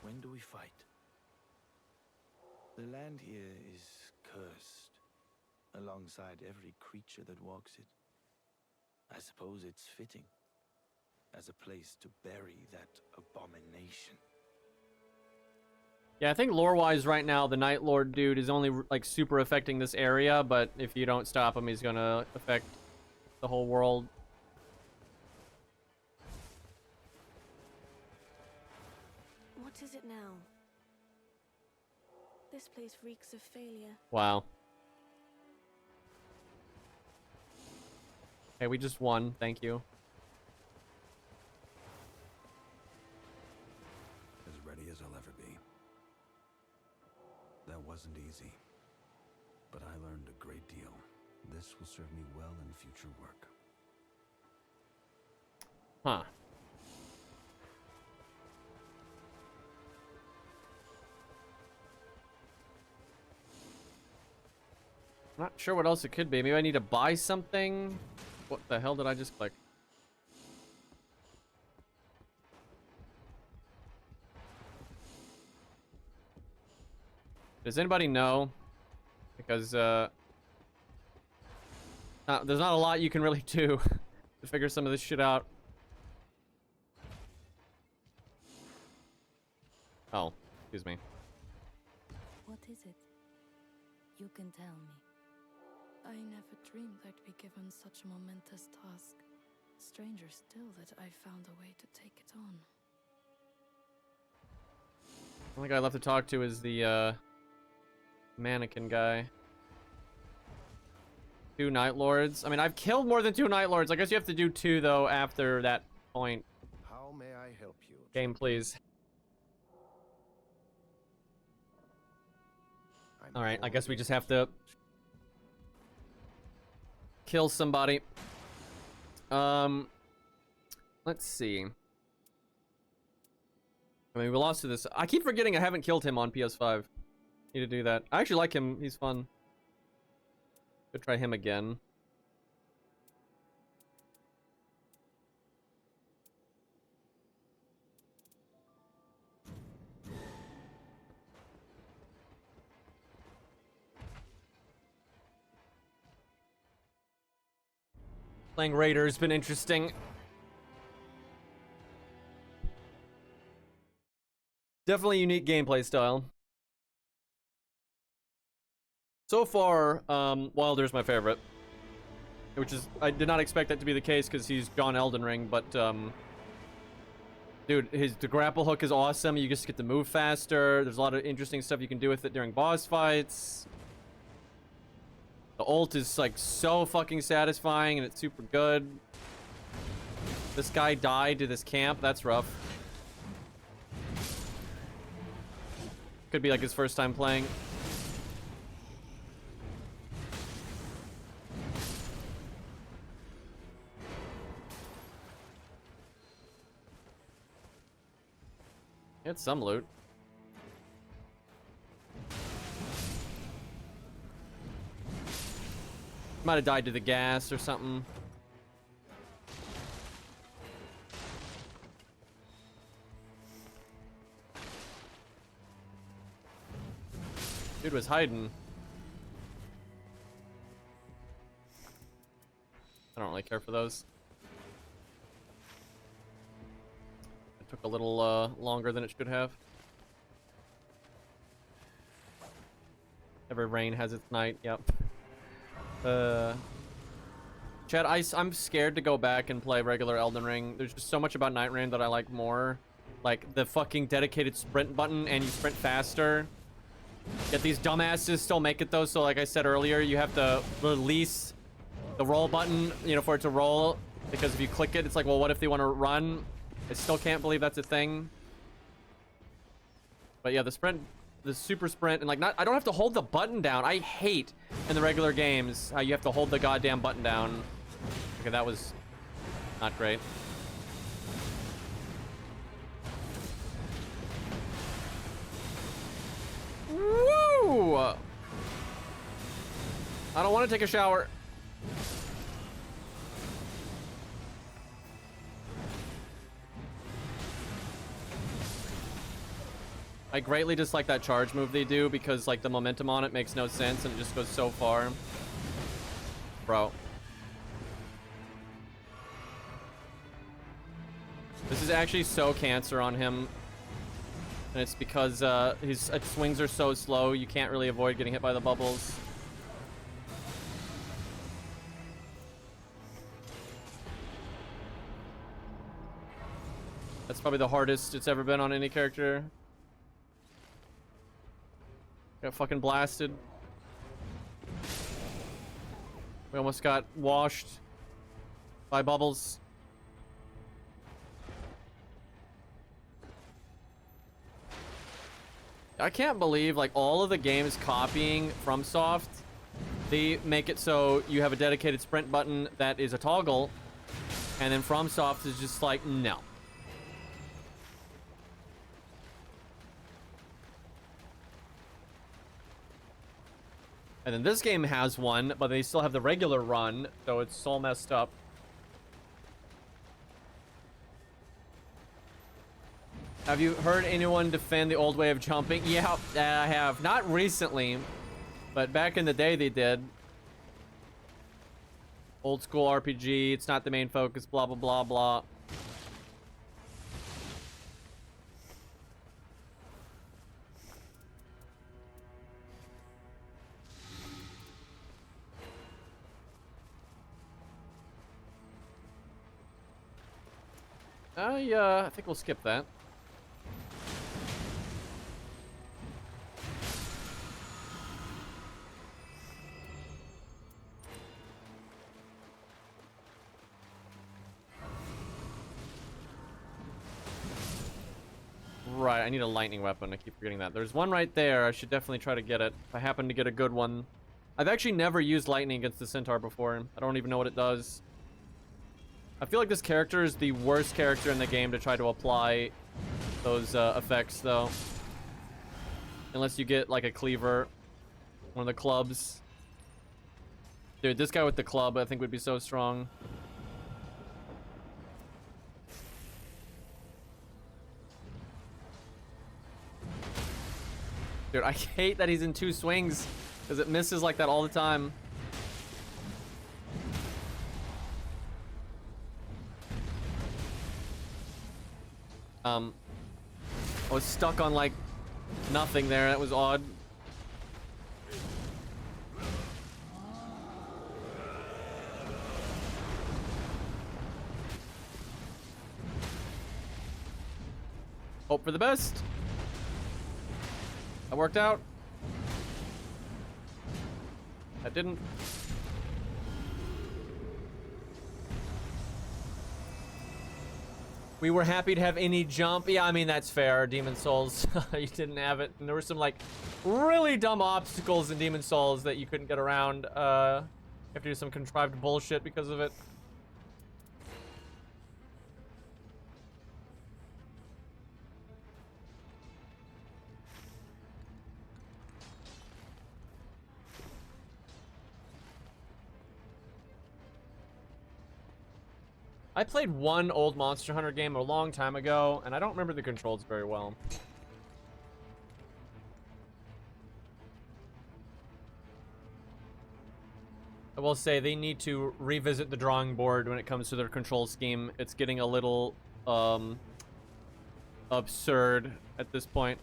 When do we fight? The land here is cursed, alongside every creature that walks it. I suppose it's fitting, as a place to bury that abomination. Yeah, I think lore-wise right now, the Night Lord dude is only, like, super affecting this area, but if you don't stop him, he's gonna affect the whole world. What is it now? This place reeks of failure. Wow. Hey, we just won. Thank you. As ready as I'll ever be. That wasn't easy, but I learned a great deal. This will serve me well in future work. Huh. Not sure what else it could be. Maybe I need to buy something? What the hell did I just click? Does anybody know? Because, there's not a lot you can really do to figure some of this shit out. Oh, excuse me. What is it? You can tell me. I never dreamed I'd be given such a momentous task. Stranger still that I found a way to take it on. The only guy left to talk to is the, mannequin guy. 2 Night Lords. I mean, I've killed more than 2 Night Lords. I guess you have to do 2, though, after that point. How may I help you? Game, please. Alright, I guess we just have to kill somebody. Let's see. I mean, we lost to this. I keep forgetting I haven't killed him on PS5. Need to do that. I actually like him. He's fun. Could try him again. Playing Raider has been interesting. Definitely unique gameplay style. So far, Wilder's my favorite. Which is, I did not expect that to be the case because he's John Elden Ring, but, dude, the grapple hook is awesome. You just get to move faster. There's a lot of interesting stuff you can do with it during boss fights. The ult is, like, so fucking satisfying, and it's super good. This guy died to this camp. That's rough. Could be, like, his first time playing. It's some loot. Might have died to the gas or something. Dude was hiding. I don't really care for those. It took a little longer than it should have. Every rain has its night, yep. Chad, I'm scared to go back and play regular Elden Ring. There's just so much about Night Rain that I like more. Like the fucking dedicated sprint button, and you sprint faster. Yet these dumbasses still make it though, so like I said earlier, you have to release the roll button, you know, for it to roll. Because if you click it, it's like, well, what if they want to run? I still can't believe that's a thing. But yeah, the sprint, the super sprint, and like I don't have to hold the button down. I hate in the regular games how you have to hold the goddamn button down. Okay, that was not great. Woo! I don't want to take a shower. I greatly dislike that charge move they do because like the momentum on it makes no sense and it just goes so far. Bro. This is actually so cancer on him. And it's because his swings are so slow, you can't really avoid getting hit by the bubbles. That's probably the hardest it's ever been on any character. Got fucking blasted. We almost got washed by bubbles. I can't believe like all of the games copying FromSoft, they make it so you have a dedicated sprint button that is a toggle, and then FromSoft is just like, no. And then this game has one, but they still have the regular run, so it's all messed up. Have you heard anyone defend the old way of jumping? Yeah, I have. Not recently, but back in the day they did. Old school RPG, it's not the main focus, blah, blah, blah, blah. I think we'll skip that. Right, I need a lightning weapon. I keep forgetting that. There's one right there. I should definitely try to get it. If I happen to get a good one. I've actually never used lightning against the centaur before. I don't even know what it does. I feel like this character is the worst character in the game to try to apply those effects, though. Unless you get, like, a cleaver. One of the clubs. Dude, this guy with the club, I think, would be so strong. Dude, I hate that he's in 2 swings. Because it misses like that all the time. I was stuck on like nothing there. That was odd. Hope for the best. That worked out. That didn't. We were happy to have any jump. Yeah, I mean, that's fair. Demon Souls, you didn't have it. And there were some, like, really dumb obstacles in Demon Souls that you couldn't get around. You have to do some contrived bullshit because of it. I played one old Monster Hunter game a long time ago, and I don't remember the controls very well. I will say they need to revisit the drawing board when it comes to their control scheme. It's getting a little absurd at this point.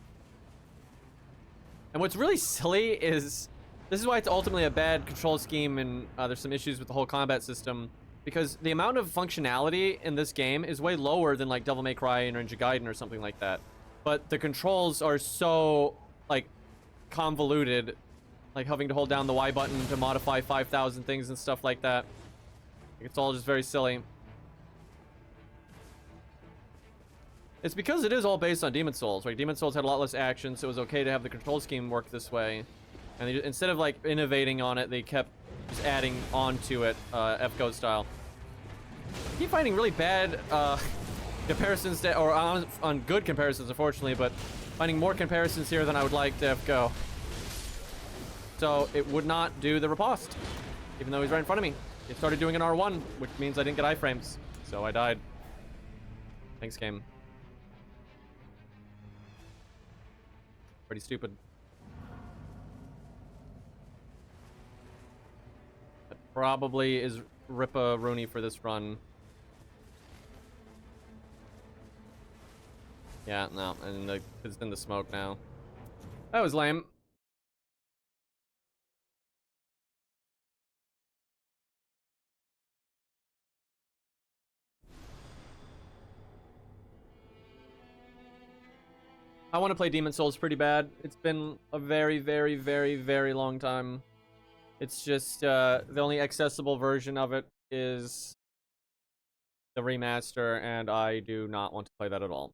And what's really silly is This is why it's ultimately a bad control scheme, and there's some issues with the whole combat system, because the amount of functionality in this game is way lower than like Devil May Cry and Ninja Gaiden or something like that. But the controls are so like convoluted, like having to hold down the Y button to modify 5,000 things and stuff like that. It's all just very silly. It's because it is all based on Demon Souls, right? Demon Souls had a lot less action, so it was okay to have the control scheme work this way. And they, instead of like innovating on it, they kept just adding on to it, FGO style. I keep finding really bad comparisons to, or on good comparisons, unfortunately, but finding more comparisons here than I would like to FGO. So it would not do the riposte, even though he's right in front of me. It started doing an R1, which means I didn't get iframes, so I died. Thanks, game. Pretty stupid. That probably is Rippa-rooney for this run. Yeah, no, and it's in the smoke now. That was lame. I want to play Demon Souls pretty bad. It's been a very, very, very, very long time. It's just, the only accessible version of it is the remaster, and I do not want to play that at all.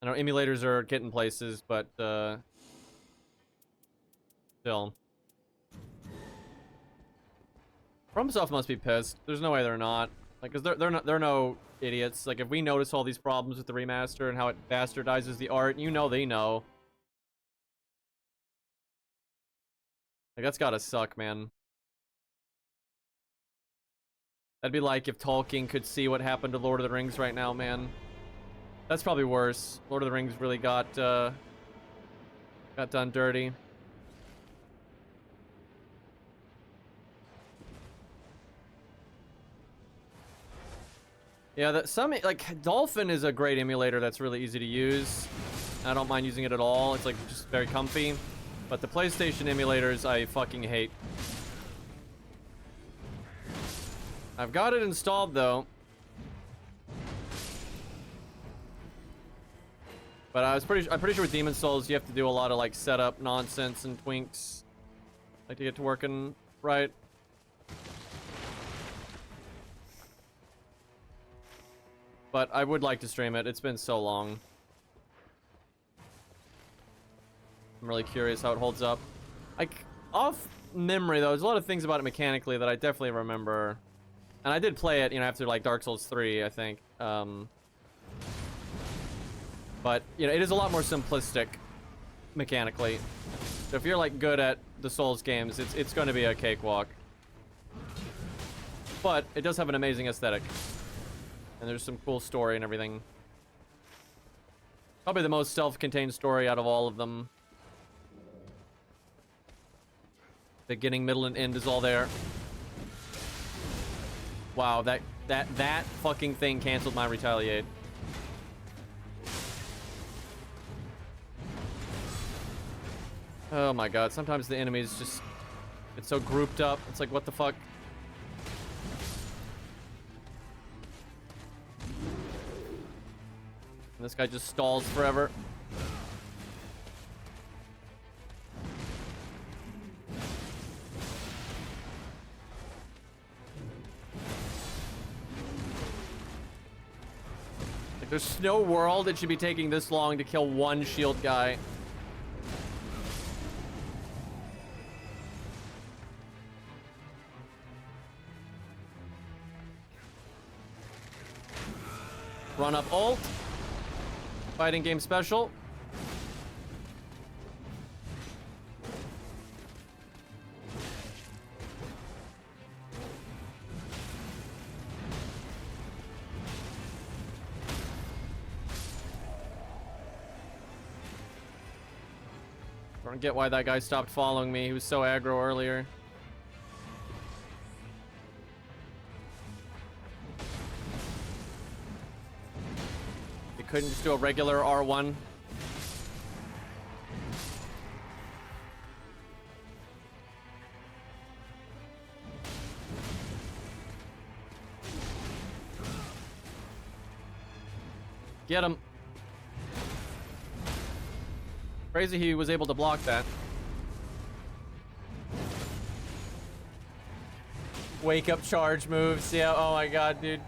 I know emulators are getting places, but, still. FromSoft must be pissed. There's no way they're not. Like, cause they're no idiots. Like, if we notice all these problems with the remaster and how it bastardizes the art, you know they know. Like, that's gotta suck, man. That'd be like if Tolkien could see what happened to Lord of the Rings right now, man. That's probably worse. Lord of the Rings really got done dirty. Yeah, that some like Dolphin is a great emulator that's really easy to use. I don't mind using it at all. It's like just very comfy. But the PlayStation emulators I fucking hate. I've got it installed though. But I'm pretty sure with Demon Souls you have to do a lot of like setup nonsense and twinks like to get to working right. But I would like to stream it. It's been so long. I'm really curious how it holds up. Like, off memory, though, there's a lot of things about it mechanically that I definitely remember. And I did play it, you know, after, like, Dark Souls 3, I think. But, you know, it is a lot more simplistic mechanically. So if you're, like, good at the Souls games, it's going to be a cakewalk. But it does have an amazing aesthetic. And there's some cool story and everything. Probably the most self-contained story out of all of them. Beginning, middle, and end is all there. Wow, that fucking thing canceled my retaliate. Oh my god, sometimes the enemies just... It's so grouped up. It's like, what the fuck? And this guy just stalls forever. Like, there's no world it should be taking this long to kill one shield guy. Run up ult. Fighting game special. I don't get why that guy stopped following me. He was so aggro earlier. Couldn't just do a regular R1. Get him. Crazy he was able to block that. Wake up charge moves. Yeah, oh my god, dude.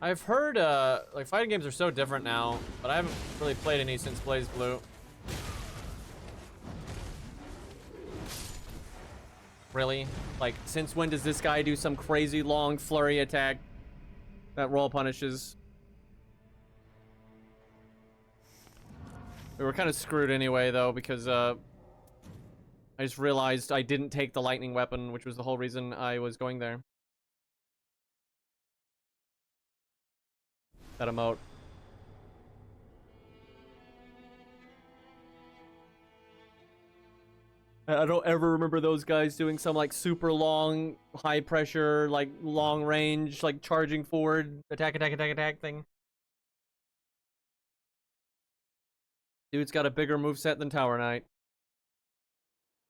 I've heard, like, fighting games are so different now, but I haven't really played any since Blaze Blue. Really? Like, since when does this guy do some crazy long flurry attack that roll punishes? We were kind of screwed anyway, though, because, I just realized I didn't take the lightning weapon, which was the whole reason I was going there. That emote. I don't ever remember those guys doing some like super long, high pressure, like long range, like charging forward, attack thing. Dude's got a bigger moveset than Tower Knight.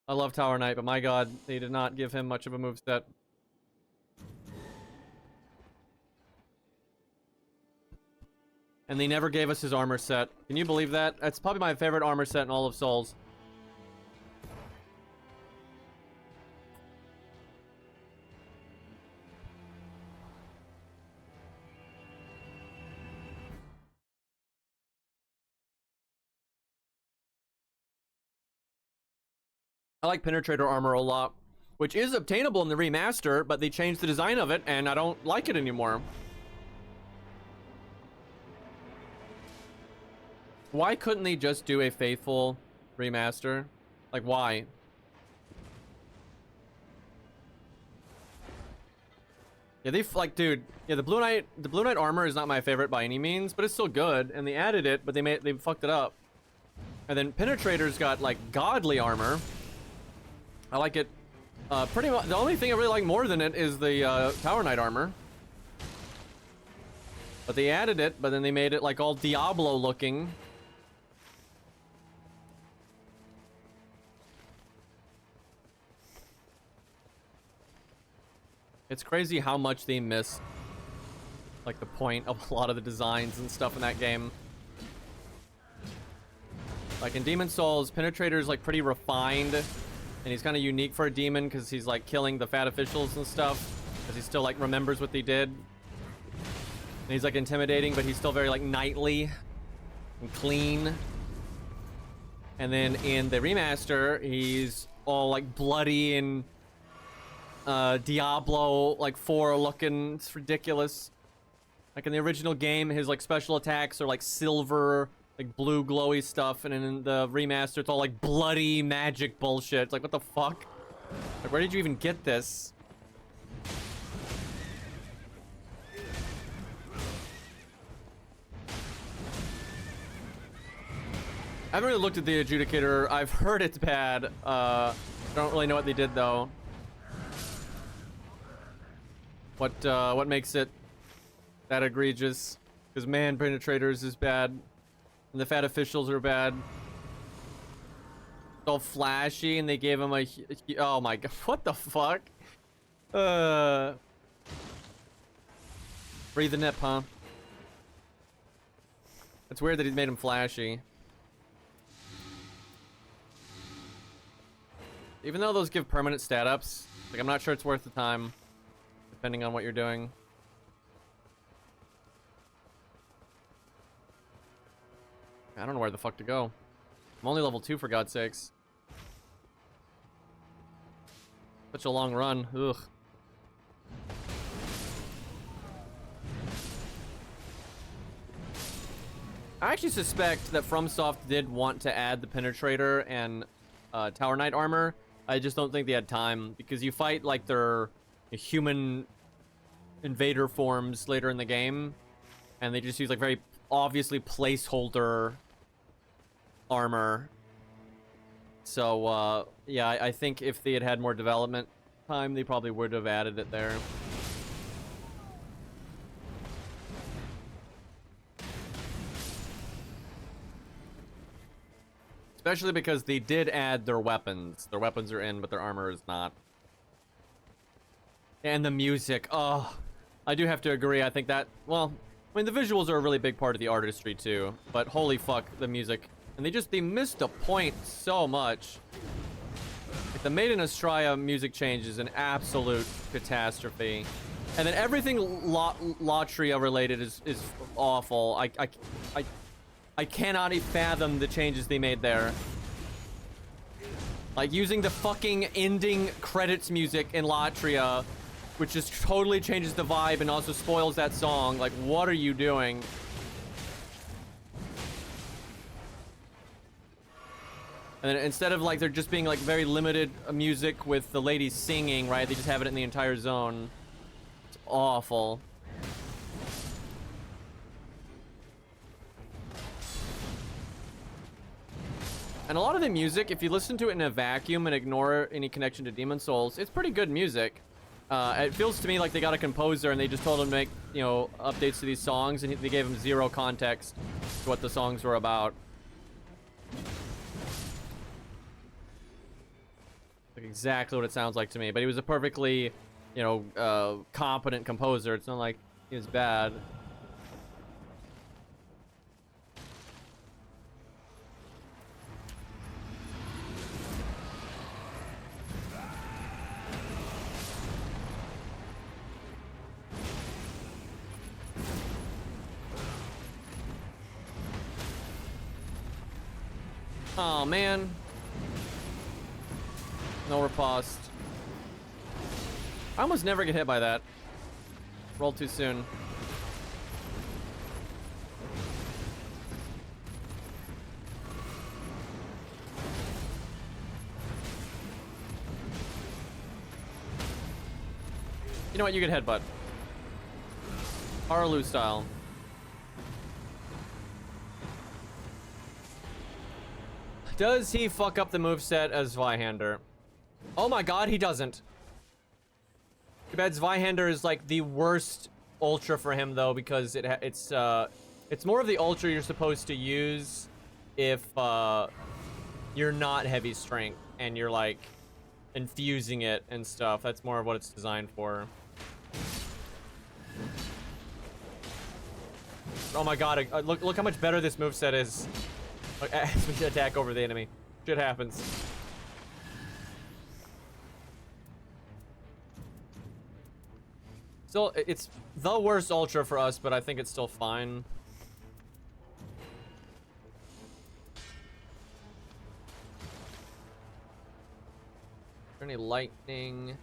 I love Tower Knight, but my god, they did not give him much of a moveset. And they never gave us his armor set. Can you believe that? That's probably my favorite armor set in all of Souls. I like Penetrator armor a lot, which is obtainable in the remaster, but they changed the design of it, and I don't like it anymore. Why couldn't they just do a faithful remaster? Like, why? Yeah, like, dude, yeah, the Blue Knight armor is not my favorite by any means, but it's still good, and they added it, but they fucked it up. And then Penetrator's got like godly armor. I like it. Pretty much the only thing I really like more than it is the Tower Knight armor. But they added it, but then they made it like all Diablo looking. It's crazy how much they miss like the point of a lot of the designs and stuff in that game. Like in Demon Souls, Penetrator is like pretty refined, and he's kind of unique for a demon because he's like killing the fat officials and stuff, because he still like remembers what they did. And he's like intimidating, but he's still very like knightly and clean. And then in the remaster, he's all like bloody and Diablo like 4 looking. It's ridiculous. Like in the original game, his like special attacks are like silver, like blue glowy stuff, and in the remaster it's all like bloody magic bullshit. It's like, what the fuck? Like, where did you even get this? I haven't really looked at the adjudicator. I've heard it's bad. I don't really know what they did though. What makes it that egregious? Because man, Penetrators is bad, and the fat officials are bad. It's all flashy, and they gave him a oh my god, what the fuck? Breathe the nip, huh? It's weird that he made him flashy. Even though those give permanent stat ups, like I'm not sure it's worth the time, depending on what you're doing. I don't know where the fuck to go. I'm only level 2 for God's sakes. Such a long run. Ugh. I actually suspect that FromSoft did want to add the Penetrator and Tower Knight armor. I just don't think they had time, because you fight like their human invader forms later in the game, and they just use like very obviously placeholder armor. So yeah, I think if they had had more development time, they probably would have added it there. Especially because they did add their weapons. Their weapons are in, but their armor is not. And the music. Oh, I do have to agree. I think that, well, I mean, the visuals are a really big part of the artistry too. But holy fuck, the music. And they missed the point so much. Like, the Maiden Astraea music change is an absolute catastrophe. And then everything Latria related is awful. I cannot fathom the changes they made there. Like using the fucking ending credits music in Latria, which just totally changes the vibe and also spoils that song. Like, what are you doing? And then instead of like there just being like very limited music with the ladies singing, right? They just have it in the entire zone. It's awful. And a lot of the music, if you listen to it in a vacuum and ignore any connection to Demon Souls, it's pretty good music. It feels to me like they got a composer and they just told him to make, you know, updates to these songs, and they gave him zero context to what the songs were about. Like exactly what it sounds like to me. But he was a perfectly, you know, competent composer. It's not like he was bad. Oh man. No riposte. I almost never get hit by that. Rolled too soon. You know what? You get headbutt. Harloo style. Does he fuck up the moveset as Zweihander? Oh my god, he doesn't. Too bad Zweihander is like the worst ultra for him though, because it's more of the ultra you're supposed to use if you're not heavy strength and you're like infusing it and stuff. That's more of what it's designed for. Oh my god, look how much better this moveset is. As we attack over the enemy. Shit happens. Still, it's the worst ultra for us, but I think it's still fine. Is there any lightning?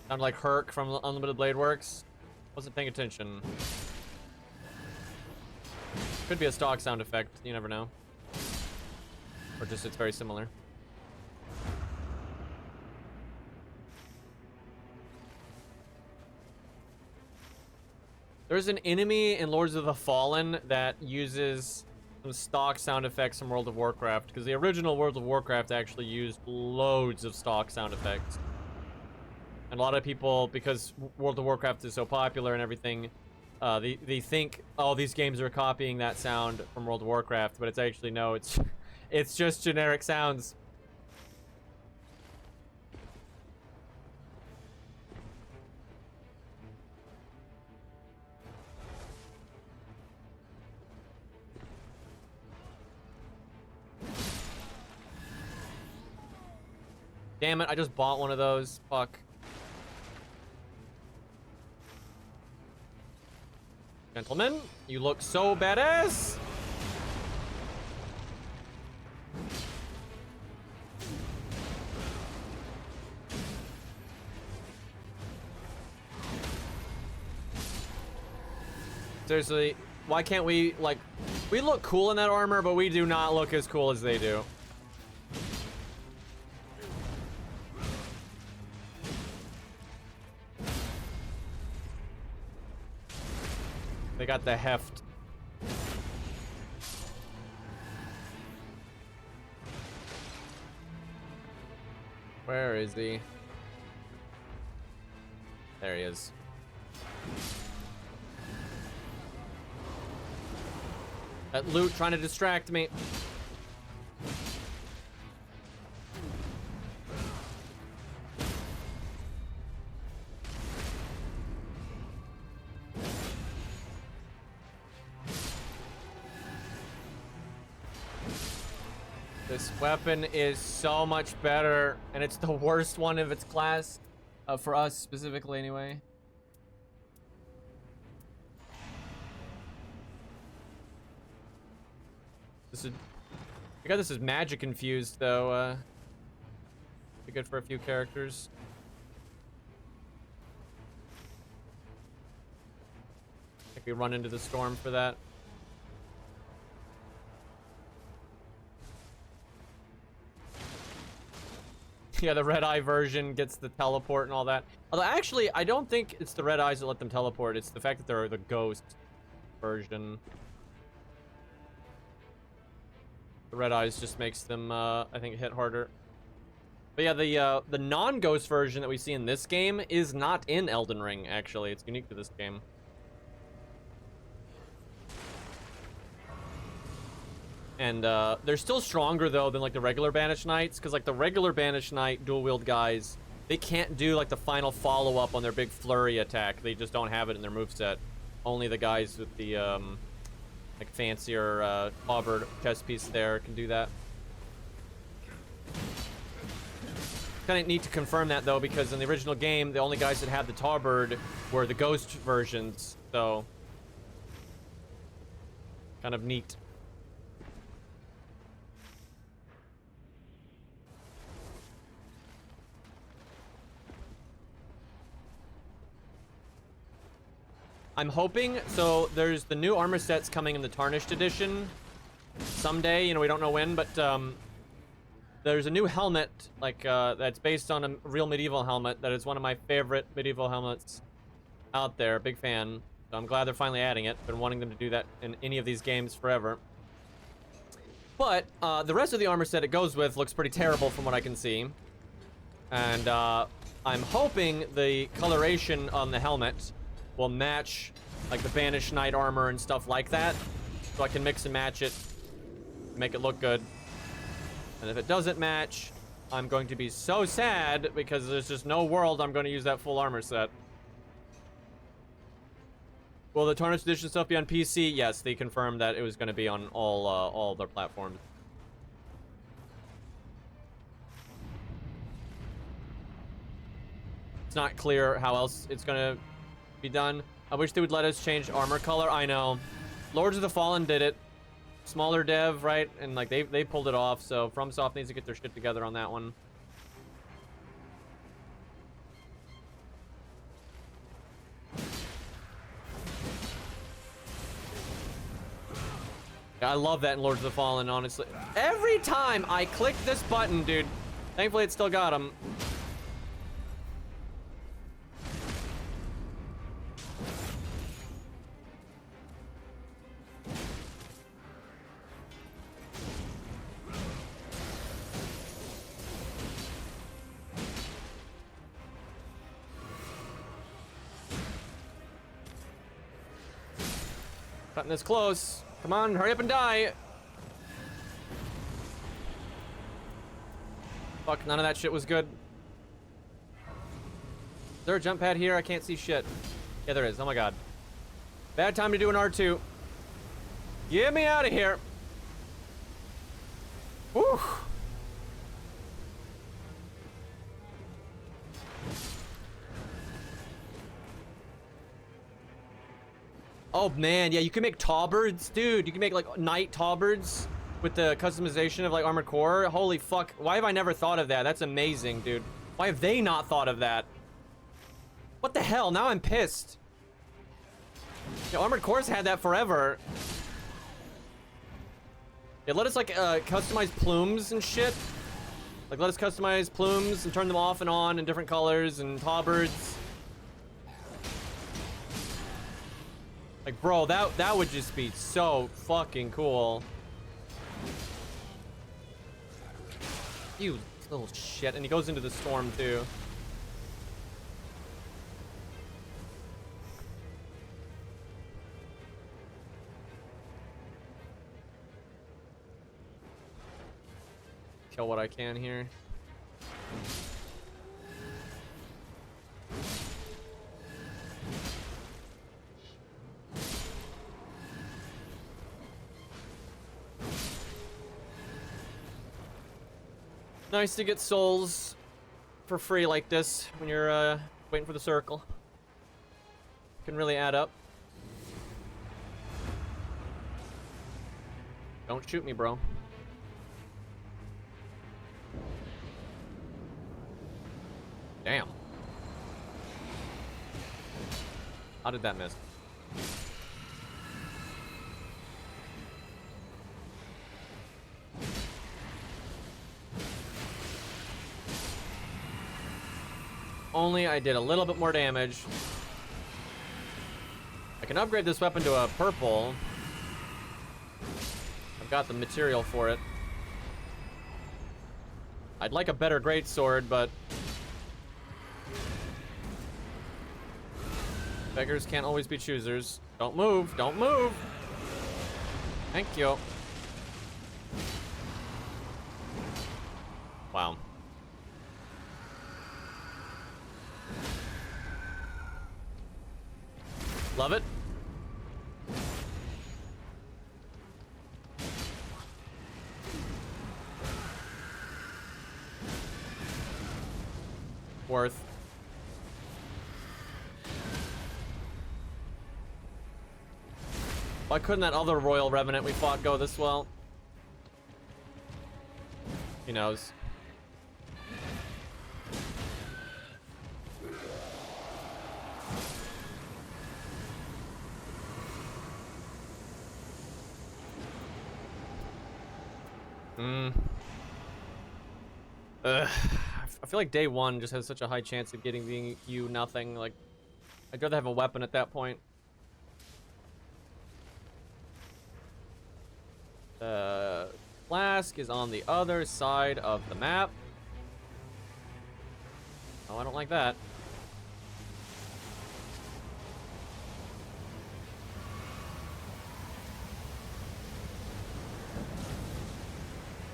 Sounded like Herc from Unlimited Blade Works. Wasn't paying attention. Could be a stock sound effect. You never know. Or just it's very similar. There's an enemy in Lords of the Fallen that uses some stock sound effects from World of Warcraft, because the original World of Warcraft actually used loads of stock sound effects. And a lot of people, because World of Warcraft is so popular and everything, they think, oh, these games are copying that sound from World of Warcraft, but it's actually, no, it's just generic sounds. Damn it, I just bought one of those. Fuck. Gentlemen, you look so badass. Seriously, why can't we, like, we look cool in that armor, but we do not look as cool as they do. They got the heft. Where is he? There he is. That loot trying to distract me. This weapon is so much better, and it's the worst one of its class, for us specifically anyway. This is, I got this is magic infused though. Be good for a few characters. I think we run into the storm for that. Yeah, the red eye version gets the teleport and all that. Although actually, I don't think it's the red eyes that let them teleport. It's the fact that they're the ghost version. The red eyes just makes them, I think, hit harder. But yeah, the non-ghost version that we see in this game is not in Elden Ring, actually. It's unique to this game. And they're still stronger though than like the regular Banished Knights, because like the regular Banished Knight dual wield guys, they can't do like the final follow-up on their big flurry attack. They just don't have it in their moveset. Only the guys with the like fancier halberd chest piece there can do that. Kind of neat to confirm that though, because in the original game, the only guys that had the halberd were the ghost versions. So kind of neat. I'm hoping, so there's the new armor sets coming in the Tarnished Edition someday, you know, we don't know when, but there's a new helmet, like, that's based on a real medieval helmet that is one of my favorite medieval helmets out there. Big fan. So I'm glad they're finally adding it. Been wanting them to do that in any of these games forever. But the rest of the armor set it goes with looks pretty terrible from what I can see. And I'm hoping the coloration on the helmet will match like the Banished Knight armor and stuff like that, so I can mix and match it, make it look good. And if it doesn't match, I'm going to be so sad, because there's just no world I'm going to use that full armor set. Will the Tarnished Edition stuff be on PC? Yes, they confirmed that it was going to be on all their platforms. It's not clear how else it's going to be done. I wish they would let us change armor color. I know. Lords of the Fallen did it. Smaller dev, right? And like they pulled it off, so FromSoft needs to get their shit together on that one. Yeah, I love that in Lords of the Fallen, honestly. Every time I click this button, dude. Thankfully, it still got him. Cutting this close. Come on, hurry up and die. Fuck, none of that shit was good. Is there a jump pad here? I can't see shit. Yeah, there is. Oh my god. Bad time to do an R2. Get me out of here. Whew. Oh man, yeah, you can make halberds, dude. You can make like knight halberds with the customization of like armored core. Holy fuck, why have I never thought of that? That's amazing, dude. Why have they not thought of that? What the hell? Now I'm pissed. Yeah, armored cores had that forever. Yeah, let us like customize plumes and shit. Like let us customize plumes and turn them off and on in different colors and halberds. Like, bro, that would just be so fucking cool. You little shit. And he goes into the storm, too. kill what I can here. Nice to get souls for free like this when you're waiting for the circle. Can really add up. Don't shoot me, bro. Damn. How did that miss? Only I did a little bit more damage. I can upgrade this weapon to a purple. I've got the material for it. I'd like a better greatsword, but beggars can't always be choosers. Don't move, don't move. Thank you. Wow. Love it. Worth. Why couldn't that other Royal Revenant we fought go this well? He knows. I feel like day one just has such a high chance of being you nothing. Like, I'd rather have a weapon at that point. Flask is on the other side of the map. Oh, I don't like that.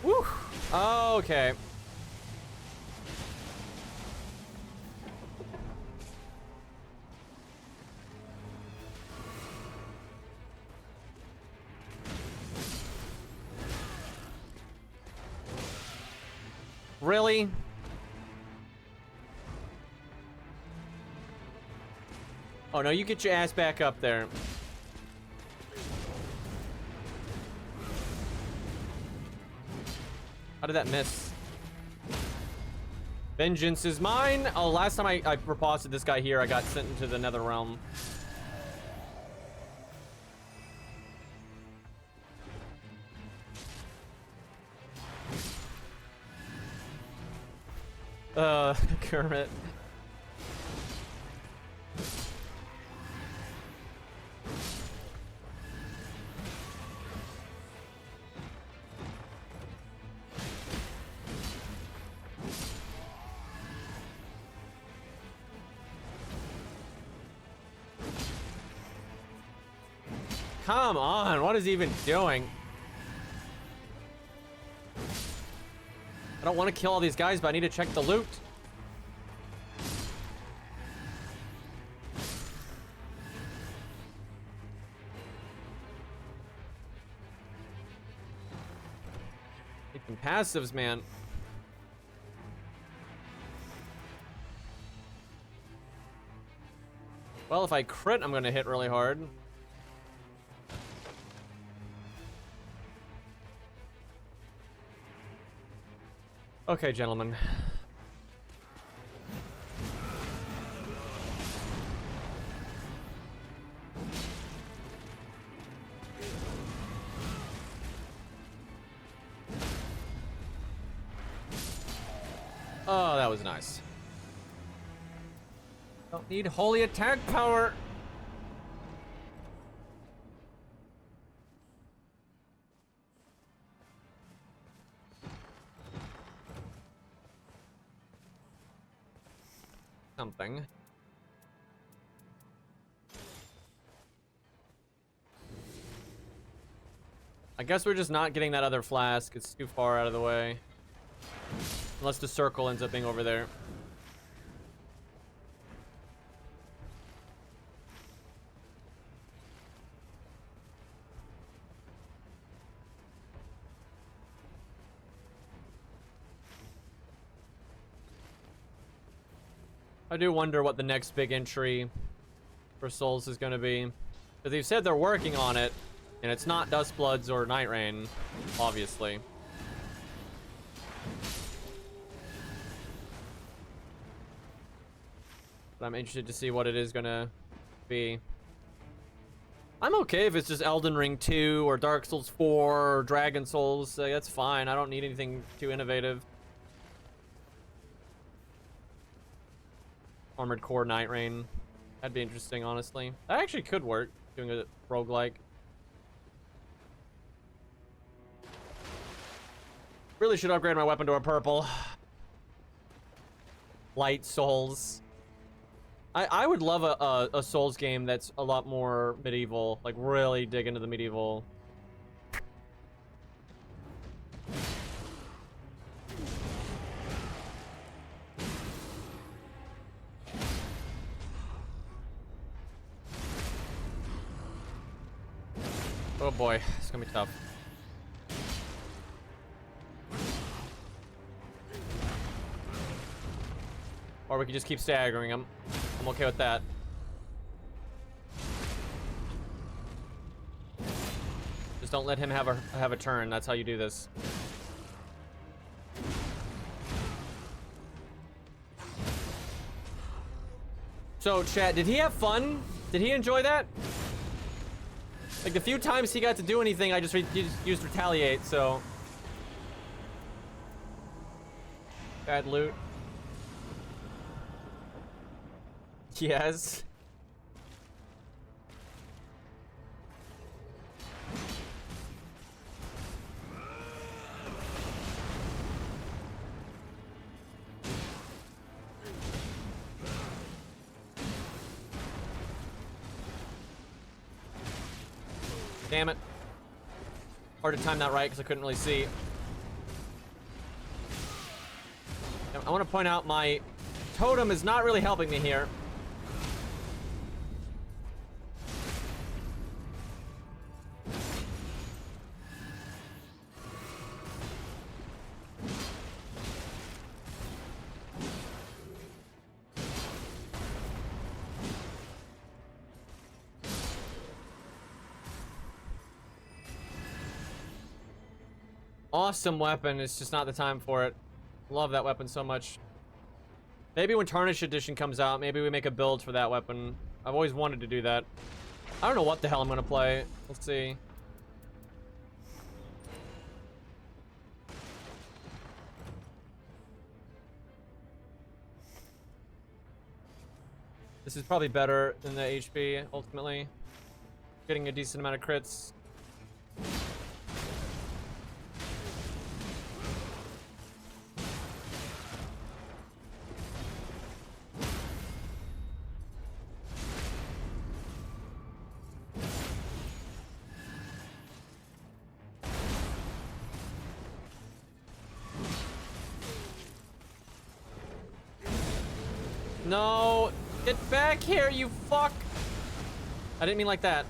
Woo! Okay. Really? Oh no, you get your ass back up there. How did that miss? Vengeance is mine. Oh, last time I riposted this guy here, I got sent into the Nether Realm. Kermit. Come on, what is he even doing? I don't want to kill all these guys, but I need to check the loot. Taking passives, man. Well, if I crit, I'm gonna hit really hard. Okay, gentlemen. Oh, that was nice. Don't need holy attack power. Something. I guess we're just not getting that other flask. It's too far out of the way. Unless the circle ends up being over there. I do wonder what the next big entry for Souls is going to be. Because they've said they're working on it, and it's not Dustbloods or Night Rain, obviously. But I'm interested to see what it is going to be. I'm okay if it's just Elden Ring 2 or Dark Souls 4 or Dragon Souls. That's fine. I don't need anything too innovative. Armored Core Night Rain. That'd be interesting, honestly. That actually could work, doing a roguelike. Really should upgrade my weapon to a purple. Light Souls. I would love a Souls game that's a lot more medieval. Like, really dig into the medieval. Oh boy, it's gonna be tough. Or we could just keep staggering him. I'm okay with that. Just don't let him have a turn. That's how you do this. So, chat, did he have fun? Did he enjoy that? Like, the few times he got to do anything, I just used Retaliate, so... Bad loot. Yes. Damn it. Hard to time that right because I couldn't really see. I want to point out my totem is not really helping me here. Awesome weapon, it's just not the time for it. Love that weapon so much. Maybe when Tarnished Edition comes out, maybe we make a build for that weapon. I've always wanted to do that. I don't know what the hell I'm gonna play. Let's see. This is probably better than the HP, ultimately. Getting a decent amount of crits. No! Get back here, you fuck! I didn't mean like that.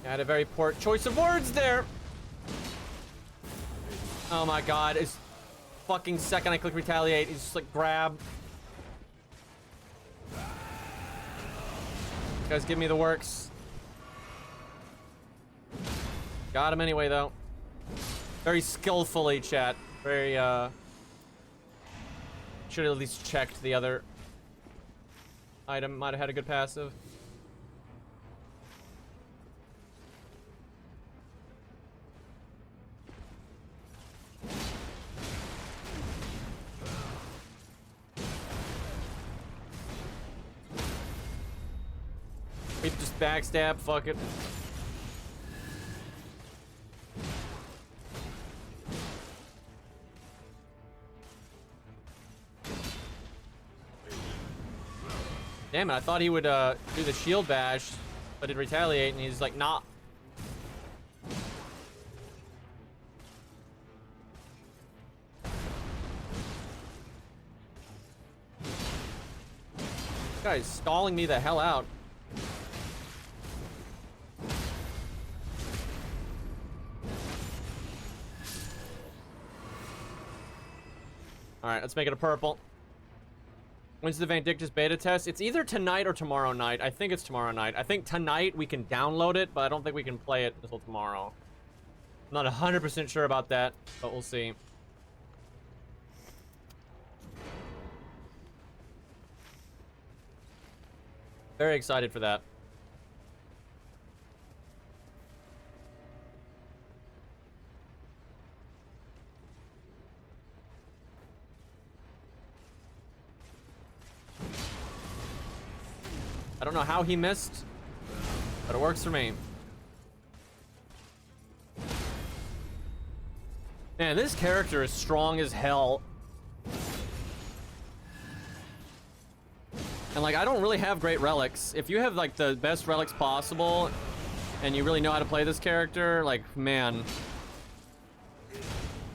I had a very poor choice of words there! Oh my god, it's fucking second I click retaliate, he's just like grab. You guys give me the works. Got him anyway, though. Very skillfully, chat. Very, should have at least checked the other item. Might have had a good passive. We just backstab, fuck it. Damn it, I thought he would do the shield bash. I did retaliate, and he's like, nah. This guy's stalling me the hell out. Alright, let's make it a purple. When's the Vindictus beta test? It's either tonight or tomorrow night. I think it's tomorrow night. I think tonight we can download it, but I don't think we can play it until tomorrow. I'm not 100% sure about that, but we'll see. Very excited for that. I don't know how he missed, but it works for me. Man, this character is strong as hell. And like, I don't really have great relics. If you have like the best relics possible and you really know how to play this character, like, man,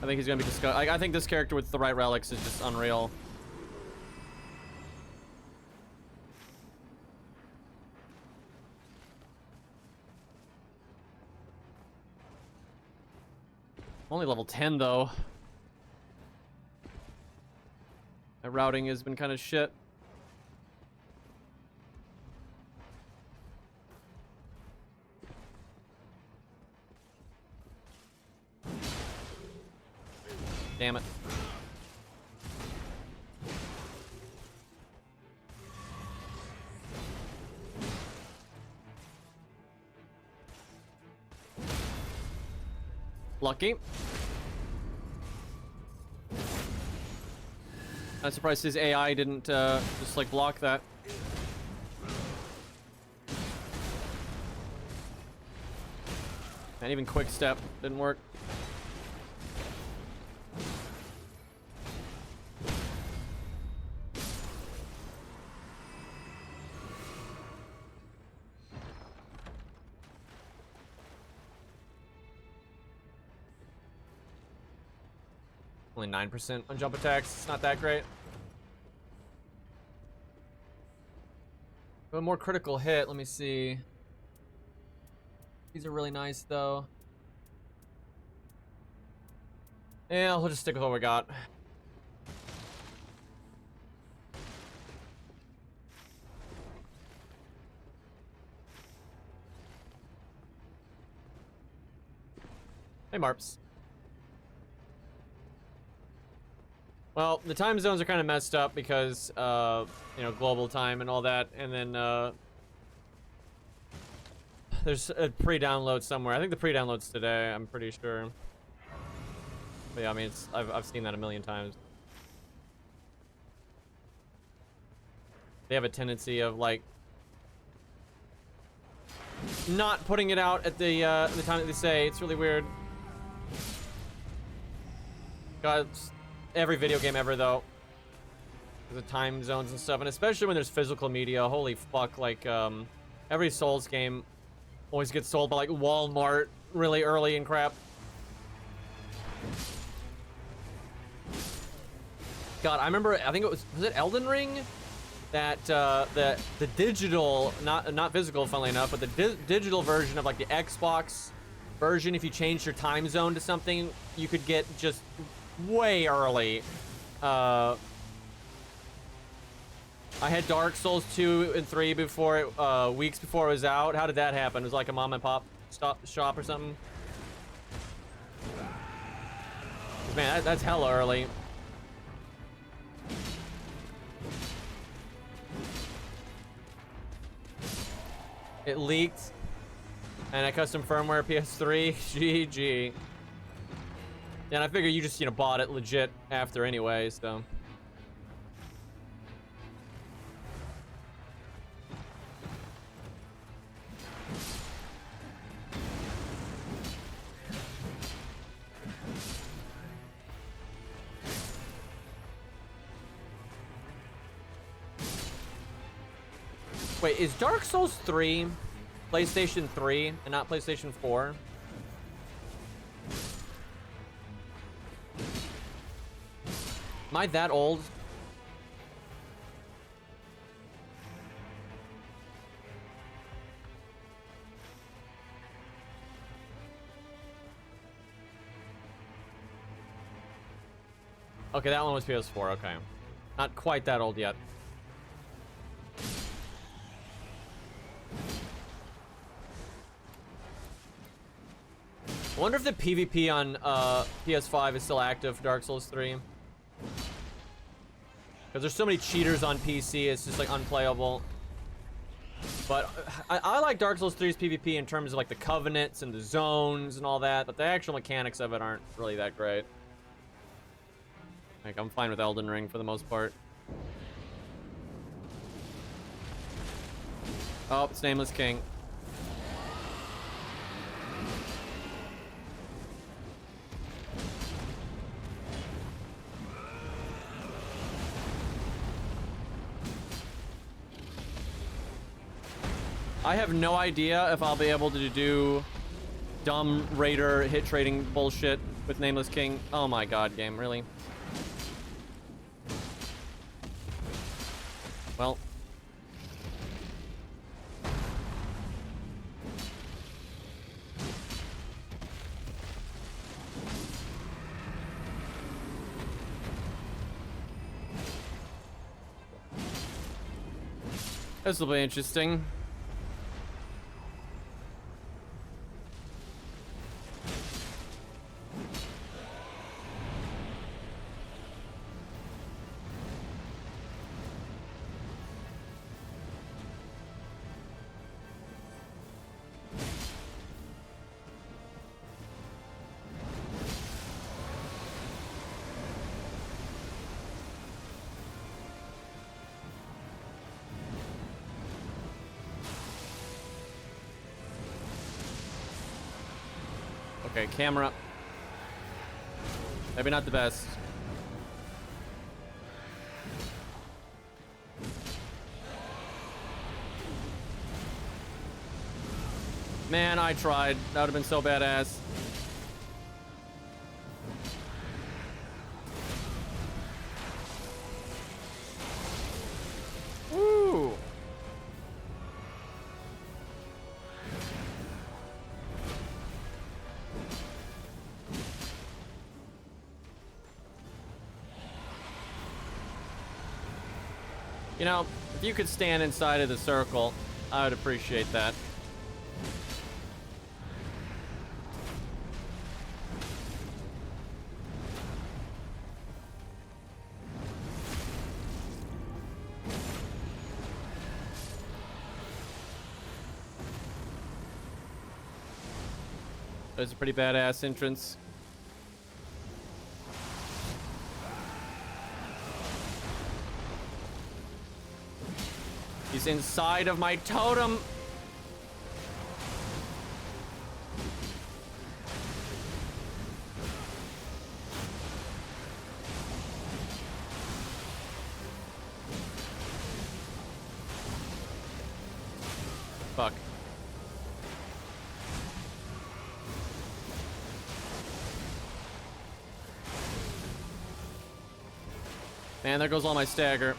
I think he's gonna be disgusting. I think this character with the right relics is just unreal. Only level 10 though. My routing has been kind of shit. Damn it. Lucky. I'm surprised his AI didn't just like block that. And even quick step didn't work. Only 9% on jump attacks. It's not that great. But a more critical hit. Let me see. These are really nice, though. Yeah, we'll just stick with what we got. Hey, Marps. Well, the time zones are kind of messed up because, you know, global time and all that, and then, there's a pre-download somewhere. I think the pre-download's today, I'm pretty sure. But yeah, I mean, I've seen that a million times. They have a tendency of, like, not putting it out at the time that they say. It's really weird. God, every video game ever, though. The time zones and stuff, and especially when there's physical media. Holy fuck, like, every Souls game always gets sold by, like, Walmart really early and crap. God, I remember, I think it was it Elden Ring? That, the digital, not physical, funnily enough, but the digital version of, like, the Xbox version, if you changed your time zone to something, you could get just way early. I had Dark Souls 2 and 3 before it, weeks before it was out. How did that happen? It was like a mom and pop shop or something. Man, that's hella early. It leaked, and I custom firmware PS3. GG. And I figure you just, you know, bought it legit after anyway, so. Wait, is Dark Souls 3 PlayStation 3 and not PlayStation 4. Am I that old? Okay, that one was PS4, okay. Not quite that old yet. I wonder if the PvP on PS5 is still active for Dark Souls 3. Because there's so many cheaters on PC, it's just like unplayable. But I like Dark Souls 3's PvP in terms of like the covenants and the zones and all that, but the actual mechanics of it aren't really that great. Like, I'm fine with Elden Ring for the most part. Oh, it's Nameless King. I have no idea if I'll be able to do dumb raider hit trading bullshit with Nameless King. Oh my god, game, really? Well. This will be interesting. Okay, camera. Maybe not the best. Man, I tried. That would have been so badass. Woo! You know, if you could stand inside of the circle, I would appreciate that. There's a pretty badass entrance. He's inside of my totem. Fuck. Man, there goes all my stagger.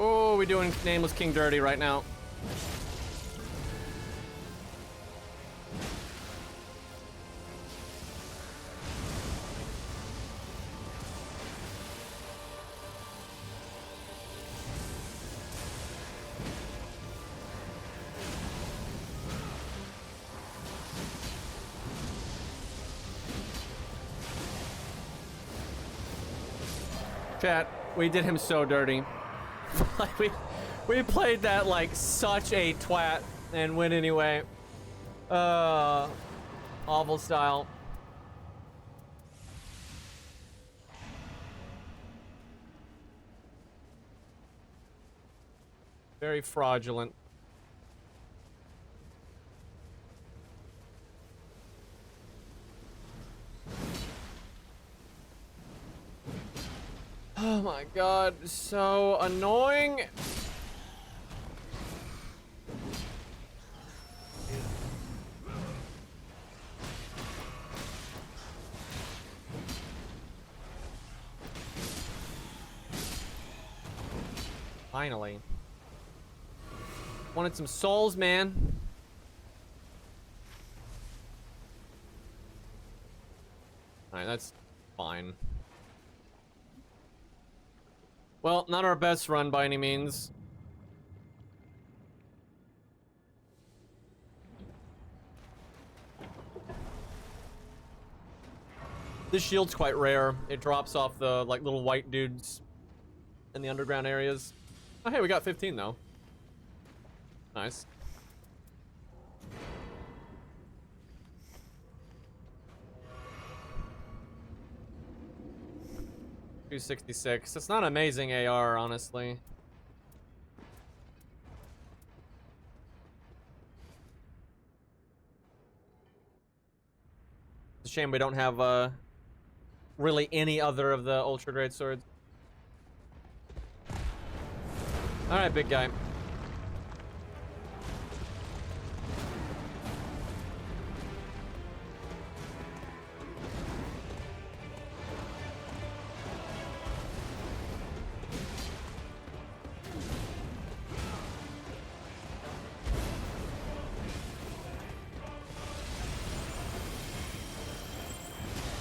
Oh, we doing Nameless King dirty right now. Chat, we did him so dirty. Like we played that like such a twat and win anyway. Awful style. Very fraudulent. Oh my god, so annoying. Finally. Wanted some souls, man. Alright, that's fine. Well, not our best run by any means. This shield's quite rare. It drops off the like little white dudes in the underground areas. Oh hey, we got 15 though. Nice. $266. It's not an amazing AR, honestly. It's a shame we don't have really any other of the ultra great swords. All right, big guy.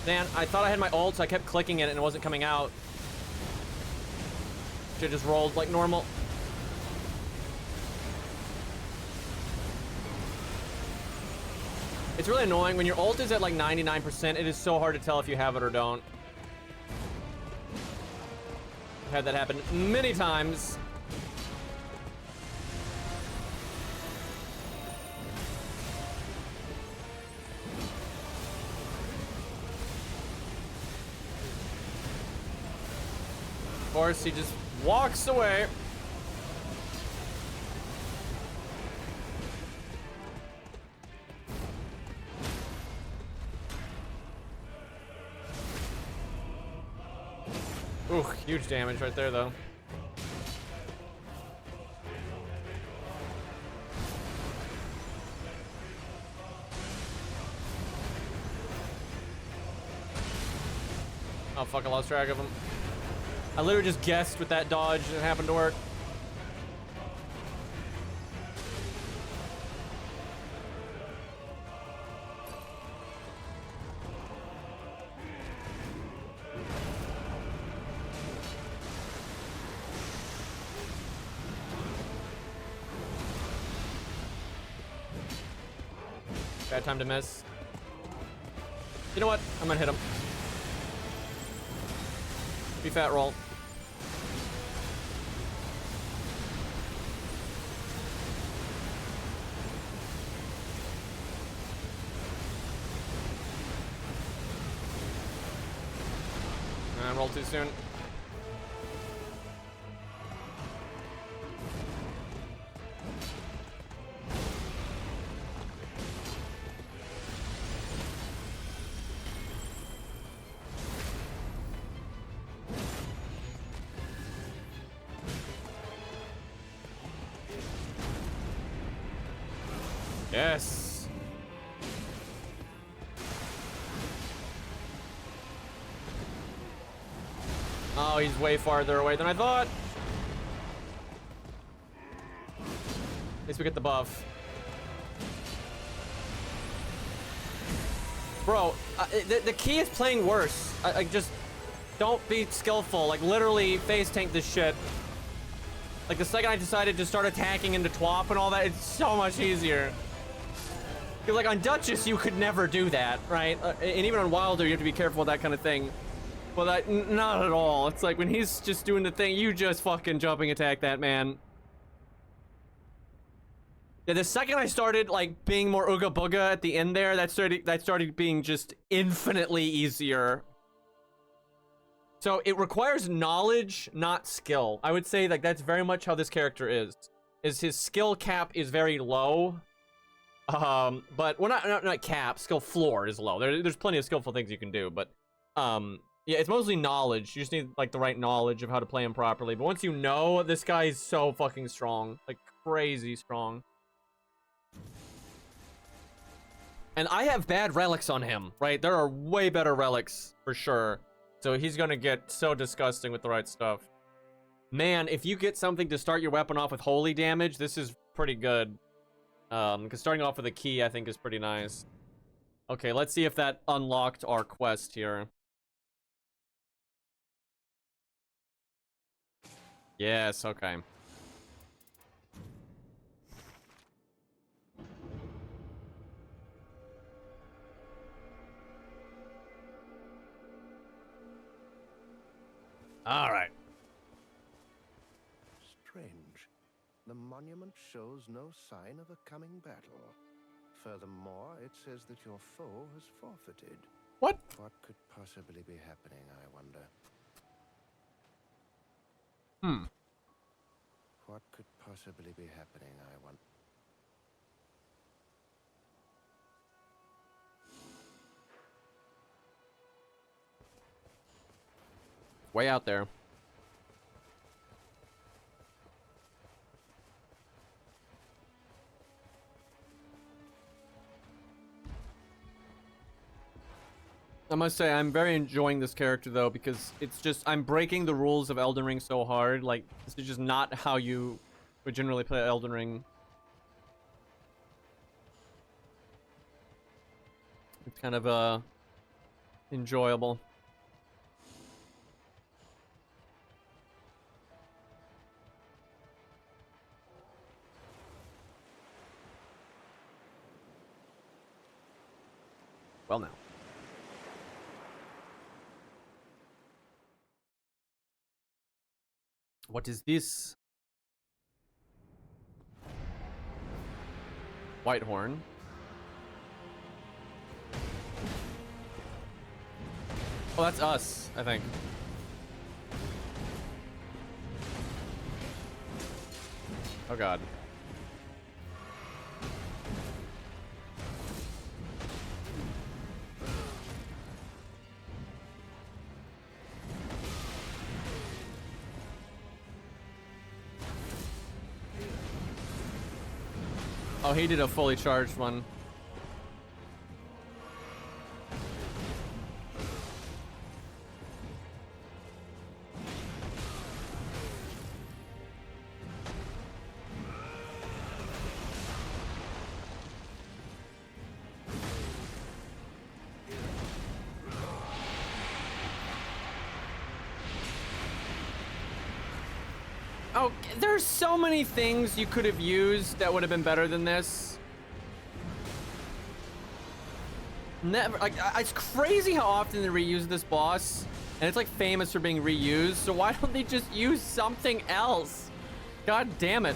Man, I thought I had my ult, so I kept clicking it and it wasn't coming out. Should've just rolled like normal. It's really annoying when your ult is at like 99%. It is so hard to tell if you have it or don't. I've had that happen many times. Of course, he just walks away. Ooh, huge damage right there, though. Oh, fuck, I lost track of him. I literally just guessed with that dodge and it happened to work. Bad time to miss. You know what? I'm gonna hit him. Be fat roll. And roll too soon. Yes. Oh, he's way farther away than I thought. At least we get the buff. Bro, the key is playing worse. I just don't be skillful. Like, literally face tank this shit. Like, the second I decided to start attacking into TWAP and all that, it's so much easier. Because, like, on Duchess, you could never do that, right? And even on Wilder, you have to be careful with that kind of thing. But not at all. It's like, when he's just doing the thing, you just fucking jumping attack that man. Yeah, the second I started, like, being more ooga booga at the end there, that started being just infinitely easier. So it requires knowledge, not skill. I would say, like, that's very much how this character is his skill cap is very low. But, well, not cap, skill floor is low. There's plenty of skillful things you can do, but, Yeah, it's mostly knowledge. You just need, like, the right knowledge of how to play him properly. But once you know, this guy is so fucking strong. Like, crazy strong. And I have bad relics on him, right? There are way better relics, for sure. So he's gonna get so disgusting with the right stuff. Man, if you get something to start your weapon off with holy damage, this is pretty good. Because starting off with a key, I think, is pretty nice. Okay, let's see if that unlocked our quest here. Yes, okay. All right. Strange. The monument shows no sign of a coming battle. Furthermore, it says that your foe has forfeited. What? What could possibly be happening, I wonder? Hmm. What could possibly be happening, I wonder? Way out there. I must say, I'm very enjoying this character, though, because it's just, I'm breaking the rules of Elden Ring so hard. Like, this is just not how you would generally play Elden Ring. It's kind of, enjoyable. Well, now. What is this? Whitehorn. Oh, that's us, I think. Oh, God. Oh, he did a fully charged one. Oh, there's so many things you could have used that would have been better than this. Never, like, it's crazy how often they reuse this boss, and it's like famous for being reused. So why don't they just use something else? God damn it.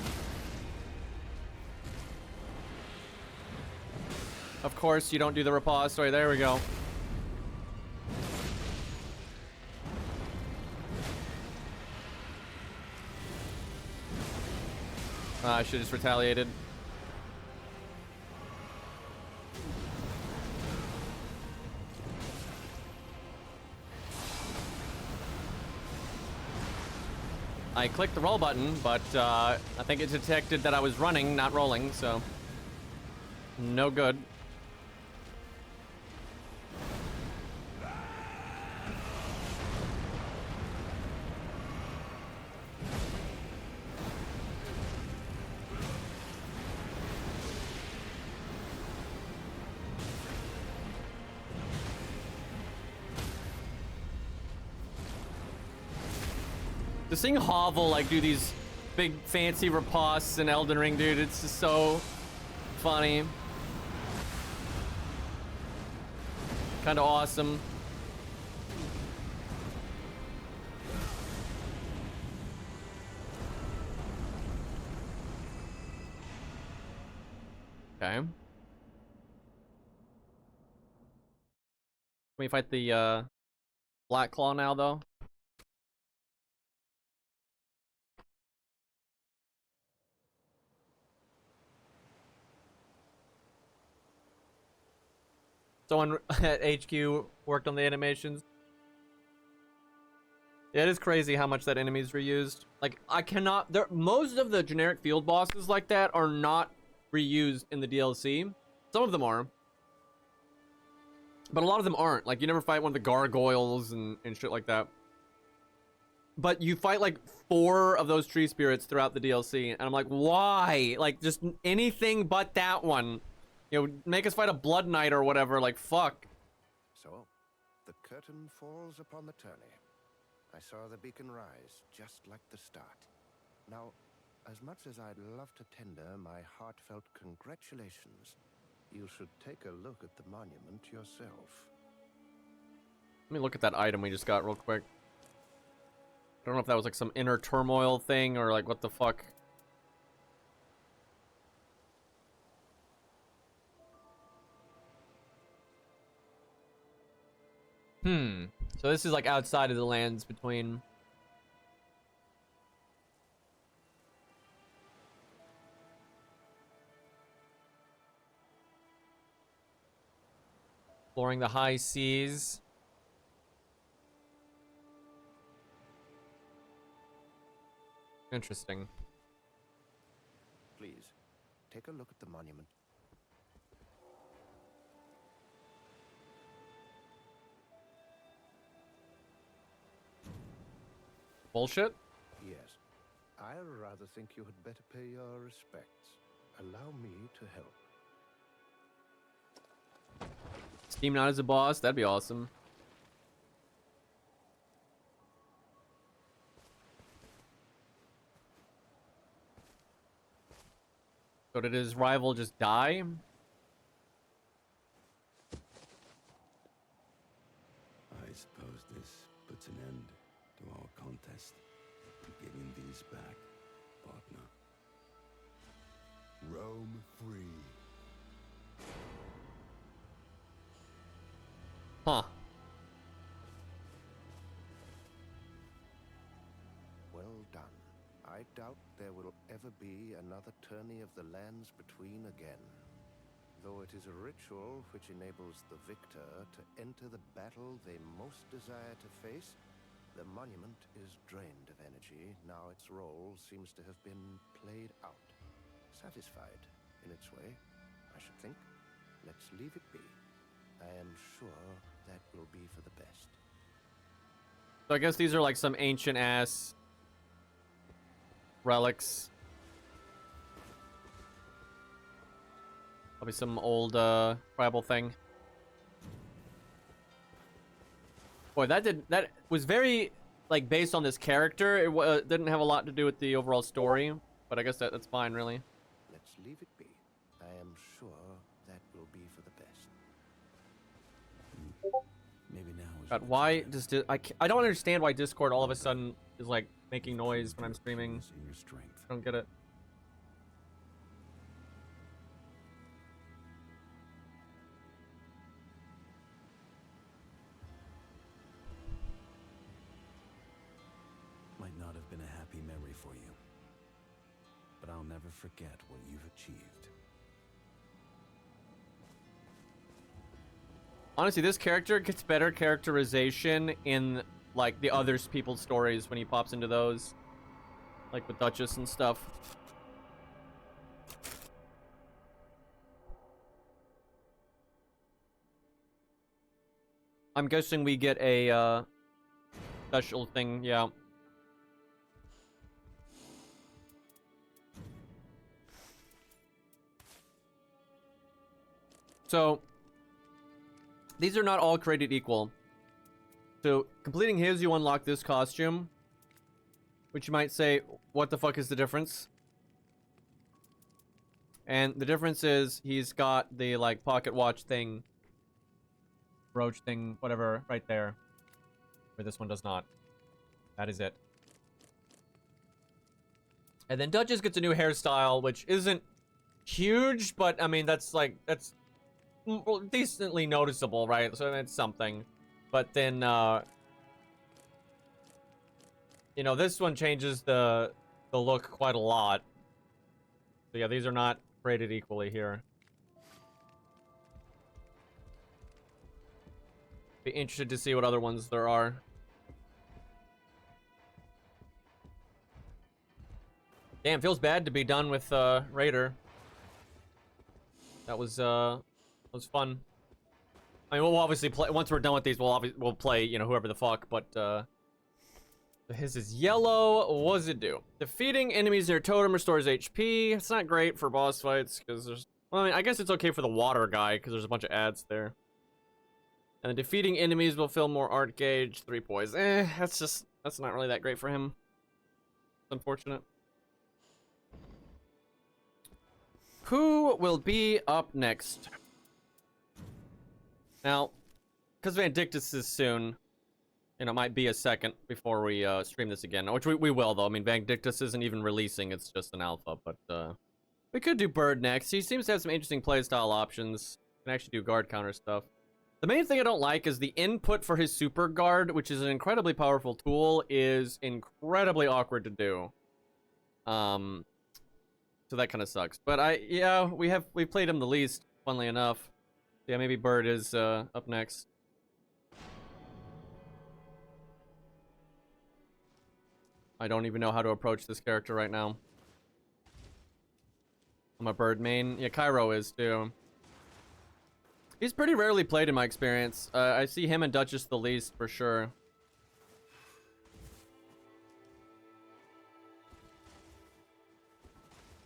Of course, you don't do the repository. There we go. I should have just retaliated. I clicked the roll button, but I think it detected that I was running, not rolling, so no good. Just seeing Hovel like do these big fancy ripostes in Elden Ring, dude, it's just so funny. Kind of awesome. Okay. Can we fight the Black Claw now, though? Someone at HQ worked on the animations. It is crazy how much that enemy's reused. Like, I cannot... most of the generic field bosses like that are not reused in the DLC. Some of them are. But a lot of them aren't. Like, you never fight one of the gargoyles and shit like that. But you fight, like, 4 of those tree spirits throughout the DLC. And I'm like, why? Like, just anything but that one. You know, make us fight a Blood Knight or whatever. Like, fuck. So, the curtain falls upon the tourney. I saw the beacon rise, just like the start. Now, as much as I'd love to tender my heartfelt congratulations, you should take a look at the monument yourself. Let me look at that item we just got real quick. I don't know if that was like some inner turmoil thing or like what the fuck. So this is like outside of the lands between... Exploring the high seas. Interesting. Please, take a look at the monument. Bullshit? Yes. I rather think you had better pay your respects. Allow me to help. Steam not as a boss? That'd be awesome. So did his rival just die? I suppose this puts an end to our contest. Giving these back, partner. Roam free. Huh. Well done. I doubt there will ever be another tourney of the lands between again. Though it is a ritual which enables the victor to enter the battle they most desire to face, the monument is drained of energy. Now its role seems to have been played out. Satisfied in its way, I should think. Let's leave it be. I am sure that will be for the best. So I guess these are like some ancient ass relics. Probably some old tribal thing. Boy, that was very like based on this character. It didn't have a lot to do with the overall story, but I guess that's fine, really. Let's leave it be. I am sure that will be for the best. Maybe now is God, the why time. does I don't understand why Discord all of a sudden is like making noise when I'm streaming. In your strength. I don't get it. Might not have been a happy memory for you, but I'll never forget what you've achieved. Honestly, this character gets better characterization in like the other people's stories when he pops into those, like with Duchess and stuff. I'm guessing we get a special thing, yeah. So these are not all created equal. So completing his, you unlock this costume, which you might say, what the fuck is the difference? And the difference is he's got the like pocket watch thing, brooch thing, whatever, right there, where this one does not. That is it. And then Duchess gets a new hairstyle, which isn't huge, but I mean that's decently noticeable, right? So it's something. But then you know, this one changes the look quite a lot. So yeah, these are not rated equally here. Be interested to see what other ones there are. Damn, feels bad to be done with Raider. That was fun. I mean, we'll obviously play once we're done with these. We'll play, you know, whoever the fuck. But his is yellow. What does it do? Defeating enemies near totem restores HP. It's not great for boss fights because there's. Well, I mean, I guess it's okay for the water guy because there's a bunch of ads there. And then defeating enemies will fill more art gauge. 3 poise. That's not really that great for him. It's unfortunate. Who will be up next? Now, because Vandictus is soon, and it might be a second before we stream this again, which we will, though. I mean, Vandictus isn't even releasing, it's just an alpha, but we could do Bird next. He seems to have some interesting playstyle options. Can actually do guard counter stuff. The main thing I don't like is the input for his super guard, which is an incredibly powerful tool, is incredibly awkward to do. So that kind of sucks. But yeah, we played him the least, funnily enough. Yeah, maybe Bird is up next. I don't even know how to approach this character right now. I'm a Bird main. Yeah, Cairo is too. He's pretty rarely played in my experience. I see him and Duchess the least for sure.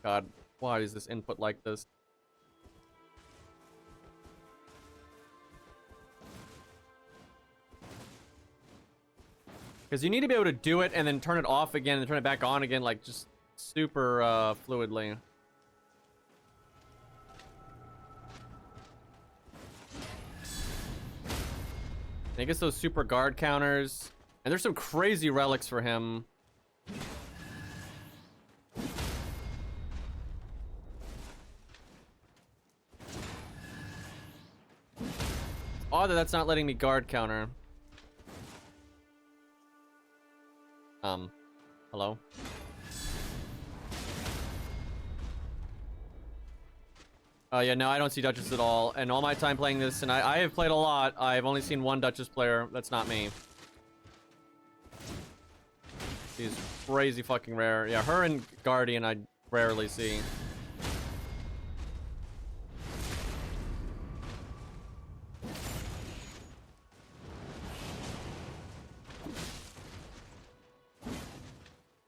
God, why is this input like this? Because you need to be able to do it and then turn it off again and turn it back on again, like just super fluidly. And he gets those super guard counters. And there's some crazy relics for him. Odd that that's not letting me guard counter. Hello? Oh yeah, no, I don't see Duchess at all. And all my time playing this, and I have played a lot, I've only seen one Duchess player. That's not me. She's crazy fucking rare. Yeah, her and Guardian I rarely see.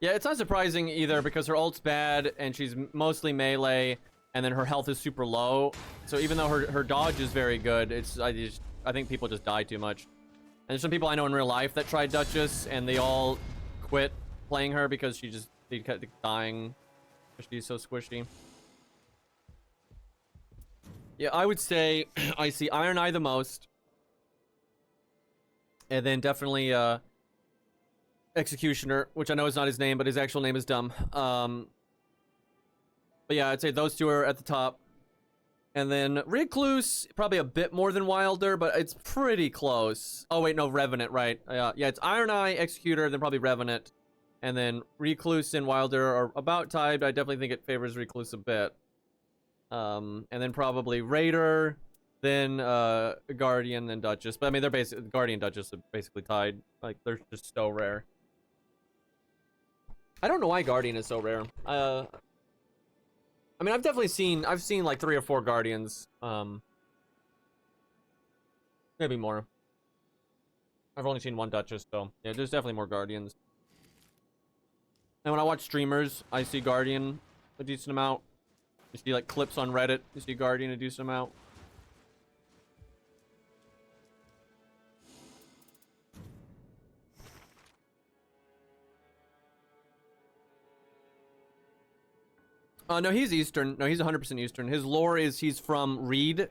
Yeah, it's not surprising either because her ult's bad and she's mostly melee and then her health is super low. So even though her dodge is very good, I think people just die too much. And there's some people I know in real life that tried Duchess and they all quit playing her because they kept dying because she's so squishy. Yeah, I would say I see Iron Eye the most. And then definitely Executioner, which I know is not his name, but his actual name is dumb. But yeah, I'd say those two are at the top. And then Recluse, probably a bit more than Wilder, but it's pretty close. Oh wait, no, Revenant, right. Yeah, it's Iron Eye, Executor, then probably Revenant. And then Recluse and Wilder are about tied, but I definitely think it favors Recluse a bit. And then probably Raider, then Guardian, then Duchess. But I mean, they're basically, Guardian and Duchess are basically tied. Like, they're just so rare. I don't know why Guardian is so rare. I mean, I've seen like 3 or 4 Guardians. Maybe more. I've only seen 1 Duchess, so yeah, there's definitely more Guardians. And when I watch streamers, I see Guardian a decent amount. You see like clips on Reddit, you see Guardian a decent amount. No, he's Eastern. No, he's 100% Eastern. His lore is he's from Reed,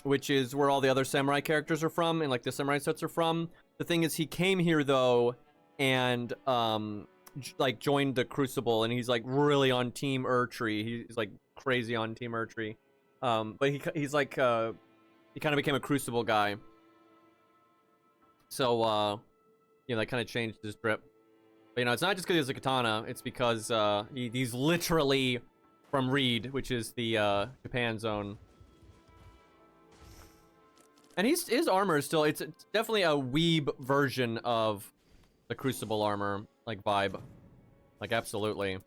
which is where all the other samurai characters are from, and like the samurai sets are from. The thing is, he came here though, and like joined the Crucible, and he's like really on Team Urtree. He's like crazy on Team Urtree. But he's like he kind of became a Crucible guy. So you know, that kind of changed his drip. But you know, it's not just because he has a katana. It's because he's literally from Reed, which is the Japan zone. And his armor is still, it's definitely a weeb version of the Crucible armor, like vibe. Like, absolutely.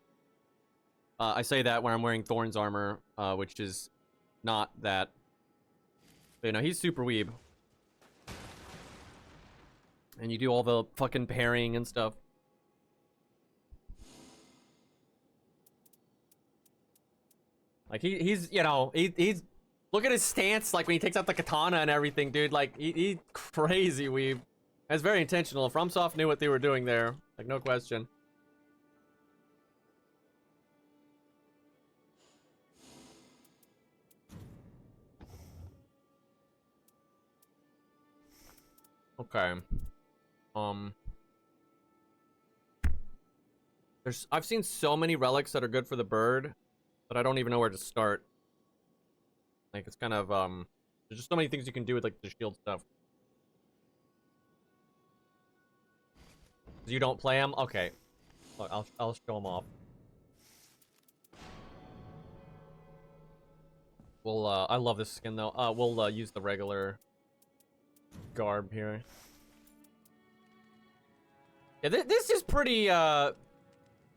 I say that when I'm wearing Thorn's armor, which is not that. But, you know, he's super weeb. And you do all the fucking parrying and stuff. Like, he's, you know, he's... Look at his stance, like, when he takes out the katana and everything, dude. Like, he's crazy weeb. That's very intentional. FromSoft knew what they were doing there. Like, no question. Okay. I've seen so many relics that are good for the bird, but I don't even know where to start. Like, it's kind of, there's just so many things you can do with, like, the shield stuff. You don't play them? Okay. Look, I'll show them off. We'll, I love this skin, though. We'll, use the regular garb here. Yeah, this is pretty, I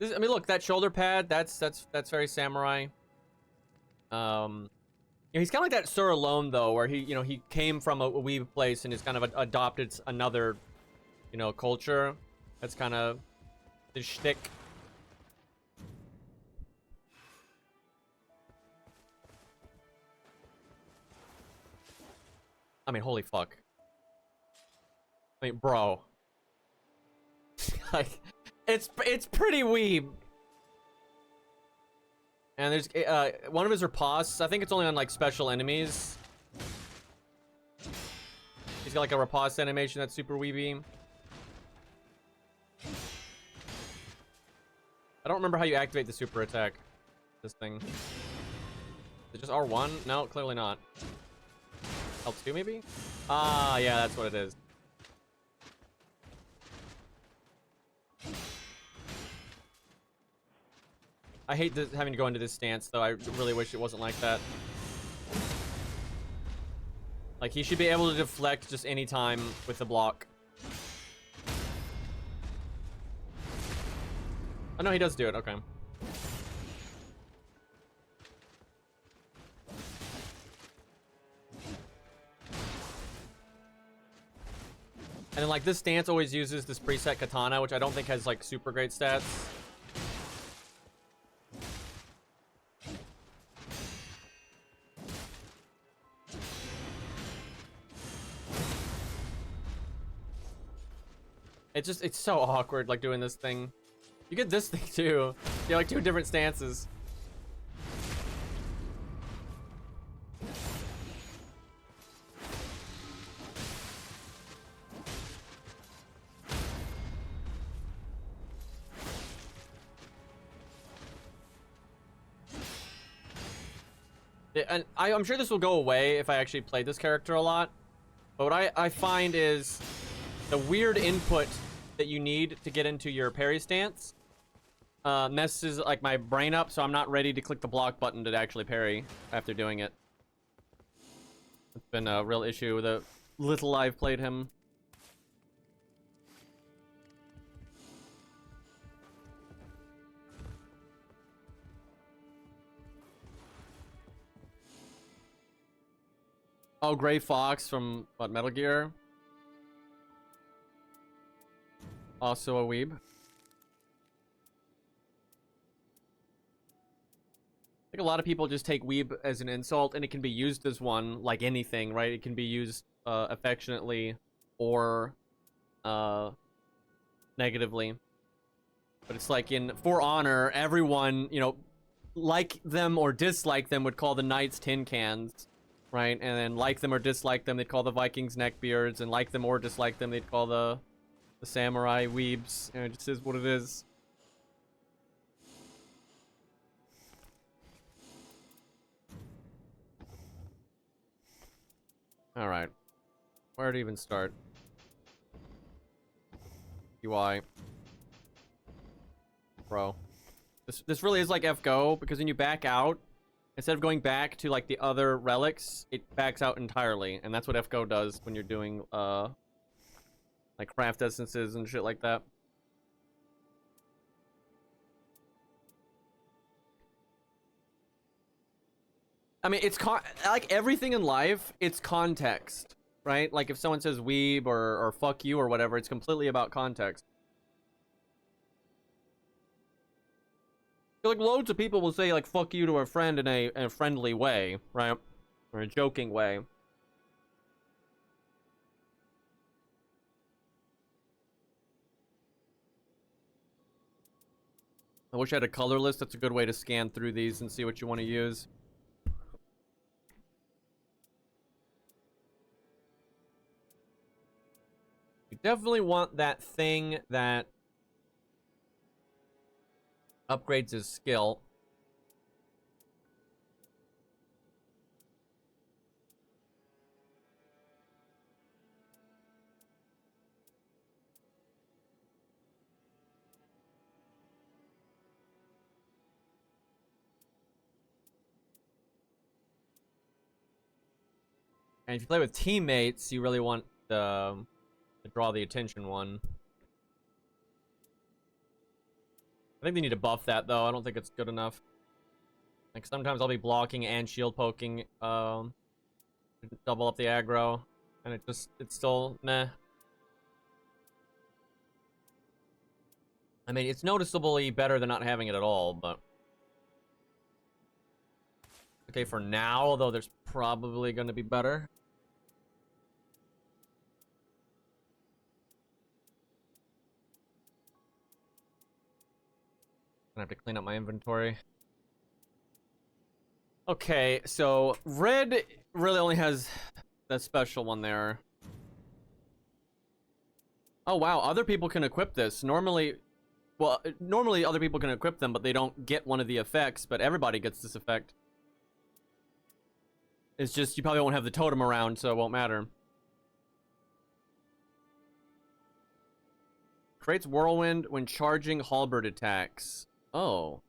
mean, look, that shoulder pad, that's very samurai. You know, he's kind of like that Sir Alone, though, where he, you know, he came from a weeb place and has kind of adopted another, you know, culture. That's kind of his shtick. I mean, holy fuck. I mean, bro. Like, it's pretty weeb. And there's one of his ripostes. I think it's only on like special enemies. He's got like a riposte animation that's super weeby. I don't remember how you activate the super attack. This thing. Is it just R1? No, clearly not. L2 maybe? Ah, yeah, that's what it is. I hate having to go into this stance, though. I really wish it wasn't like that. Like, he should be able to deflect just any time with the block. Oh, no, he does do it. Okay. And then, like, this stance always uses this preset katana, which I don't think has, like, super great stats. It's so awkward, like, doing this thing. You get this thing, too. You have, like, two different stances. Yeah, and I'm sure this will go away if I actually play this character a lot. But what I find is the weird input that you need to get into your parry stance messes like my brain up, so I'm not ready to click the block button to actually parry after doing it. It's been a real issue with the little I've played him. Oh, Gray Fox from, what, Metal Gear? Also a weeb. I think a lot of people just take weeb as an insult, and it can be used as one, like anything, right? It can be used affectionately or negatively. But it's like in For Honor, everyone, you know, like them or dislike them would call the Knights tin cans. Right, and then like them or dislike them, they'd call the Vikings neckbeards, and like them or dislike them, they'd call the samurai weebs. And it just is what it is. All right, where to even start? UI, bro. This really is like FGO, because when you back out, instead of going back to, like, the other relics, it backs out entirely. And that's what FGO does when you're doing, like, craft essences and shit like that. I mean, it's like everything in life, it's context, right? Like if someone says weeb or fuck you or whatever, it's completely about context. Like loads of people will say like fuck you to a friend in a friendly way, right? Or a joking way. I wish I had a color list. That's a good way to scan through these and see what you want to use. You definitely want that thing that upgrades his skill. And if you play with teammates, you really want to draw the attention one. I think they need to buff that though. I don't think it's good enough. Like sometimes I'll be blocking and shield poking, double up the aggro, and it's still meh. I mean, it's noticeably better than not having it at all, but okay for now. Although there's probably going to be better. I have to clean up my inventory. Okay, so red really only has that special one there. Oh wow, other people can equip this. Normally other people can equip them, but they don't get one of the effects, but everybody gets this effect. It's just you probably won't have the totem around, so it won't matter. Creates whirlwind when charging halberd attacks. Oh.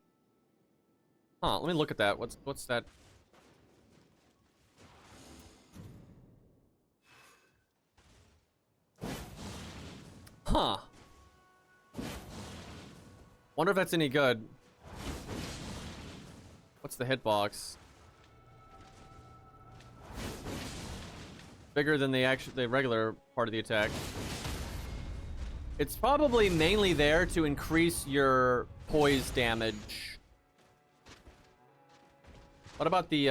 Huh, let me look at that. What's that? Huh. Wonder if that's any good. What's the hitbox? Bigger than the regular part of the attack. It's probably mainly there to increase your poise damage. What about the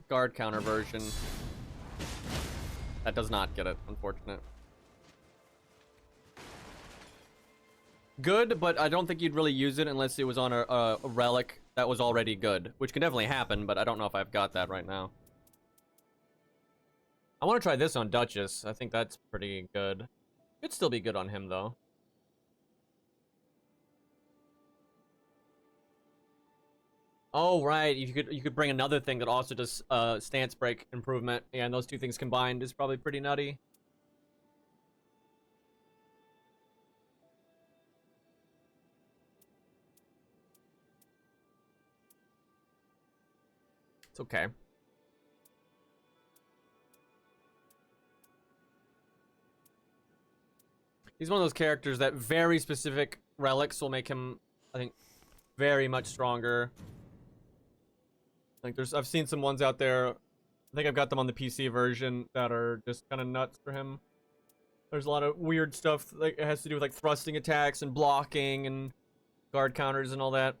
guard counter version? That does not get it, unfortunate. Good, but I don't think you'd really use it unless it was on a relic that was already good, which can definitely happen, but I don't know if I've got that right now. I want to try this on Duchess. I think that's pretty good. Could still be good on him, though. Oh, right. You could bring another thing that also does stance break improvement. Yeah, and those two things combined is probably pretty nutty. It's okay. He's one of those characters that very specific relics will make him, I think, very much stronger. Like I've seen some ones out there. I think I've got them on the PC version that are just kind of nuts for him. There's a lot of weird stuff like it has to do with like thrusting attacks and blocking and guard counters and all that.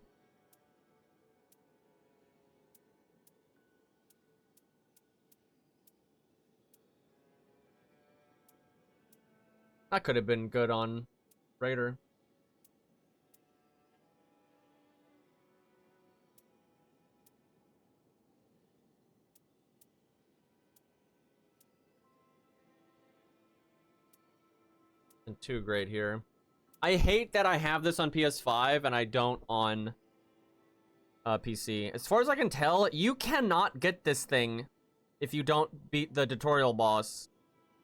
That could have been good on Raider. And 2 great here. I hate that I have this on PS5 and I don't on PC. As far as I can tell, you cannot get this thing if you don't beat the tutorial boss.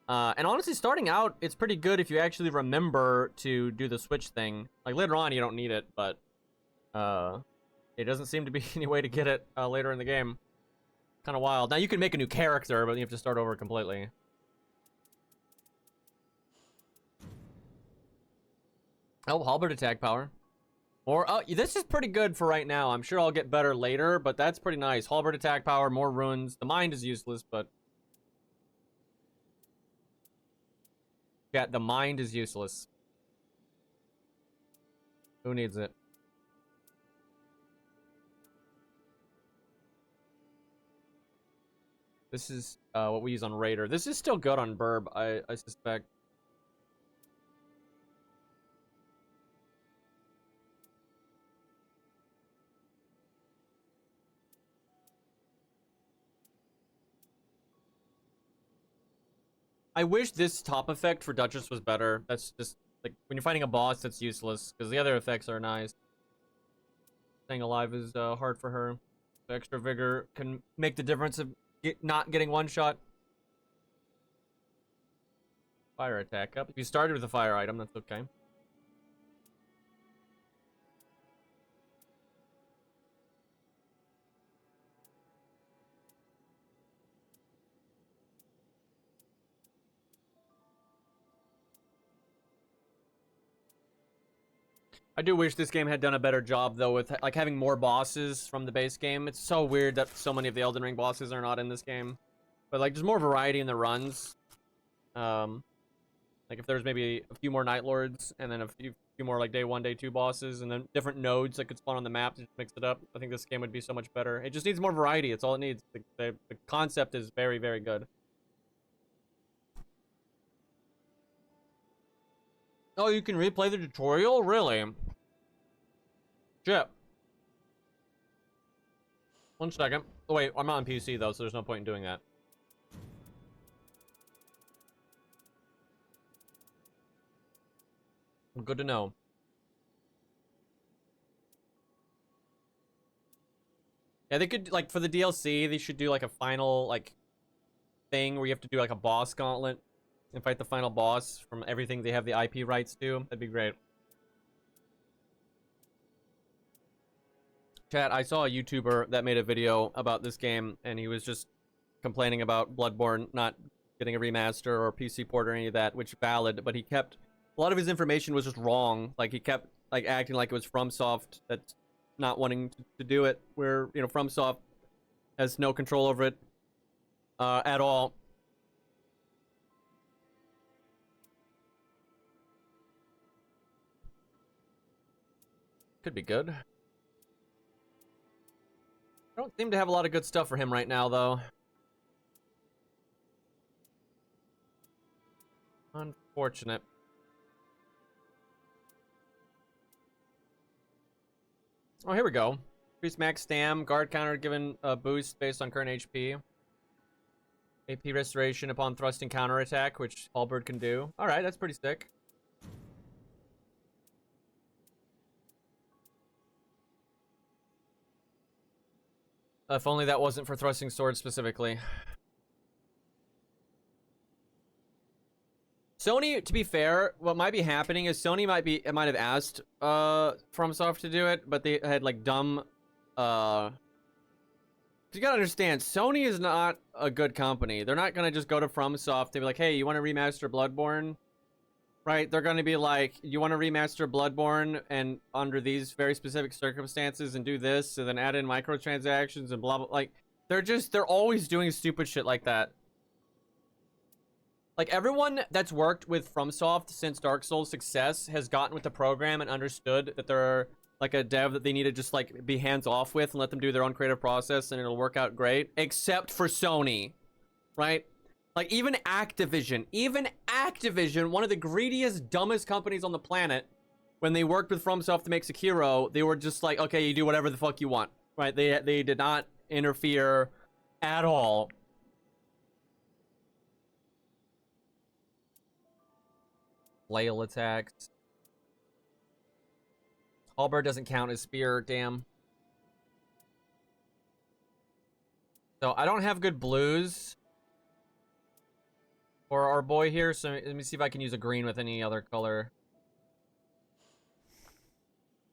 And honestly, starting out, it's pretty good if you actually remember to do the switch thing. Like, later on, you don't need it, but it doesn't seem to be any way to get it later in the game. Kind of wild. Now, you can make a new character, but you have to start over completely. Oh, halberd attack power. Or, oh, this is pretty good for right now. I'm sure I'll get better later, but that's pretty nice. Halberd attack power, more runes. The mind is useless, but... Yeah, the mind is useless. Who needs it? This is what we use on Raider. This is still good on Burb, I suspect. I wish this top effect for Duchess was better. That's just, like, when you're fighting a boss, that's useless, because the other effects are nice. Staying alive is hard for her. The extra vigor can make the difference of not getting one shot. Fire attack up. If you started with a fire item, that's okay. I do wish this game had done a better job, though, with like having more bosses from the base game. It's so weird that so many of the Elden Ring bosses are not in this game. But like, there's more variety in the runs. Like if there's maybe a few more Night Lords, and then a few more like day 1, day 2 bosses, and then different nodes that could spawn on the map to just mix it up. I think this game would be so much better. It just needs more variety. It's all it needs. The concept is very, very good. Oh, you can replay the tutorial? Really? Shit. 1 second. Oh, wait, I'm not on PC, though, so there's no point in doing that. Good to know. Yeah, they could, like, for the DLC, they should do, like, a final, like, thing where you have to do, like, a boss gauntlet and fight the final boss from everything they have the IP rights to. That'd be great. Chat, I saw a YouTuber that made a video about this game, and he was just complaining about Bloodborne not getting a remaster or PC port or any of that, which is valid, but he kept... A lot of his information was just wrong. Like, he kept, like, acting like it was FromSoft that's not wanting to do it, where, you know, FromSoft has no control over it at all. Could be good. I don't seem to have a lot of good stuff for him right now, though. Unfortunate. Oh, here we go. Increase max stam. Guard counter given a boost based on current HP. AP restoration upon thrusting counterattack, which Halberd can do. Alright, that's pretty sick. If only that wasn't for thrusting swords specifically. Sony, to be fair, what might be happening is Sony might have asked FromSoft to do it, but they had like dumb you gotta understand, Sony is not a good company. They're not gonna just go to FromSoft and be like, hey, you want to remaster Bloodborne? Right? They're gonna be like, you want to remaster Bloodborne and under these very specific circumstances and do this and then add in microtransactions and blah blah. Like, they're always doing stupid shit like that. Like, everyone that's worked with FromSoft since Dark Souls' success has gotten with the program and understood that they're like a dev that they need to just like be hands off with and let them do their own creative process and it'll work out great. Except for Sony, right? Like, even Activision, one of the greediest, dumbest companies on the planet, when they worked with FromSoft to make Sekiro, they were just like, okay, you do whatever the fuck you want, right? They did not interfere at all. Flail attacks. Halberd doesn't count as spear, damn. So I don't have good blues for our boy here, so let me see if I can use a green with any other color.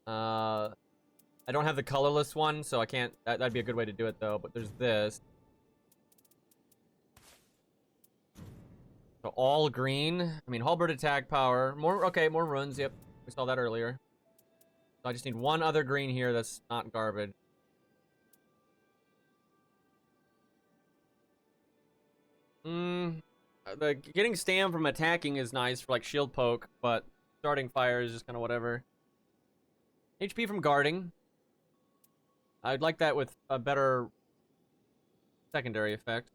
I don't have the colorless one, so I can't. That'd be a good way to do it, though. But there's this. So all green. I mean, Halberd attack power. More, okay, more runes. Yep, we saw that earlier. So I just need one other green here that's not garbage. Getting stam from attacking is nice for like shield poke, but starting fire is just kind of whatever. HP from guarding. I'd like that with a better secondary effect.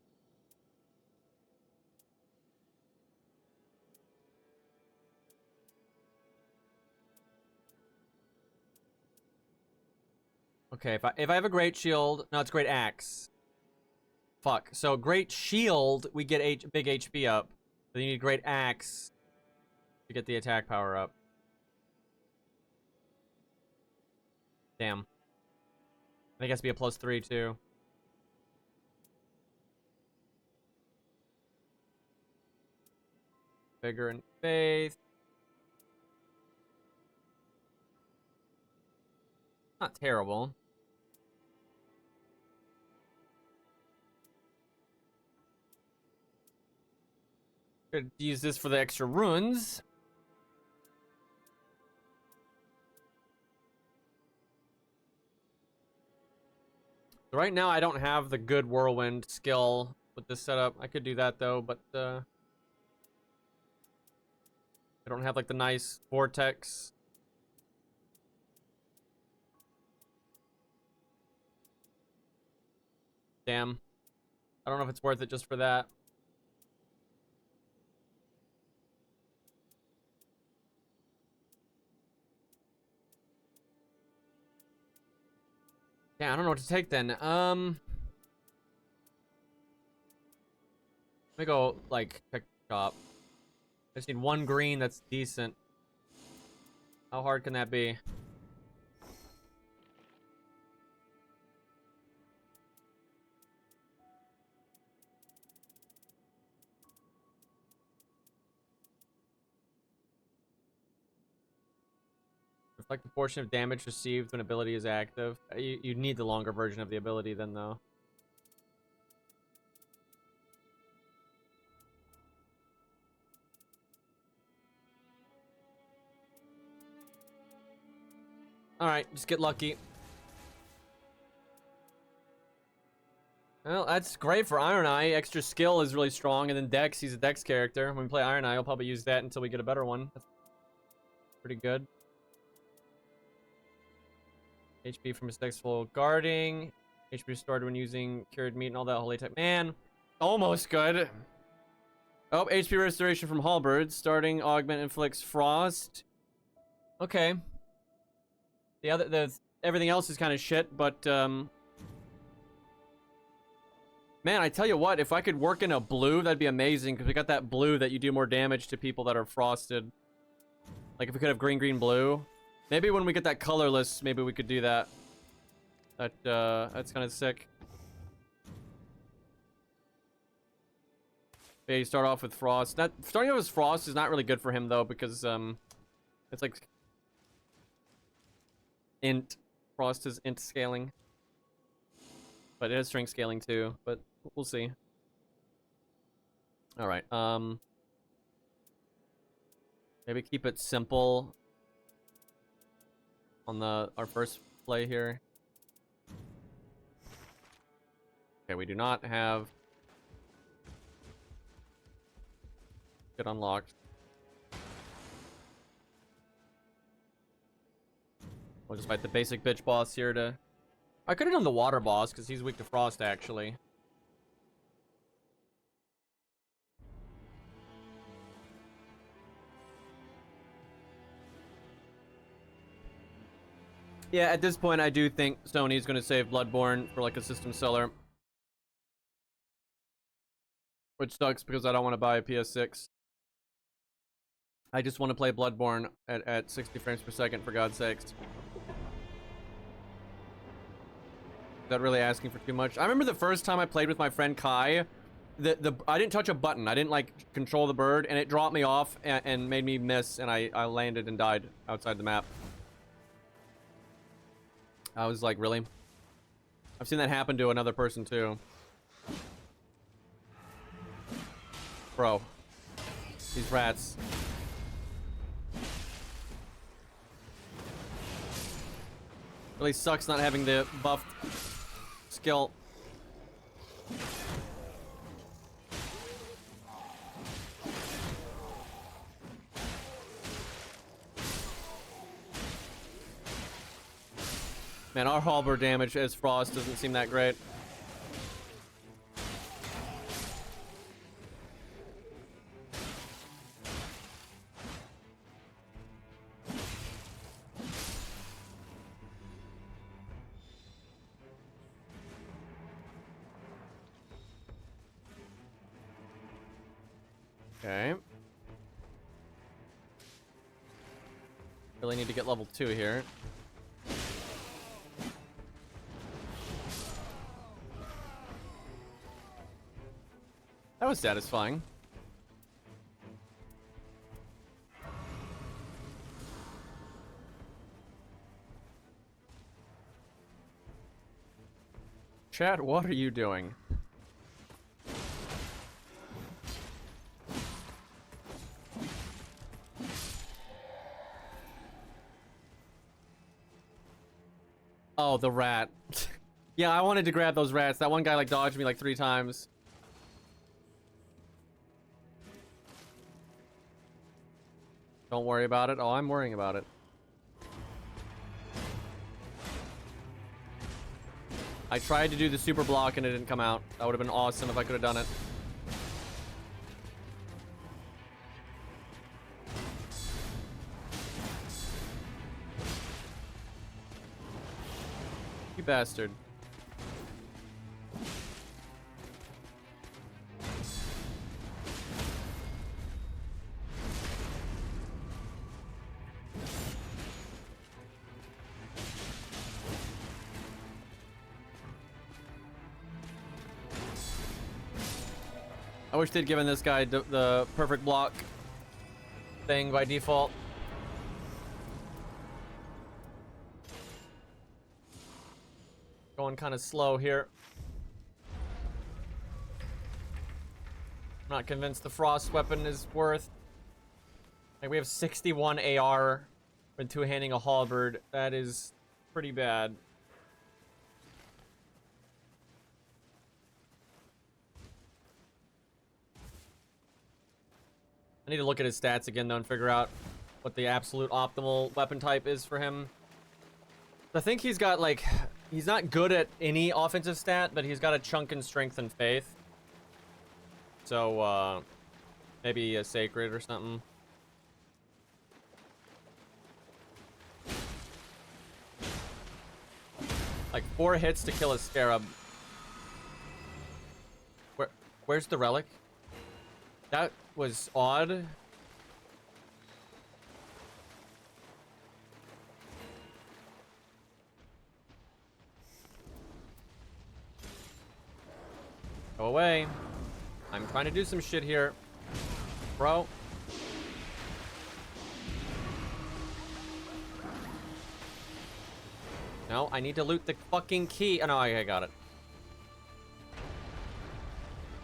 Okay, if I have a great shield, no, it's great axe. Fuck. So great shield, we get big HP up. But you need great axe to get the attack power up. Damn. I think it has to be a +3 too. Vigor and faith. Not terrible. Could use this for the extra runes. So right now I don't have the good whirlwind skill with this setup. I could do that though, but I don't have like the nice vortex. Damn. I don't know if it's worth it just for that. Yeah, I don't know what to take then. Let me go like pick shop. I just need one green that's decent. How hard can that be? Reflect the portion of damage received when ability is active. You need the longer version of the ability then, though. Alright, just get lucky. Well, that's great for Iron Eye. Extra skill is really strong, and then Dex, he's a Dex character. When we play Iron Eye, I'll probably use that until we get a better one. That's pretty good. HP from successful guarding. HP restored when using cured meat and all that holy type. Man, almost good. Oh, HP restoration from halberds. Starting augment inflicts frost. Okay. Everything else is kind of shit, but man, I tell you what, if I could work in a blue, that'd be amazing, because we got that blue that you do more damage to people that are frosted. Like if we could have green, green, blue. Maybe when we get that colorless, maybe we could do that. That's kind of sick. Yeah, you start off with frost. Starting off with frost is not really good for him though, because it's like int. Frost is int scaling, but it has strength scaling too. But we'll see. All right. Maybe keep it simple on our first play here. Okay, we do not have it unlocked. We'll just fight the basic bitch boss here to... I could have done the water boss, because he's weak to frost, actually. Yeah, at this point, I do think Sony's going to save Bloodborne for, like, a system seller. Which sucks, because I don't want to buy a PS6. I just want to play Bloodborne at 60 frames per second, for God's sakes. Is that really asking for too much? I remember the first time I played with my friend Kai, I didn't touch a button. I didn't, like, control the bird, and it dropped me off and made me miss, and I landed and died outside the map. I was like, really? I've seen that happen to another person, too. Bro. These rats. Really sucks not having the buffed skill. Man, our halberd damage as Frost doesn't seem that great. Okay. Really need to get level 2 here. That was satisfying. Chat, what are you doing? Oh, the rat. Yeah, I wanted to grab those rats. That one guy like dodged me like 3 times. Don't worry about it. Oh, I'm worrying about it. I tried to do the super block and it didn't come out. That would have been awesome if I could have done it. You bastard. I wish they'd given this guy the perfect block thing by default. Going kind of slow here. I'm not convinced the frost weapon is worth. Like, we have 61 AR when two-handing a halberd. That is pretty bad. I need to look at his stats again though and figure out what the absolute optimal weapon type is for him. I think he's got like, he's not good at any offensive stat, but he's got a chunk in strength and faith. So maybe a sacred or something. Like 4 hits to kill a scarab. Where's the relic? That was odd. Go away. I'm trying to do some shit here. Bro. No, I need to loot the fucking key. Oh, no, I got it.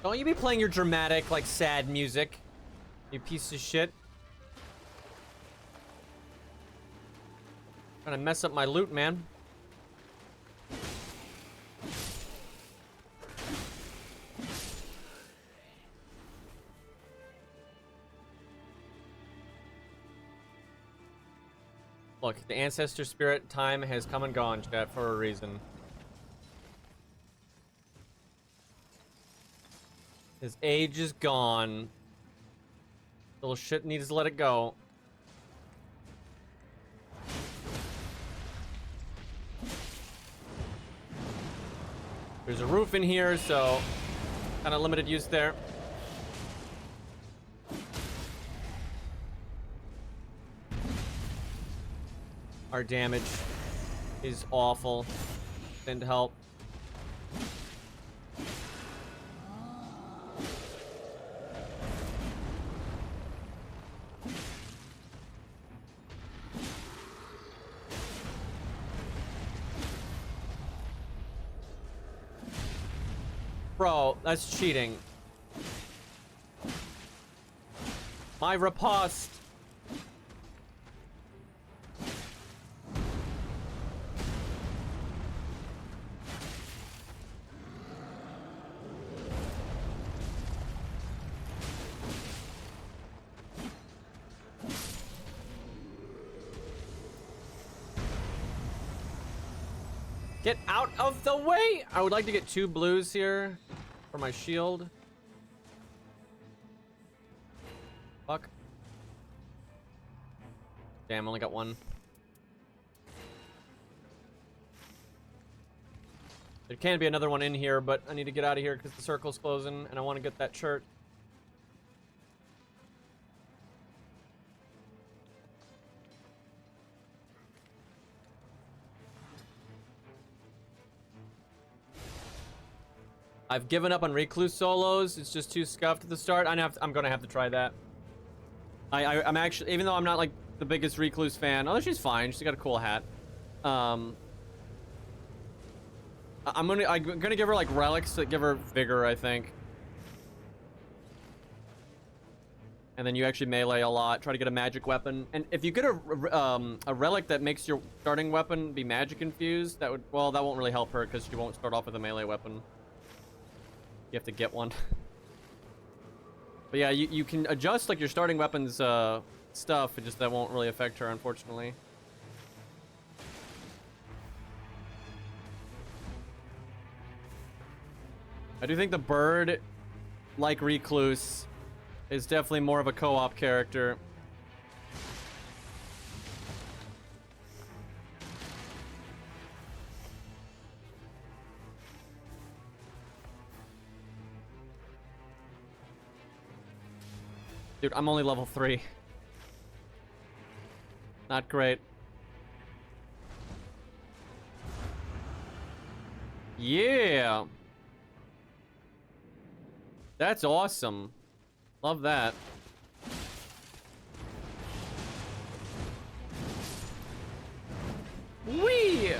Don't you be playing your dramatic, like, sad music, you piece of shit. Trying to mess up my loot, man. Look, the ancestor spirit time has come and gone, chat, for a reason. His age is gone. Little shit needs to let it go. There's a roof in here, so kind of limited use there. Our damage is awful. Send help. Bro, that's cheating. My riposte. Get out of the way! I would like to get 2 blues here for my shield. Fuck. Damn, only got 1. There can be another one in here, but I need to get out of here because the circle's closing and I want to get that shirt. I've given up on recluse solos. It's just too scuffed at the start. I'm gonna have to try that. I'm actually, even though I'm not like the biggest recluse fan, although she's fine. She's got a cool hat. I'm gonna give her like relics that give her vigor, I think. And then you actually melee a lot. Try to get a magic weapon. And if you get a relic that makes your starting weapon be magic infused, that would, well, that won't really help her because she won't start off with a melee weapon. You have to get one. But yeah, you can adjust like your starting weapons stuff. It just that won't really affect her, unfortunately. I do think the bird, like Recluse, is definitely more of a co-op character. Dude, I'm only level 3. Not great. Yeah. That's awesome. Love that. Whee!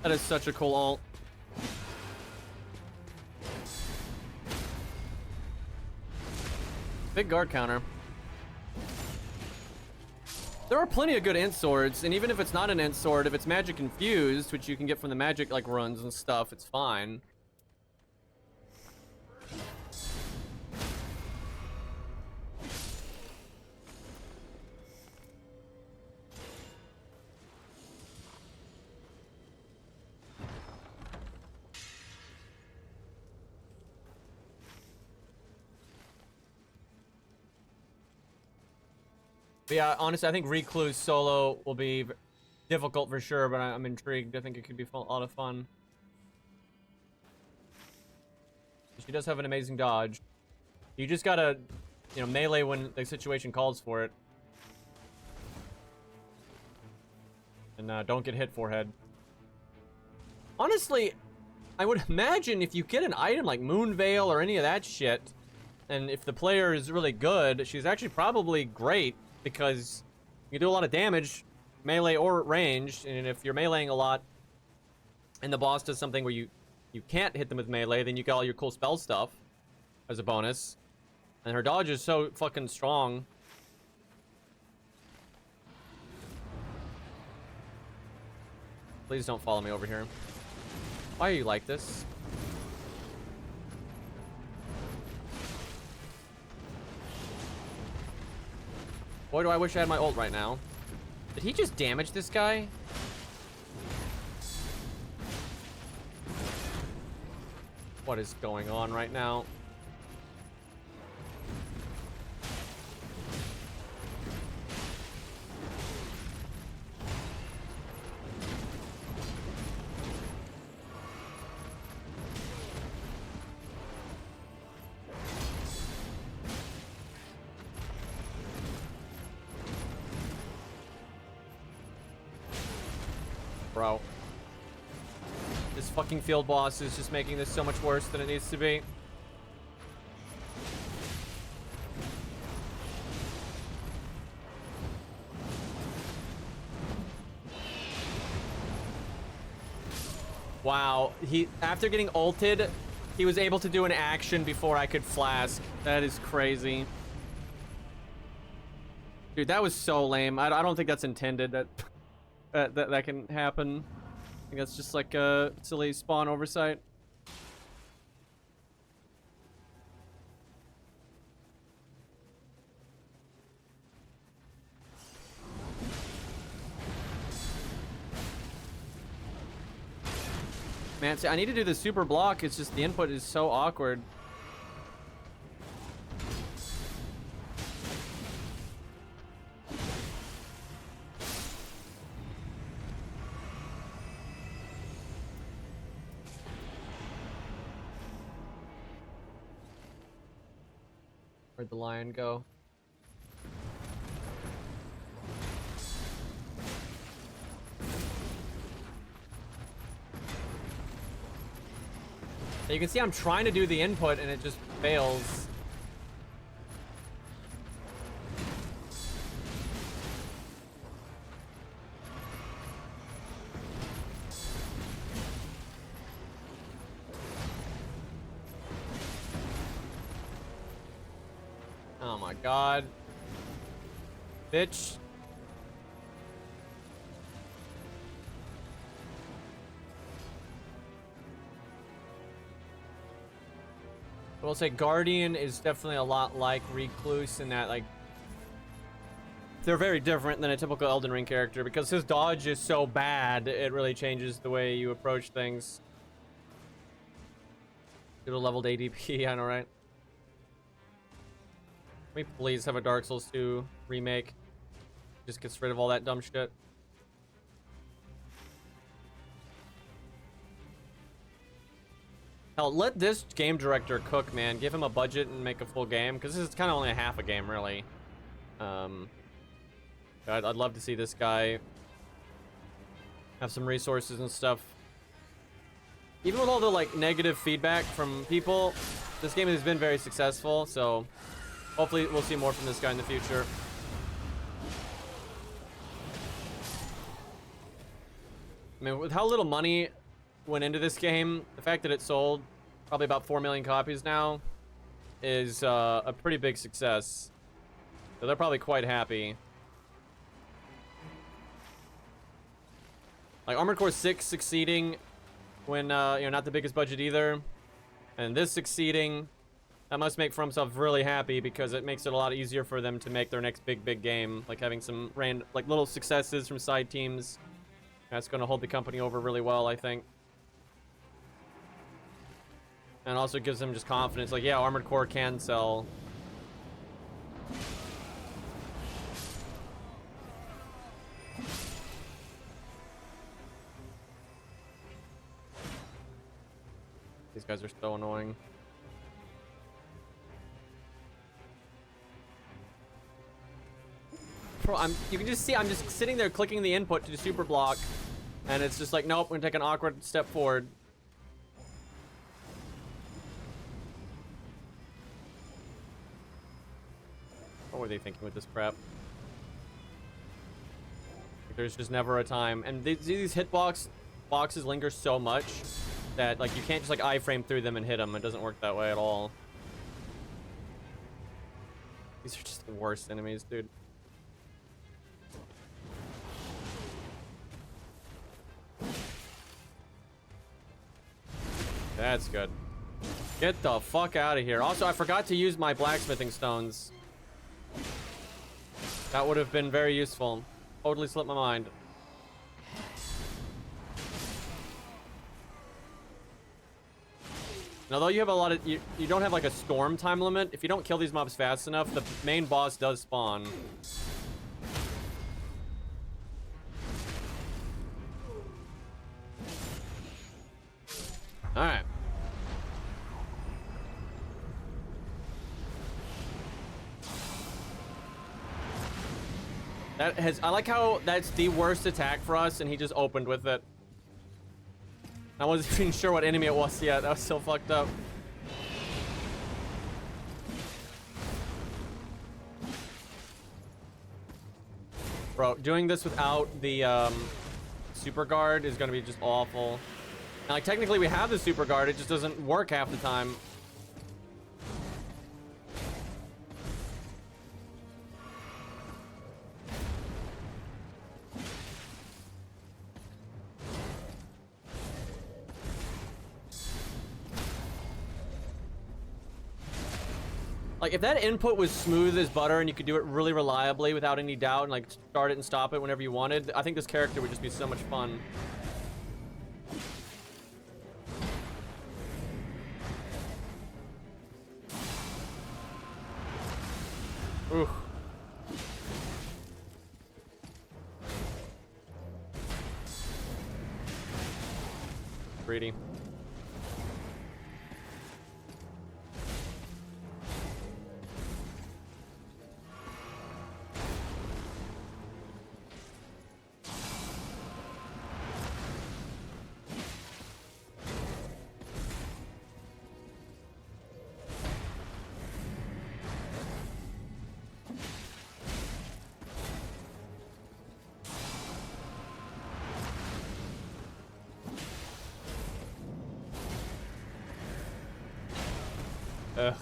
That is such a cool ult. Big guard counter. There are plenty of good int swords, and even if it's not an int sword, if it's magic infused, which you can get from the magic like runs and stuff, it's fine. But yeah, honestly, I think Recluse solo will be difficult for sure, but I'm intrigued. I think it could be a lot of fun. She does have an amazing dodge. You just gotta, you know, melee when the situation calls for it. And don't get hit forehead. Honestly, I would imagine if you get an item like Moon Veil or any of that shit, and if the player is really good, she's actually probably great. Because you do a lot of damage, melee or ranged, and if you're meleeing a lot, and the boss does something where you can't hit them with melee, then you get all your cool spell stuff as a bonus. And her dodge is so fucking strong. Please don't follow me over here. Why are you like this? Boy, do I wish I had my ult right now. Did he just damage this guy? What is going on right now? Bro. This fucking field boss is just making this so much worse than it needs to be. Wow, after getting ulted, he was able to do an action before I could flask. That is crazy. Dude, that was so lame. I don't think that's intended. That can happen. I think that's just like a silly spawn oversight. Man, see, I need to do the super block. It's just the input is so awkward. Where'd the lion go? You can see I'm trying to do the input and it just fails. Oh my god. Bitch. I will say Guardian is definitely a lot like Recluse in that, like, they're very different than a typical Elden Ring character because his dodge is so bad, it really changes the way you approach things. Should have leveled ADP, I know, right? Can we please have a Dark Souls 2 remake? Just gets rid of all that dumb shit. Hell, let this game director cook, man. Give him a budget and make a full game, because this is kind of only a half a game, really. I'd love to see this guy have some resources and stuff. Even with all the, like, negative feedback from people, this game has been very successful, so hopefully we'll see more from this guy in the future. I mean, with how little money went into this game, the fact that it sold probably about 4 million copies now is a pretty big success. So they're probably quite happy. Like Armored Core 6 succeeding when, you know, not the biggest budget either. And this succeeding, that must make FromSoft really happy because it makes it a lot easier for them to make their next big game. Like having some like little successes from side teams. That's going to hold the company over really well, I think. And also gives them just confidence. Like, yeah, Armored Core can sell. These guys are so annoying. Bro, you can just see I'm just sitting there clicking the input to the super block. And it's just like, nope, we're gonna take an awkward step forward. What were they thinking with this prep? There's just never a time. And these boxes linger so much that, like, you can't just, like, iframe through them and hit them. It doesn't work that way at all. These are just the worst enemies, dude. That's good. Get the fuck out of here. Also, I forgot to use my blacksmithing stones. That would have been very useful. Totally slipped my mind. And although you have a lot of... You don't have, like, a storm time limit. If you don't kill these mobs fast enough, the main boss does spawn. Alright. I like how that's the worst attack for us, and he just opened with it. I wasn't even sure what enemy it was yet. That was so fucked up. Bro, doing this without the super guard is gonna be just awful. And, like, technically we have the super guard, it just doesn't work half the time. Like, if that input was smooth as butter and you could do it really reliably without any doubt and, like, start it and stop it whenever you wanted, I think this character would just be so much fun. Ooh. Greedy. Ugh.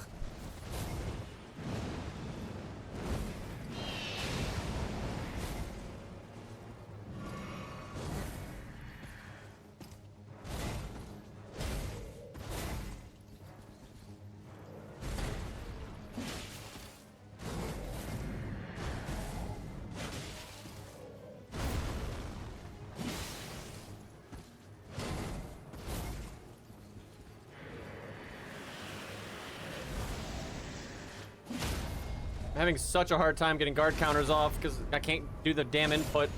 I'm having such a hard time getting guard counters off because I can't do the damn input.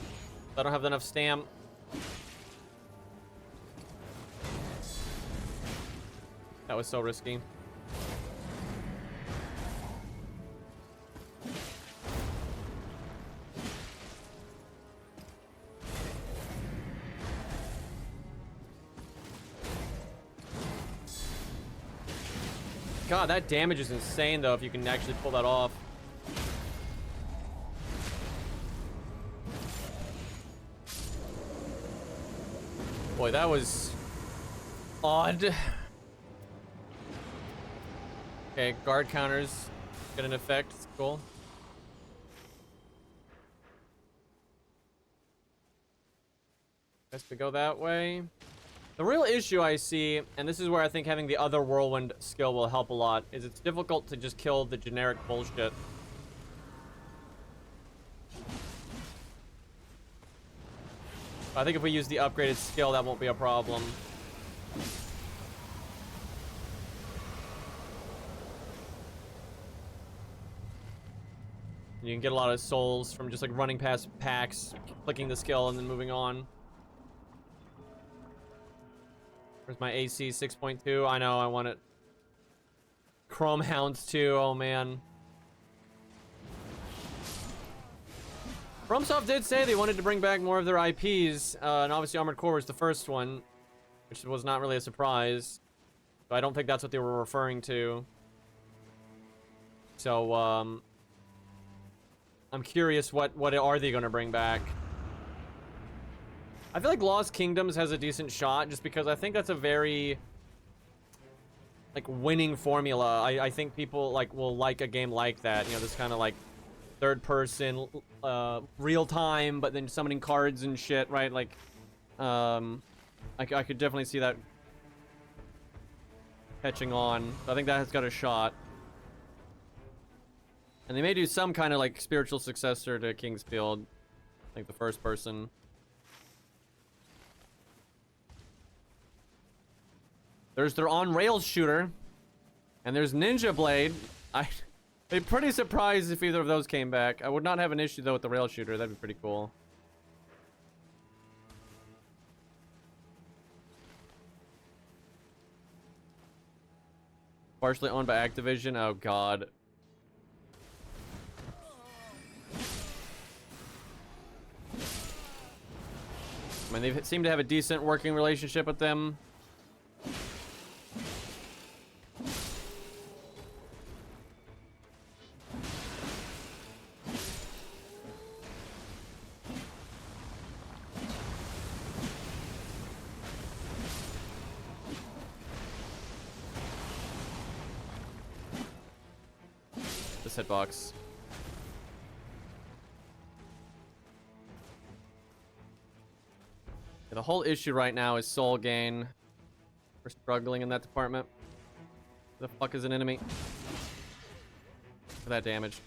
I don't have enough stam. That was so risky. God, that damage is insane though if you can actually pull that off. Boy, that was odd. Okay, guard counters get an effect. It's cool. Guess we go that way. The real issue I see, and this is where I think having the other whirlwind skill will help a lot, is it's difficult to just kill the generic bullshit. I think if we use the upgraded skill, that won't be a problem. You can get a lot of souls from just like running past packs, clicking the skill, and then moving on. Where's my AC 6.2? I know, I want it. Chrome Hounds too, oh man. FromSoft did say they wanted to bring back more of their IPs, and obviously Armored Core was the first one, which was not really a surprise. So I don't think that's what they were referring to. So, I'm curious what are they gonna bring back? I feel like Lost Kingdoms has a decent shot, just because I think that's a very, like, winning formula. I think people, like, will like a game like that, you know, this kind of, like, third person, real time, but then summoning cards and shit, right? Like, I could definitely see that catching on. I think that has got a shot. And they may do some kind of, like, spiritual successor to Kingsfield, like the first person. There's their on-rails shooter, and there's Ninja Blade. I'd be pretty surprised if either of those came back. I would not have an issue, though, with the rail shooter. That'd be pretty cool. Partially owned by Activision. Oh, God. I mean, they seem to have a decent working relationship with them. This hitbox. The whole issue right now is soul gain. We're struggling in that department. Who the fuck is an enemy? For that damage.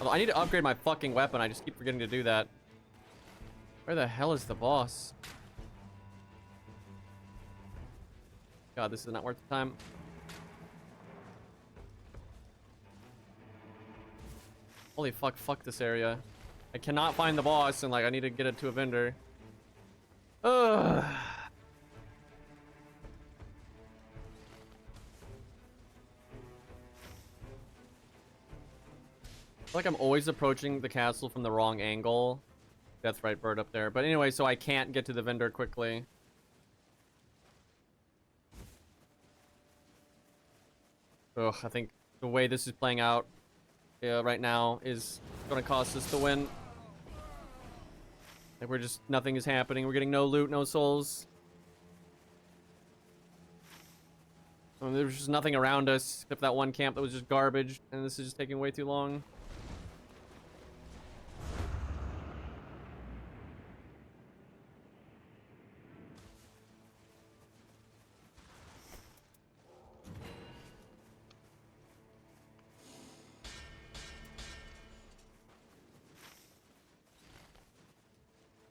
Although I need to upgrade my fucking weapon. I just keep forgetting to do that. Where the hell is the boss? God, this is not worth the time. Holy fuck, fuck this area. I cannot find the boss, and like I need to get it to a vendor. Ugh. I feel like I'm always approaching the castle from the wrong angle. Death right bird up there. But anyway, so I can't get to the vendor quickly. Ugh, I think the way this is playing out right now is gonna cost us the win. Like we're just, nothing is happening. We're getting no loot, no souls. I mean, there's just nothing around us except that one camp that was just garbage, and this is just taking way too long.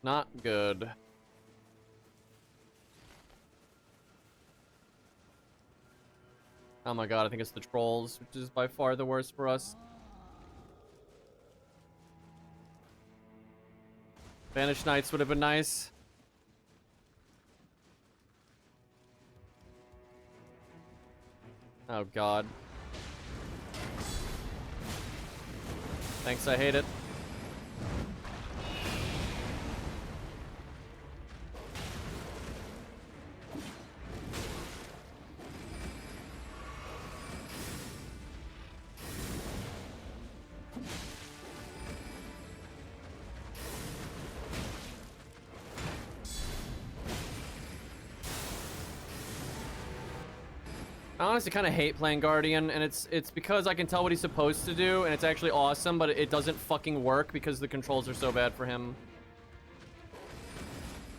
Not good. Oh my god, I think it's the trolls, which is by far the worst for us. Banished Knights would have been nice. Oh god. Thanks, I hate it. I honestly kind of hate playing Guardian, and it's because I can tell what he's supposed to do, and it's actually awesome, but it doesn't fucking work because the controls are so bad for him.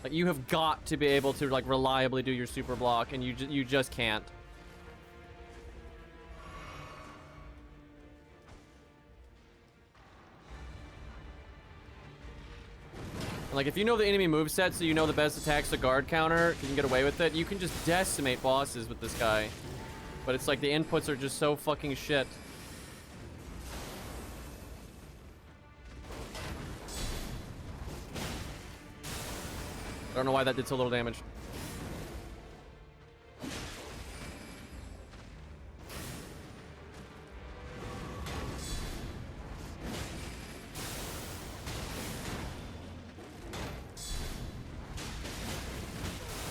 Like, you have got to be able to, like, reliably do your super block, and you just can't. And, like, if you know the enemy moveset, so you know the best attack's the guard counter, you can get away with it, you can just decimate bosses with this guy. But it's like the inputs are just so fucking shit. I don't know why that did so little damage.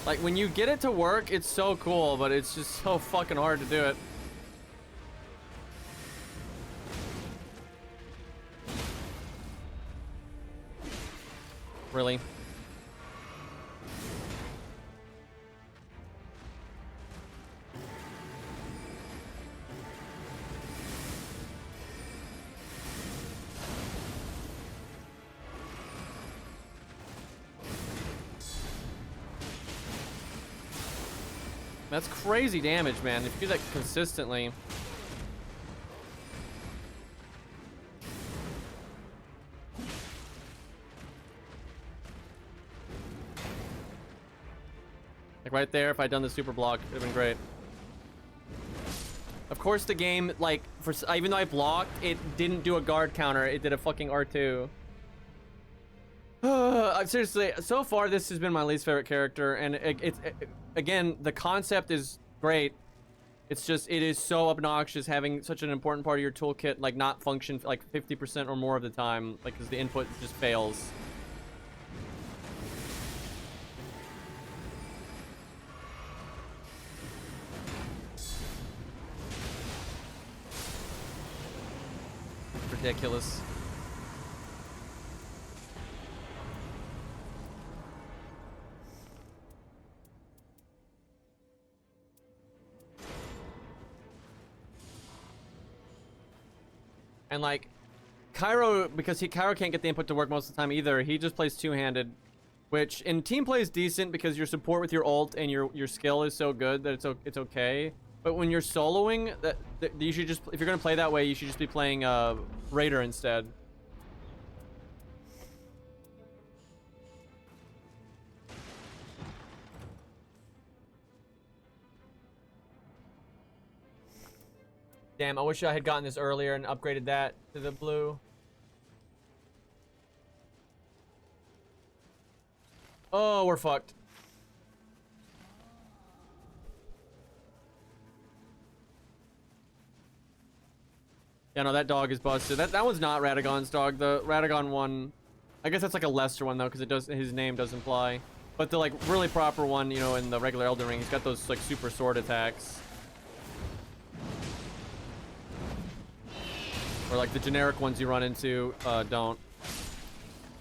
Like, when you get it to work, it's so cool, but it's just so fucking hard to do it. Really? That's crazy damage, man. If you do that consistently. Like right there, if I'd done the super block, it would have been great. Of course the game, like, even though I blocked, it didn't do a guard counter. It did a fucking R2. Seriously, so far this has been my least favorite character, and again, the concept is great. It's just, it is so obnoxious having such an important part of your toolkit like not function like 50% or more of the time, like because the input just fails. Ridiculous. And like Cairo, because Cairo can't get the input to work most of the time either, he just plays two-handed, which in team play is decent because your support with your ult and your skill is so good that it's okay. But when you're soloing, that you should just, if you're gonna play that way, you should just be playing Raider instead. Damn, I wish I had gotten this earlier and upgraded that to the blue. Oh, we're fucked. Yeah, no, that dog is busted. That one's not Radagon's dog. The Radagon one, I guess that's like a lesser one though, because it does, his name does imply. But the like really proper one, you know, in the regular Elden Ring, he's got those like super sword attacks. Or like the generic ones you run into don't.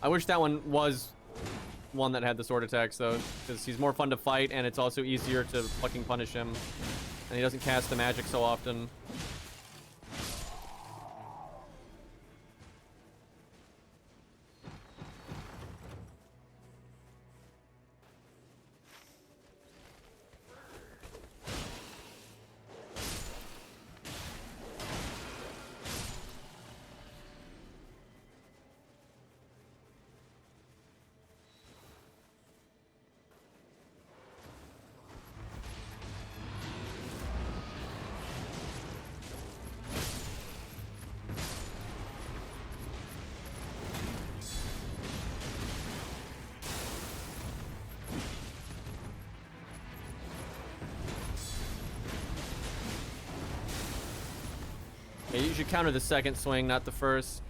I wish that one was one that had the sword attacks though, because he's more fun to fight and it's also easier to fucking punish him. And he doesn't cast the magic so often. Yeah, you should counter the second swing, not the first.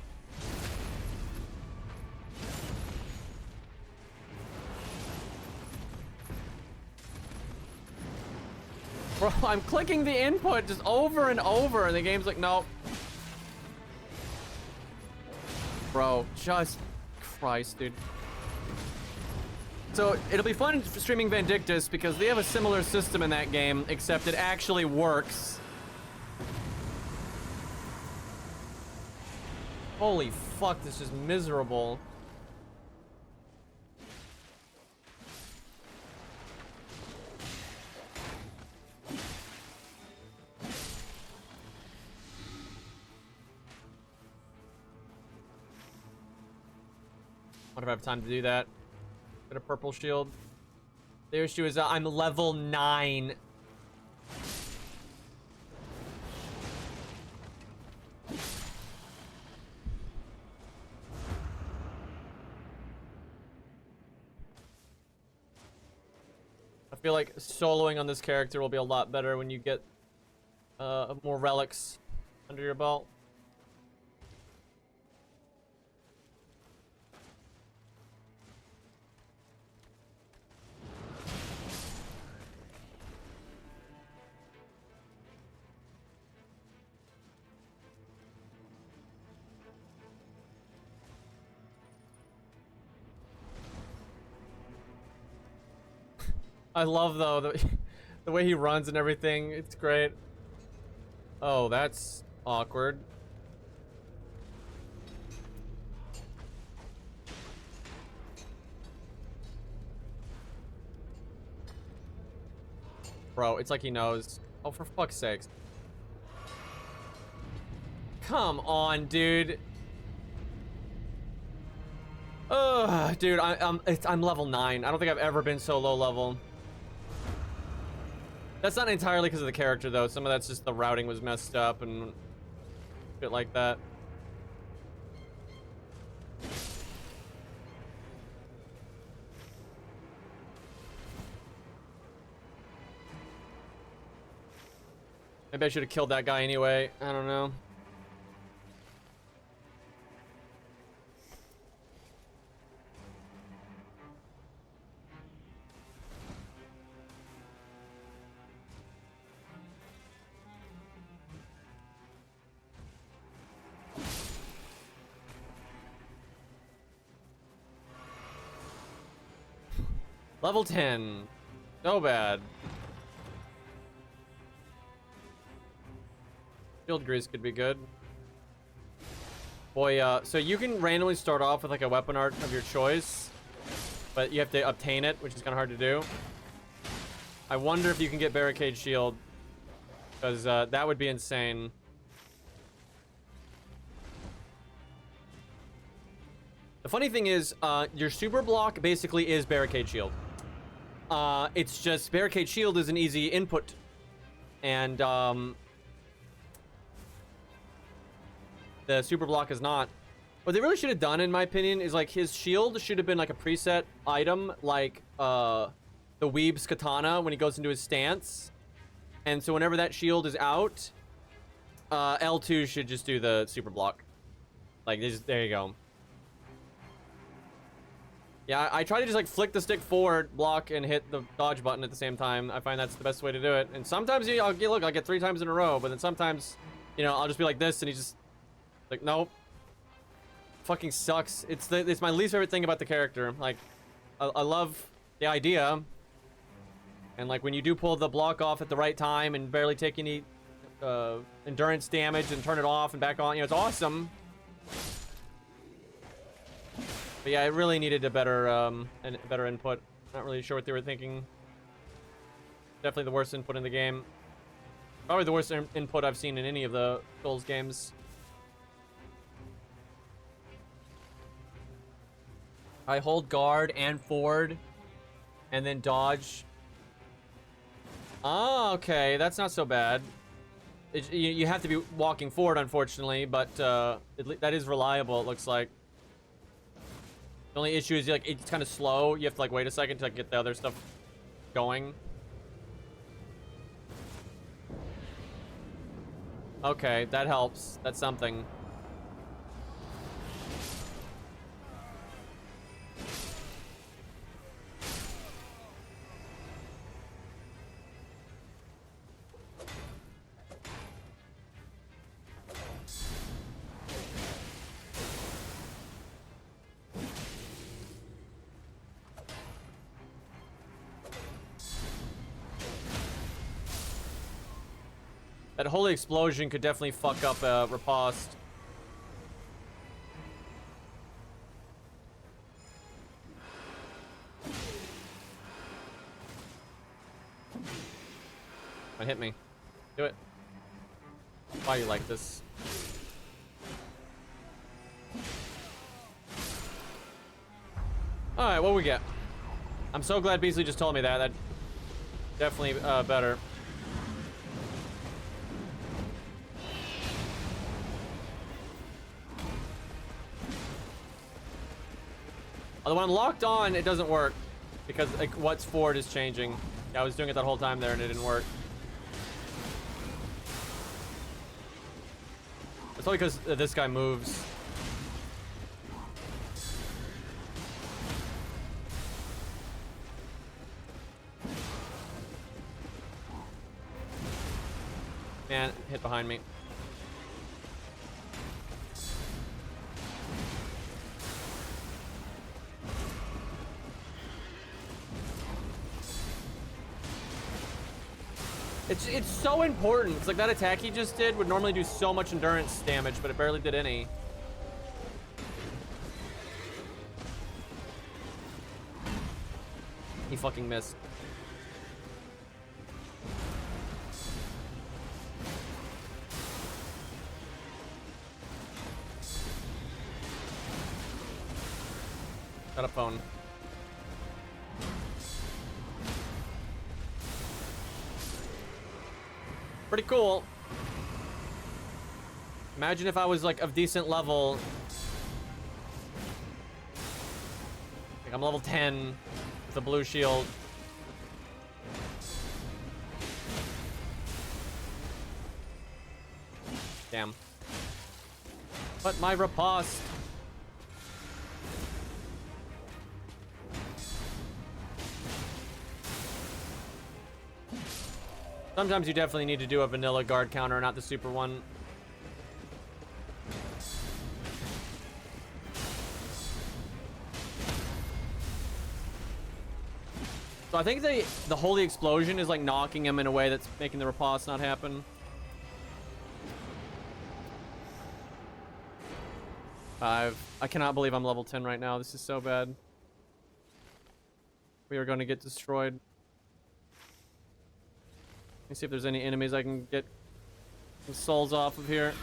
Bro, I'm clicking the input just over and over, and the game's like, nope. Bro, just Christ, dude. So, it'll be fun streaming Vindictus because they have a similar system in that game, except it actually works. Holy fuck, this is miserable. Wonder if I have time to do that. Get a purple shield. The issue is I'm level 9. I feel like soloing on this character will be a lot better when you get more relics under your belt. I love though the way he runs and everything. It's great. Oh, that's awkward. Bro, it's like he knows. Oh, for fuck's sakes. Come on, dude. Ugh, dude, I'm level 9. I don't think I've ever been so low level. That's not entirely because of the character, though. Some of that's just the routing was messed up and shit like that. Maybe I should have killed that guy anyway. I don't know. Level 10. So bad. Shield grease could be good. Boy, so you can randomly start off with like a weapon art of your choice, but you have to obtain it, which is kind of hard to do. I wonder if you can get Barricade Shield, because that would be insane. The funny thing is, your super block basically is Barricade Shield. It's just Barricade Shield is an easy input, and the super block is not. What they really should have done, in my opinion, is like his shield should have been like a preset item, like the Weeb's katana when he goes into his stance. And so whenever that shield is out, L2 should just do the super block. Like this, there you go. Yeah, I try to just like flick the stick forward, block, and hit the dodge button at the same time. I find that's the best way to do it. And sometimes I'll get 3 times in a row, but then sometimes, you know, I'll just be like this, and he's just like, nope. Fucking sucks. It's my least favorite thing about the character. Like, I love the idea, and like when you do pull the block off at the right time and barely take any endurance damage and turn it off and back on, you know, it's awesome. But yeah, it really needed a better input. Not really sure what they were thinking. Definitely the worst input in the game. Probably the worst input I've seen in any of the Souls games. I hold guard and forward, and then dodge. Oh, okay, that's not so bad. You have to be walking forward, unfortunately, but that is reliable. It looks like. The only issue is like it's kind of slow. You have to like wait a second to like, get the other stuff going. Okay, that helps. That's something. That holy explosion could definitely fuck up a riposte. Don't hit me. Do it. Why you like this? Alright, what we get? I'm so glad Beasley just told me that. That definitely better. Although when I'm locked on, it doesn't work because like what's forward is changing. Yeah, I was doing it that whole time there and it didn't work. It's only because this guy moves. Man, hit behind me. It's so important. It's like that attack he just did would normally do so much endurance damage, but it barely did any. He fucking missed. Got a phone. Pretty cool. Imagine if I was like of decent level. Like I'm level 10 with a blue shield. Damn. But my riposte. Sometimes you definitely need to do a vanilla guard counter, not the super one. So I think the holy explosion is like knocking him in a way that's making the riposte not happen. I cannot believe I'm level 10 right now. This is so bad. We are going to get destroyed. Let me see if there's any enemies I can get some souls off of here.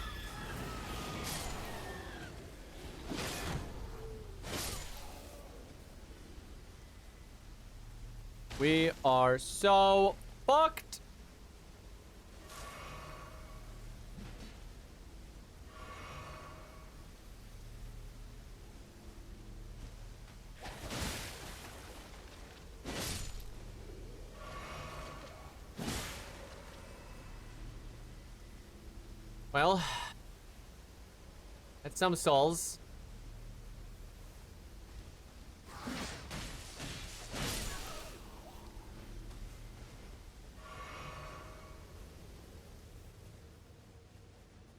We are so fucked. Well, that's some souls.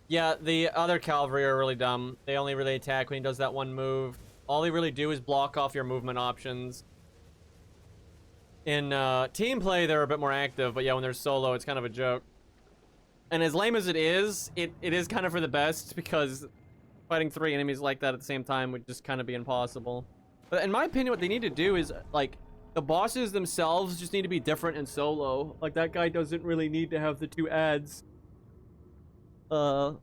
Yeah, the other cavalry are really dumb. They only really attack when he does that one move. All they really do is block off your movement options. In team play, they're a bit more active, but yeah, when they're solo, it's kind of a joke. And as lame as it is kind of for the best, because fighting 3 enemies like that at the same time would just kind of be impossible. But in my opinion, what they need to do is, like, the bosses themselves just need to be different in solo. Like, that guy doesn't really need to have the 2 ads. Or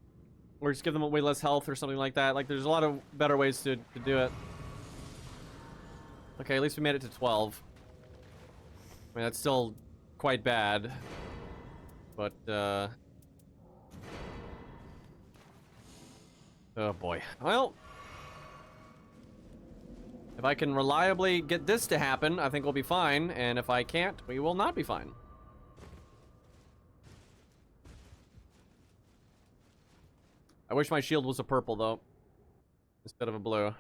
just give them way less health or something like that. Like, there's a lot of better ways to do it. Okay, at least we made it to 12. I mean, that's still quite bad. But, oh boy. Well, if I can reliably get this to happen, I think we'll be fine. And if I can't, we will not be fine. I wish my shield was a purple, though, instead of a blue.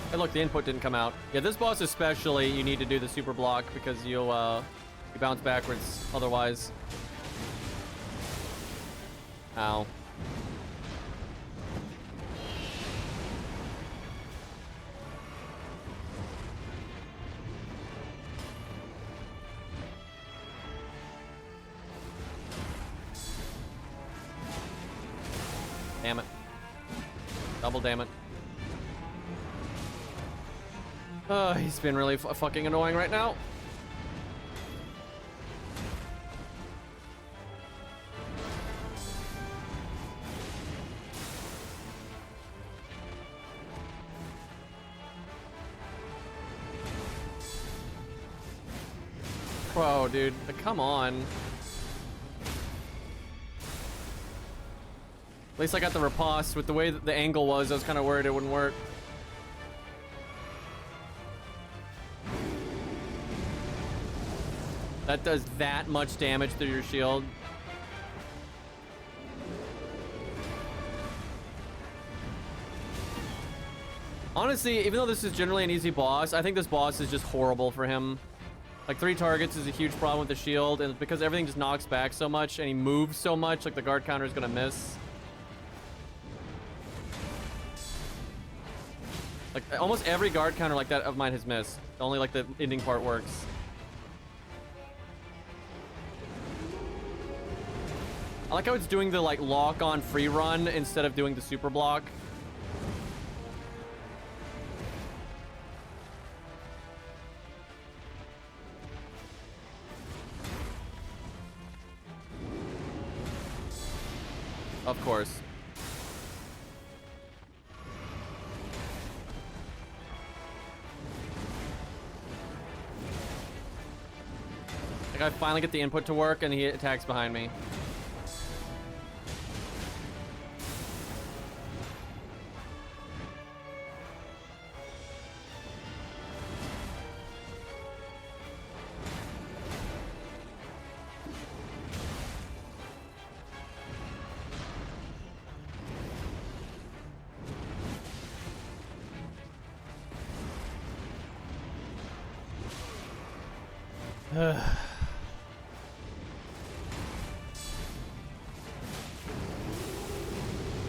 Hey, look, the input didn't come out. Yeah, this boss especially, you need to do the super block because you bounce backwards otherwise. Ow. Damn it. Double damn it. He's been really fucking annoying right now. Bro, dude, come on. At least I got the riposte. With the way that the angle was, I was kind of worried it wouldn't work. That does that much damage through your shield. Honestly, even though this is generally an easy boss, I think this boss is just horrible for him. Like, 3 targets is a huge problem with the shield, and because everything just knocks back so much and he moves so much, like the guard counter is gonna miss. Like, almost every guard counter like that of mine has missed. Only, like, the ending part works. I like how it's doing the, like, lock-on free run instead of doing the super block. Of course. Like, I finally get the input to work and he attacks behind me.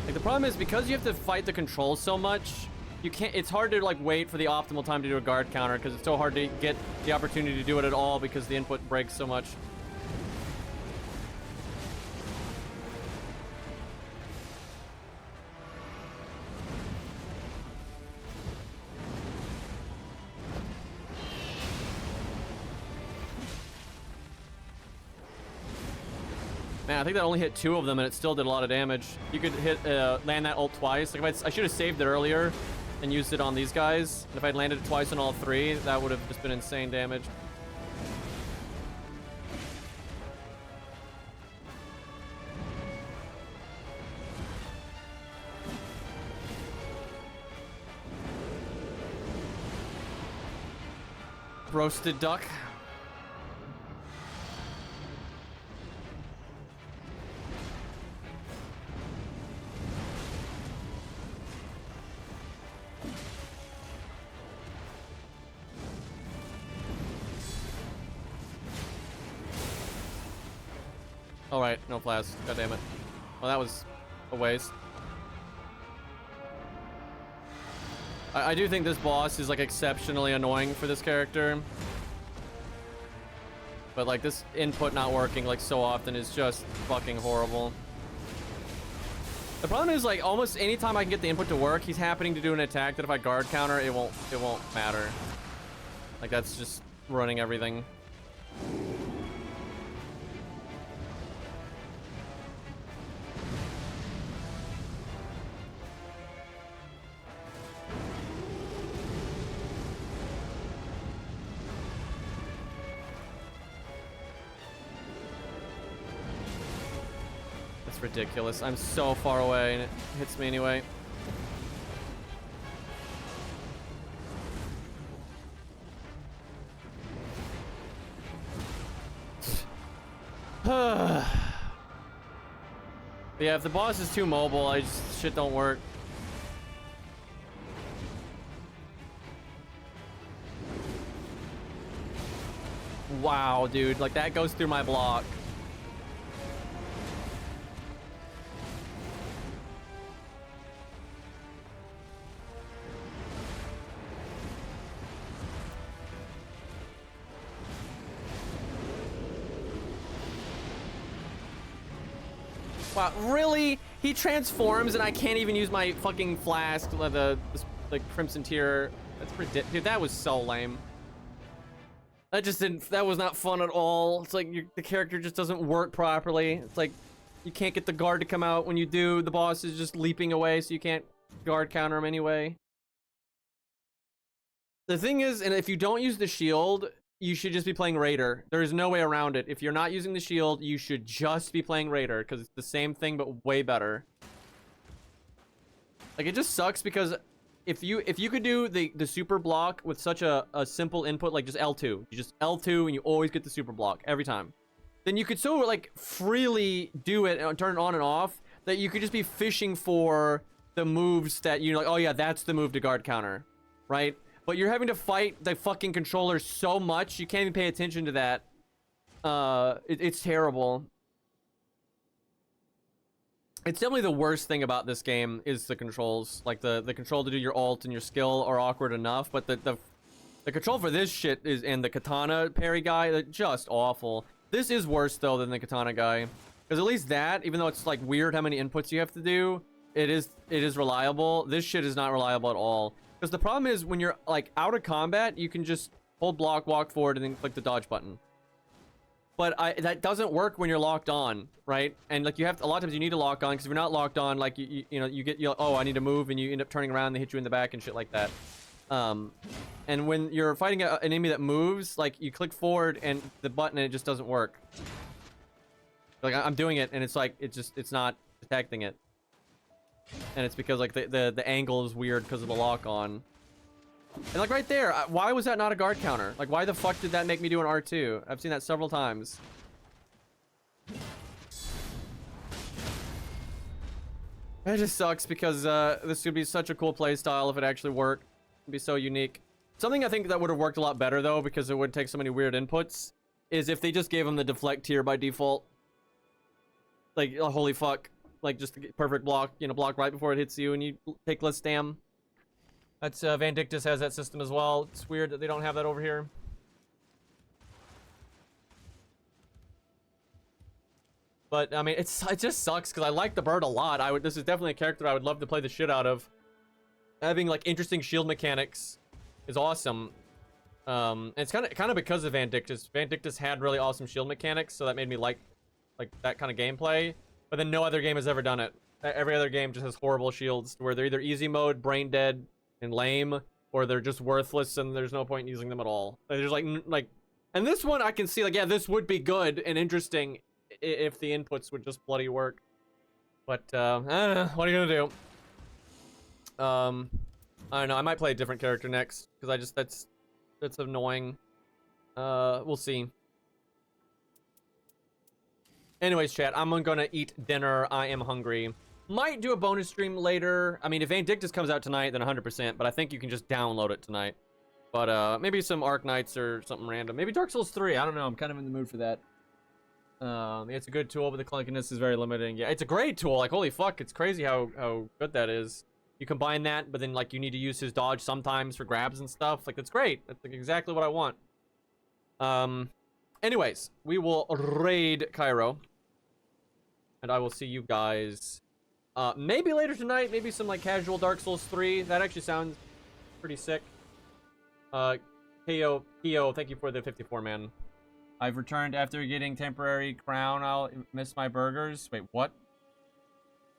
Like, the problem is because you have to fight the controls so much, you can't. It's hard to, like, wait for the optimal time to do a guard counter because it's so hard to get the opportunity to do it at all because the input breaks so much. Man, I think that only hit 2 of them, and it still did a lot of damage. You could hit land that ult twice. Like, if I should have saved it earlier and used it on these guys. And if I'd landed it twice on all 3, that would have just been insane damage. roasted duck. All right, no flask. God damn it. Well, that was a waste. I do think this boss is like exceptionally annoying for this character. But like this input not working like so often is just fucking horrible. The problem is like almost anytime I can get the input to work, he's happening to do an attack that if I guard counter, it won't matter. Like that's just running everything. Ridiculous. I'm so far away and it hits me anyway. Yeah, if the boss is too mobile, shit don't work. Wow, dude, like that goes through my block. Wow, really? He transforms and I can't even use my fucking flask, the Crimson Tier. That's ridiculous. Dude, that was so lame. That was not fun at all. It's like the character just doesn't work properly. It's like you can't get the guard to come out. When you do, the boss is just leaping away, so you can't guard counter him anyway. The thing is, and if you don't use the shield, you should just be playing Raider. There is no way around it. If you're not using the shield, you should just be playing Raider because it's the same thing but way better. Like it just sucks because if you could do the super block with such a simple input like just L2, you just L2 and you always get the super block every time, then you could so like freely do it and turn it on and off that you could just be fishing for the moves that you're like, oh yeah, that's the move to guard counter, right? But you're having to fight the fucking controller so much, you can't even pay attention to that. It's terrible. It's definitely the worst thing about this game is the controls. Like the control to do your ult and your skill are awkward enough, but the control for this shit is, and the katana parry guy, they're just awful. This is worse though than the katana guy. Because at least that, even though it's like weird how many inputs you have to do, it is reliable. This shit is not reliable at all. Because the problem is when you're like out of combat, you can just hold block, walk forward, and then click the dodge button. But that doesn't work when you're locked on, right? And like you have to, a lot of times you need to lock on because if you're not locked on, like you oh, I need to move, and you end up turning around and they hit you in the back and shit like that. And when you're fighting an enemy that moves, like you click forward and the button and it just doesn't work. Like I'm doing it and it's like it's not detecting it. And it's because like the angle is weird because of the lock on. And like right there, why was that not a guard counter? Like why the fuck did that make me do an R2? I've seen that several times. It just sucks because this would be such a cool playstyle if it actually worked. It'd be so unique. Something I think that would have worked a lot better though, because it would take so many weird inputs, is if they just gave him the deflect tier by default. Like, oh, holy fuck. Like just the perfect block, you know, block right before it hits you and you take less damn. That's Vandictus has that system as well. It's weird that they don't have that over here. But I mean, it just sucks because I like the bird a lot. This is definitely a character I would love to play the shit out of. Having like interesting shield mechanics is awesome. It's kind of because of Vandictus. Vandictus had really awesome shield mechanics, so that made me like that kind of gameplay. But then no other game has ever done it. Every other game just has horrible shields where they're either easy mode, brain dead, and lame, or they're just worthless and there's no point in using them at all. There's like, and this one I can see like, yeah, this would be good and interesting if the inputs would just bloody work. But I don't know, what are you gonna do? I don't know. I might play a different character next because that's annoying. We'll see. Anyways, chat, I'm gonna eat dinner. I am hungry. Might do a bonus stream later. I mean, if Vindictus comes out tonight, then 100%, but I think you can just download it tonight. But, maybe some Arc Knights or something random. Maybe Dark Souls 3. I don't know. I'm kind of in the mood for that. It's a good tool, but the clunkiness is very limiting. Yeah, it's a great tool. Like, holy fuck, it's crazy how good that is. You combine that, but then, like, you need to use his dodge sometimes for grabs and stuff. Like, that's great. That's like, exactly what I want. Anyways, we will raid Cairo. And I will see you guys, maybe later tonight. Maybe some, like, casual Dark Souls 3. That actually sounds pretty sick. Kyo, thank you for the 54, man. I've returned after getting temporary crown. I'll miss my burgers. Wait, what?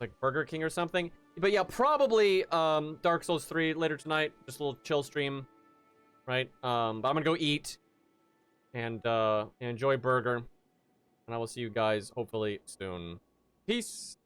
Like Burger King or something? But yeah, probably Dark Souls 3 later tonight. Just a little chill stream, right? But I'm gonna go eat and enjoy burger. And I will see you guys hopefully soon. Peace.